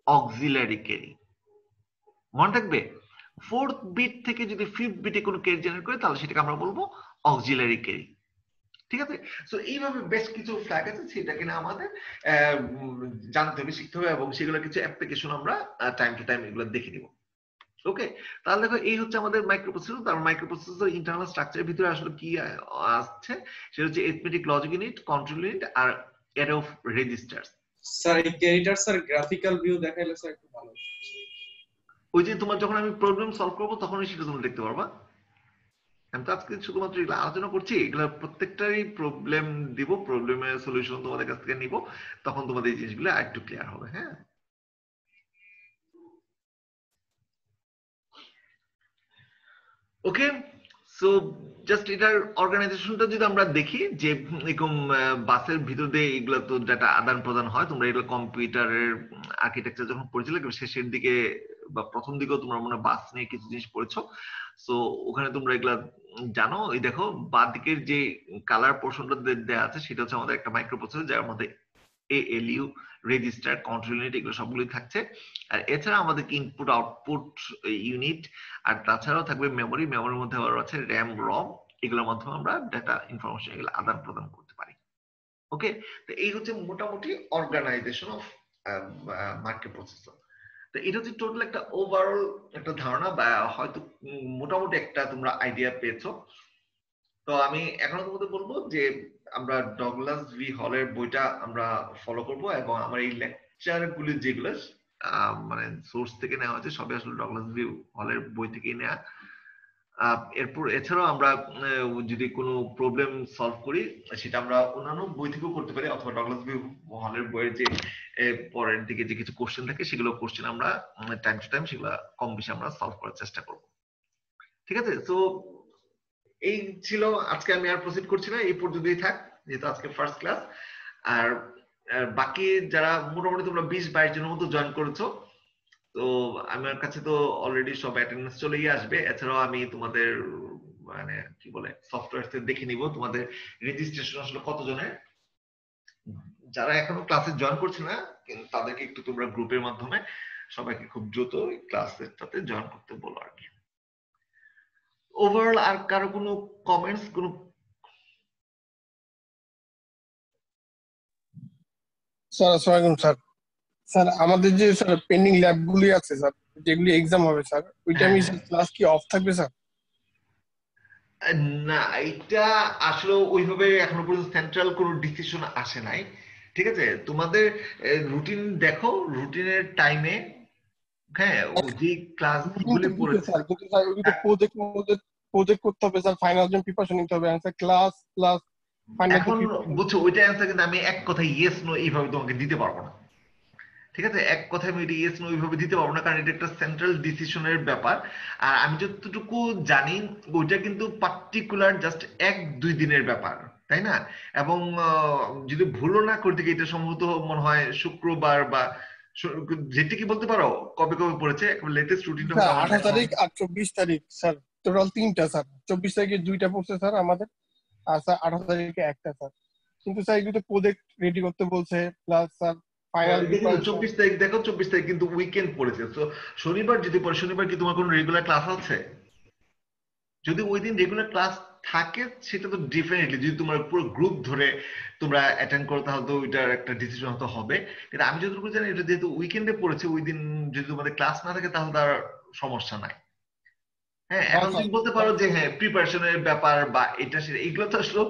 Speaker 2: অক্সিলারি ক্যারি। মনে থাকবে, 4th বিট থেকে যদি 5th বিটে কোনো ক্যারি জেনারেট করে তাহলে সেটাকে আমরা বলবো অক্সিলারি ক্যারি। ঠিক আছে? সো এইভাবে বেশ কিছু ফ্ল্যাগ আছে, সেটা কিনা আমাদের জানতে হবে, শিখতে হবে, এবং সেগুলো কিছু অ্যাপ্লিকেশন আমরা টাইম টু টাইম এগুলো দেখে নিব। ওকে, তাহলে দেখো এই হচ্ছে আমাদের মাইক্রোপ্রসেসর। তার মাইক্রোপ্রসেসর ইন্টারনাল স্ট্রাকচারের ভিতরে আসলে কি আসছে সেটা হচ্ছে arithmetic logic unit, control unit আর অ্যারে অফ রেজিস্টারস।
Speaker 6: স্যার এই ক্যারিটার স্যার গ্রাফিক্যাল ভিউ দেখাইলে স্যার একটু ভালো।
Speaker 2: ওই যে তোমার যখন আমি প্রবলেম সলভ করব তখনই সেটা তুমি দেখতে পারবা। আমি তো আজকে শুধুমাত্র এগুলো আলোচনা করছি, এগুলো প্রত্যেকটারই প্রবলেম দিব, প্রবলেমের সলিউশন তোমাদের কাছ থেকে নিব, তখন তোমাদের এই জিনিসগুলো আরেকটু ক্লিয়ার হবে। হ্যাঁ, ওকে। সো জাস্ট এটার অর্গানাইজেশনটা যদি আমরা দেখি, যে এরকম বাসের ভিতর দিয়ে এগুলো তো ডাটা আদান প্রদান হয়, তোমরা এগুলো কম্পিউটারের আর্কিটেকচার যখন পড়েছিলে শেষের দিকে বা প্রথম দিকেও তোমরা মনে বাস নিয়ে কিছু জিনিস পড়েছো। সো ওখানে তোমরা এগুলা জানো। এই দেখো বাঁ দিকের যে কালার পোর্শনটা দেওয়া আছে সেটা হচ্ছে আমাদের একটা মাইক্রোপ্রসেসর, যার মধ্যে ALU, রেজিস্টার, কন্ট্রোল ইউনিট এগুলো সবগুলোই থাকছে। আর এছাড়া আমাদের ইনপুট আউটপুট ইউনিট, আর তাছাড়াও থাকবে মেমোরি। মেমোরির মধ্যে আবার আছে র্যাম, রম, এগুলোর মাধ্যমে আমরা ডাটা ইনফরমেশন এগুলো আদান প্রদান করতে পারি। ওকে, তো এই হচ্ছে মোটামুটি অর্গানাইজেশন অফ মাইক্রোপ্রসেসর। তো এটা হচ্ছে টোটাল একটা ওভারঅল একটা ধারণা, বা হয়তো মোটামুটি একটা তোমরা আইডিয়া পেয়েছো। তো আমি এখন তোমাদের বলবো যে আমরা ডগলাস ভি হলের বইটা আমরা ফলো করব, এবং আমার এই লেকচার গুলি যেগুলো মানে সোর্স থেকে নেওয়া হয়েছে সবই আসলে ডগলাস ভি হলের বই থেকেই নেওয়া। এরপর এছাড়াও আমরা যদি কোনো প্রবলেম সলভ করি সেটা আমরা অন্যান্য বই থেকেও করতে পারি, অথবা ডগলাস ভি হলের বইয়ের যে পরের দিকে যে কিছু কোশ্চেন থাকে সেগুলো কোশ্চেন আমরা টাইম টু টাইম সেগুলো কম বেশি আমরা সলভ করার চেষ্টা করব। ঠিক আছে? তো এই ছিল আজকে, আমি আর প্রসিড করছি না, এই পর্যন্তই থাক, যেহেতু আজকে ফার্স্ট ক্লাস। আর বাকি যারা মোটামুটি তোমরা 20-22 জনের মতো জয়েন করেছো, তো আমার কাছে তো অলরেডি সব অ্যাটেন্ডেন্স চলেই আসবে। এছাড়াও আমি তোমাদের মানে কি বলে সফটওয়্যার থেকে দেখে নিব তোমাদের রেজিস্ট্রেশন আসলে কতজনের। যারা এখনো ক্লাসে জয়েন করছে না কিন্তু তাদেরকে একটু তোমরা গ্রুপের মাধ্যমে সবাইকে খুব দ্রুত ক্লাসেরটাতে জয়েন করতে বলো আর কি। ওভারঅল আর কারো কোনো কমেন্টস? কোনো
Speaker 8: স্যার আসসালামু আলাইকুম স্যার। স্যার আমাদের যে স্যার পেন্ডিং ল্যাব গুলি আছে স্যার, যেগুলি এক্সাম হবে স্যার, ওই টাইমে ক্লাস কি অফ থাকবে স্যার?
Speaker 2: না, এটা আসলে ওইভাবে এখনো পর্যন্ত সেন্ট্রাল কোনো ডিসিশন আসে নাই। ঠিক আছে, তোমাদের রুটিন দেখো, রুটিনের টাইমে হ্যাঁ যে ক্লাসগুলি পড়েছে
Speaker 8: স্যার কিন্তু স্যার ওই প্রজেক্ট করতে হবে স্যার, ফাইনাল জন্য প্রিপারেশন নিতে হবে স্যার, ক্লাস প্লাস ফাইনাল।
Speaker 2: এখন বুঝছো ওইটা অ্যান্সার কিন্তু আমি এক কথায় ইয়েস নো এইভাবে তোমাকে দিতে পারবো না। ঠিক আছে, এক কথায় আমি এটা ইয়েস নো ওইভাবে দিতে পারবো না, কারণ এটা একটা সেন্ট্রাল ডিসিশনের ব্যাপার। আর আমি যতটুকু জানি ওইটা কিন্তু পার্টিকুলার জাস্ট 1-2 দিনের ব্যাপার, তাই না? এবং যদি ভুলও না করতে গিয়ে এটা সম্ভবত মনে হয় শুক্রবার বা যেটা কি বলতে পারো কবে কবে পড়েছে লেটেস্ট রুটিনটা?
Speaker 8: 18 তারিখ আর 24 তারিখ স্যার, টোটাল 3টা স্যার। 24 তারিখে 2টা পড়ছে স্যার আমাদের, আর স্যার 18 তারিখে 1টা স্যার। কিন্তু স্যার এগুলো প্রজেক্ট রেডি করতে বলছে, প্লাস স্যার ফাইনাল
Speaker 2: 24 তারিখ দেখো, 24 তারিখ কিন্তু উইকেন্ড পড়েছে। তো শনিবার যদি পড়ে, শনিবার কি তোমার কোনো রেগুলার ক্লাস আছে? যদি ওই দিন রেগুলার ক্লাস থাকে সেটা তো ডেফিনেটলি, যদি তোমার পুরো গ্রুপ ধরে তোমরা অ্যাটেন্ড করো তাহলে তো ওইটার একটা ডিসিশন হতে হবে। কিন্তু আমি যতটুকু জানি এটা যেহেতু উইকেন্ডে পড়েছে, ওই দিন যদি তোমাদের ক্লাস না থাকে তাহলে তার সমস্যা নাই। হ্যাঁ, এখন তুমি বলতে পারো যে হ্যাঁ প্রিপারেশনের ব্যাপার বা এটা সেটা, এগুলো তো আসলে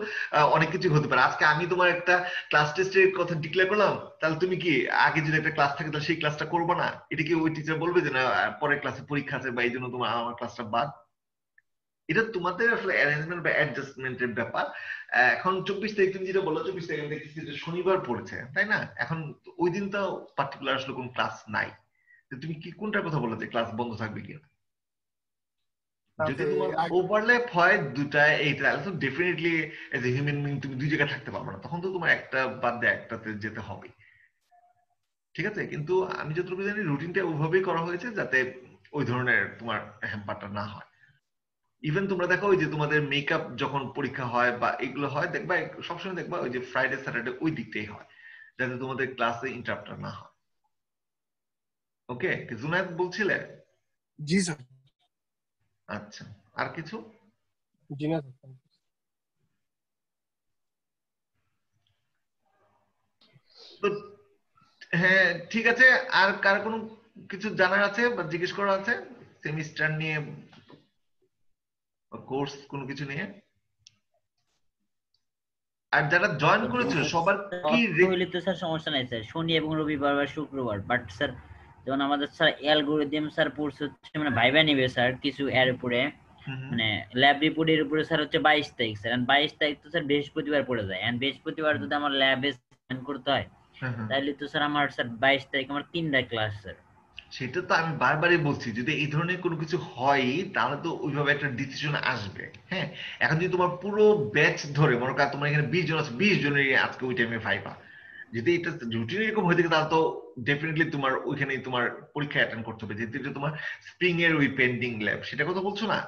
Speaker 2: অনেক কিছু হতে পারে। আজকে আমি তোমার একটা ক্লাস টেস্টের কথা ডিক্লেয়ার করলাম, তাহলে তুমি কি আগে যদি একটা ক্লাস থাকে তাহলে সেই ক্লাসটা করবে না? এটা কি ওই টিচার বলবে যে না পরের ক্লাসে পরীক্ষা আছে বা এই জন্য তোমার আমার ক্লাসটা বাদ? এটা তোমাদের আসলে অ্যারেঞ্জমেন্ট বা অ্যাডজাস্টমেন্টের ব্যাপার। এখন 24 তারিখ তুমি যেটা বললো, 24 তারিখ আমি দেখতেছি যে শনিবার পড়েছে, তাই না? এখন ওই দিন তো পার্টিকুলার আসলে কোনো ক্লাস নাই। তুমি কি কোনটার কথা বলো যে ক্লাস বন্ধ থাকবে কিনা? যদি তোমার ওভারল্যাপ হয় দুটায় এই, তাহলে তো definitely as a human being তুমি দুই জায়গায় থাকতে পারবে না, তখন তো তোমার একটা বাদ দিয়ে একটাতে যেতে হবে। ঠিক আছে, কিন্তু আমি যতটুকু জানি রুটিনটা ওইভাবেই করা হয়েছে যাতে ওই ধরনের তোমার হ্যাম্পারটা না হয়। ইভেন তোমরা দেখো ওই যে তোমাদের মেকআপ যখন পরীক্ষা হয় বা এগুলো হয়, দেখবা সবসময় দেখবা ওই যে ফ্রাইডে স্যাটারডে ওই দিকটাই হয়, যাতে তোমাদের ক্লাসে ইন্টারাপ্ট না হয়। ওকে, জুনায়েদ বলছিলে?
Speaker 8: জি স্যার।
Speaker 2: আচ্ছা, আর কিছু?
Speaker 8: জি না
Speaker 2: তো হ্যাঁ ঠিক আছে, আর কার কোনো কিছু জানার আছে বা জিজ্ঞেস করার আছে সেমিস্টার নিয়ে বা কোর্স কোনো কিছু নিয়ে? আর যারা জয়েন করেছে সবার কি
Speaker 9: হইলে তো স্যার সমস্যা নাই স্যার, শনি এবং রবিবার বা শুক্রবার। বাট স্যার যেমন আমাদের স্যার অ্যালগরিদম স্যার পড়ছে হচ্ছে মানে ভাইবা নিবে স্যার কিছু এর উপরে, মানে ল্যাব রিপোর্টের উপরে স্যার হচ্ছে 22 তারিখ স্যার। 22 তারিখ তো স্যার বৃহস্পতিবার পড়ে যায়, এন্ড বৃহস্পতিবার যদি আমার ল্যাবে জয়েন করতে হয় তাহলে তো স্যার আমার স্যার 22 তারিখ আমার 3টা ক্লাস স্যার।
Speaker 2: সেটা তো আমি বারবারই বলছি, যদি এই ধরনের কোনো কিছু হয় তাহলে তো ওইভাবে একটা ডিসিশন আসবে। হ্যাঁ, এখন যদি তোমার পুরো ব্যাচ ধরে মনে করো তোমার এখানে 20 জন আছে, 20 জনের আজকে ওই টাইমে ভাইবা, যদি এটা রুটিন এরকম হয়ে থাকে তাহলে তো ডেফিনেটলি তোমার ওইখানে তোমার পরীক্ষা অ্যাটেন্ড করতে হবে, যেহেতু তোমার স্প্রিং এর ওই পেন্ডিং ল্যাব, সেটা কথা বলছো না?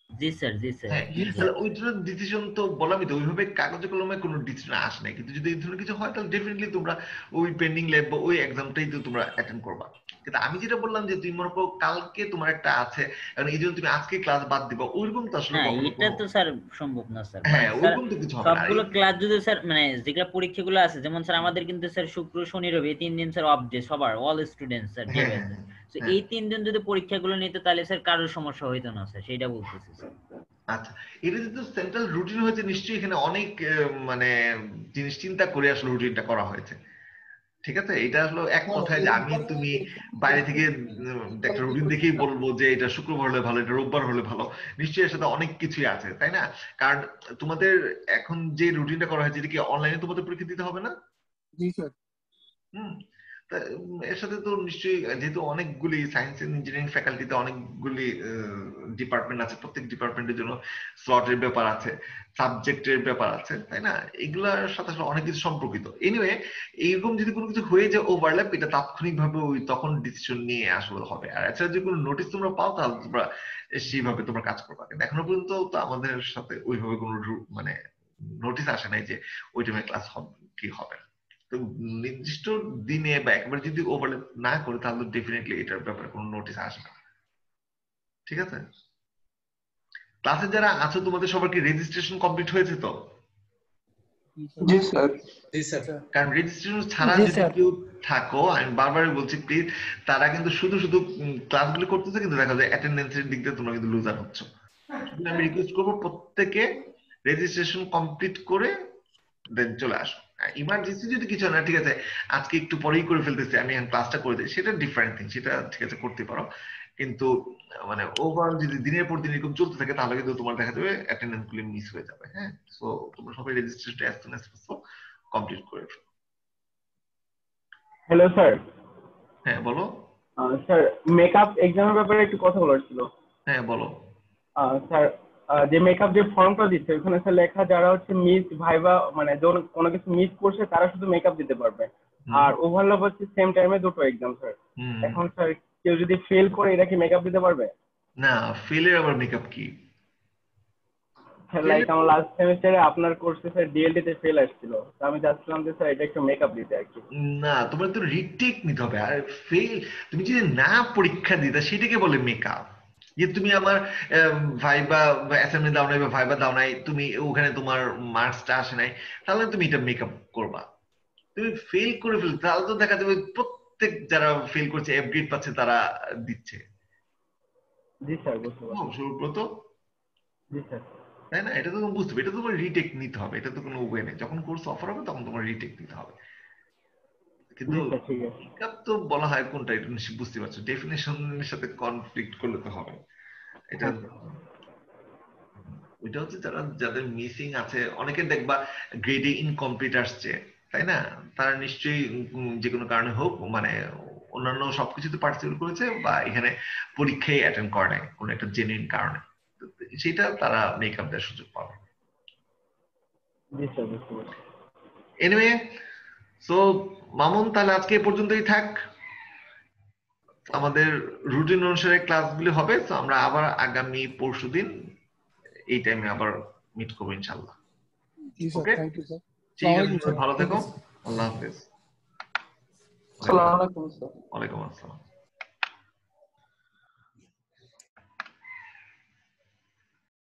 Speaker 9: জি স্যার, জি স্যার।
Speaker 2: হ্যাঁ, তাহলে ওই ধরনের ডিসিশন তো বললামই তো ওইভাবে কাগজে কলমে কোনো ডিসিশন আসে না, কিন্তু যদি এই ধরনের কিছু হয় তাহলে ডেফিনেটলি তোমরা ওই পেন্ডিং ল্যাব বা ওই এক্সামটাই তো তোমরা অ্যাটেন্ড করবা। কিন্তু আমি যেটা বললাম যে তুমি মনে করো কালকে তোমার একটা আছে, কারণ এই জন্য তুমি আজকে ক্লাস বাদ দিবা, ওইরকম তো আসলে
Speaker 9: এটা তো স্যার সম্ভব না স্যার।
Speaker 2: হ্যাঁ, ওইরকম তো কিছু হবে না।
Speaker 9: সবগুলো ক্লাস যদি স্যার মানে যেগুলো পরীক্ষাগুলো আছে, যেমন স্যার আমাদের কিন্তু স্যার শুক্র শনি রবি 3 দিন স্যার অফ ডে সবার, অল স্টুডেন্টস স্যার। ঠিক আছে, তো এই 3 দিন যদি পরীক্ষাগুলো নিতে তাহলে স্যার কারোর সমস্যা হইতো না স্যার, সেটা বলতেছি স্যার।
Speaker 2: আচ্ছা, এটা যেহেতু সেন্ট্রাল রুটিন হয়েছে নিশ্চয়ই এখানে অনেক মানে জিনিস চিন্তা করে আসলে রুটিনটা করা হয়েছে। ঠিক আছে, এটা আসলে এক কথায় যে আমি তুমি বাইরে থেকে একটা রুটিন দেখেই বলবো যে এটা শুক্রবার হলে ভালো, এটা রোববার হলে ভালো, নিশ্চয়ই এর সাথে অনেক কিছুই আছে, তাই না? কারণ তোমাদের এখন যে রুটিনটা করা হয়েছে এটা কি অনলাইনে তোমাদের পরীক্ষা দিতে হবে না?
Speaker 8: জি স্যার।
Speaker 2: এর সাথে তো নিশ্চয়ই, যেহেতু অনেকগুলি সায়েন্স এন্ড ইঞ্জিনিয়ারিং ফ্যাকাল্টিতে অনেকগুলি ডিপার্টমেন্ট আছে, প্রত্যেক ডিপার্টমেন্টের জন্য স্লটের ব্যাপার আছে, সাবজেক্টের ব্যাপার আছে, তাই না? এগুলোর সাথে আসলে অনেক কিছু সম্পর্কিত। এনিওয়ে, এইরকম যদি কোনো কিছু হয়ে যায় ওভারল্যাপ, এটা তাৎক্ষণিকভাবে ওই তখন ডিসিশন নিয়ে আসলে হবে। আর এছাড়া যদি কোনো নোটিশ তোমরা পাও তাহলে তোমরা সেইভাবে তোমরা কাজ করবা। কিন্তু এখনো পর্যন্ত তো আমাদের সাথে ওইভাবে কোনো মানে নোটিশ আসে নাই যে ওই টাইমে ক্লাস হবে কি হবে না। তো নির্দিষ্ট দিনে বা একবার যদি ওভারল্যাপ না করে তাহলে ডেফিনেটলি এটার ব্যাপারে কোনো নোটিস আসবে না। ঠিক আছে, ক্লাসে যারা আছো তোমাদের সবার কি রেজিস্ট্রেশন কমপ্লিট হয়েছে তো?
Speaker 11: জি স্যার।
Speaker 6: জি স্যার।
Speaker 2: কারণ রেজিস্ট্রেশন ছাড়া
Speaker 5: জি
Speaker 2: যদি
Speaker 5: স্যার।
Speaker 2: কেউ থাকো, আমি বারবার বলছি প্লিজ, তারা কিন্তু শুধু শুধু ক্লাসগুলো করতেছে কিন্তু দেখা যায় অ্যাটেন্ডেন্সের দিক দিয়ে তোমরা কিন্তু লুজার হচ্ছ। আমি রিকোয়েস্ট করবো প্রত্যেকে রেজিস্ট্রেশন কমপ্লিট করে দেন চলে আসো। ইমার্জেন্সি যদি কিছু না, ঠিক আছে আজকে একটু পরেই করে ফেলতেছি আমি ক্লাসটা করে দিই, সেটা ডিফারেন্ট থিং, সেটা ঠিক আছে করতে পারো, কিন্তু মানে ওভারঅল যদি দিনের পর দিন এরকম চলতে থাকে তাহলে কিন্তু তোমার দেখা যাবে অ্যাটেন্ডেন্স গুলো মিস হয়ে যাবে। হ্যাঁ, সো তোমরা সবাই রেজিস্ট্রেশনটা as soon as possible complete করে ফেলো।
Speaker 12: Hello sir.
Speaker 2: হ্যাঁ বলো।
Speaker 12: স্যার মেকআপ এক্সামের ব্যাপারে একটু কথা বলার ছিল।
Speaker 2: হ্যাঁ বলো।
Speaker 12: স্যার যে মেকআপ যে ফর্মটা দিচ্ছে ওখানে স্যার লেখা যারা হচ্ছে মিস ভাইবা মানে কোনো কিছু মিস করছে তারা শুধু মেকআপ দিতে পারবে, আর ওভারল্যাপ হচ্ছে সেম টাইমে দুটো এক্সাম স্যার। এখন স্যার কেউ যদি ফেল করে এটা কি মেকআপ দিতে পারবে?
Speaker 2: না, ফেলের আবার মেকআপ কি?
Speaker 12: লাইক আমার লাস্ট সেমিস্টারে আপনার কোর্সে স্যার ডিএলডি তে ফেল আসছিল, তো আমি চাচ্ছিলাম যে স্যার এটা একটু মেকআপ দিতে আর কি।
Speaker 2: না, তোমার তো রিটেক নিতে হবে, আর ফেল তুমি যদি না পরীক্ষা দিতে সেটাকে বলে মেকআপ। যে তুমি আমার ভাইবা অ্যাসাইনমেন্ট দাও নাই বা ভাইবা দাও নাই, তুমি ওখানে তোমার মার্কসটা আসে নাই, তাহলে তুমি এটা মেকআপ করবা। তুমি ফেল করে ফেল তাহলে তো দেখা যাবে প্রত্যেক যারা ফেল করছে এফ গ্রেড পাচ্ছে তারা দিচ্ছে।
Speaker 12: জি স্যার বুঝতে পারছি।
Speaker 2: সুব্রত,
Speaker 12: জি স্যার।
Speaker 2: তাই না? এটা তো তুমি বুঝতে হবে, এটা তোমার রিটেক নিতে হবে, এটা তো কোনো ওয়ে নেই। যখন কোর্স অফার হবে তখন তোমার রিটেক নিতে হবে। কিন্তু মেকআপ তো বলা হয় কোনটা, এটা নিশ্চয়ই বুঝতে পারছো, ডেফিনেশনের সাথে কনফ্লিক্ট করলে তো হবে। এটা ওইটা হচ্ছে যাদের মিসিং আছে, অনেকে দেখবা গ্রেডে ইনকমপ্লিট আসছে, তাই না? তারা নিশ্চয়ই যে কোনো কারণে হোক মানে অন্যান্য সবকিছুতে পার্টিসিপেট করেছে বা এখানে পরীক্ষায় অ্যাটেন্ড করে নাই কোনো একটা জেনুইন কারণে, সেটা তারা মেকআপ দেওয়ার সুযোগ পাবে। এনিওয়ে, সো মামুন তাহলে আজকে এ পর্যন্তই থাক, আমাদের রুটিন অনুসারে ক্লাসগুলি হবে। তো আমরা আবার আগামী পরশুদিন এই টাইমে আবার মিট করবো ইনশাআল্লাহ। ওকে, ঠিক আছে, ভালো থেকো, আল্লাহ হাফেজ।
Speaker 11: আসসালামু আলাইকুম স্যার।
Speaker 2: ওয়ালাইকুম আসসালাম।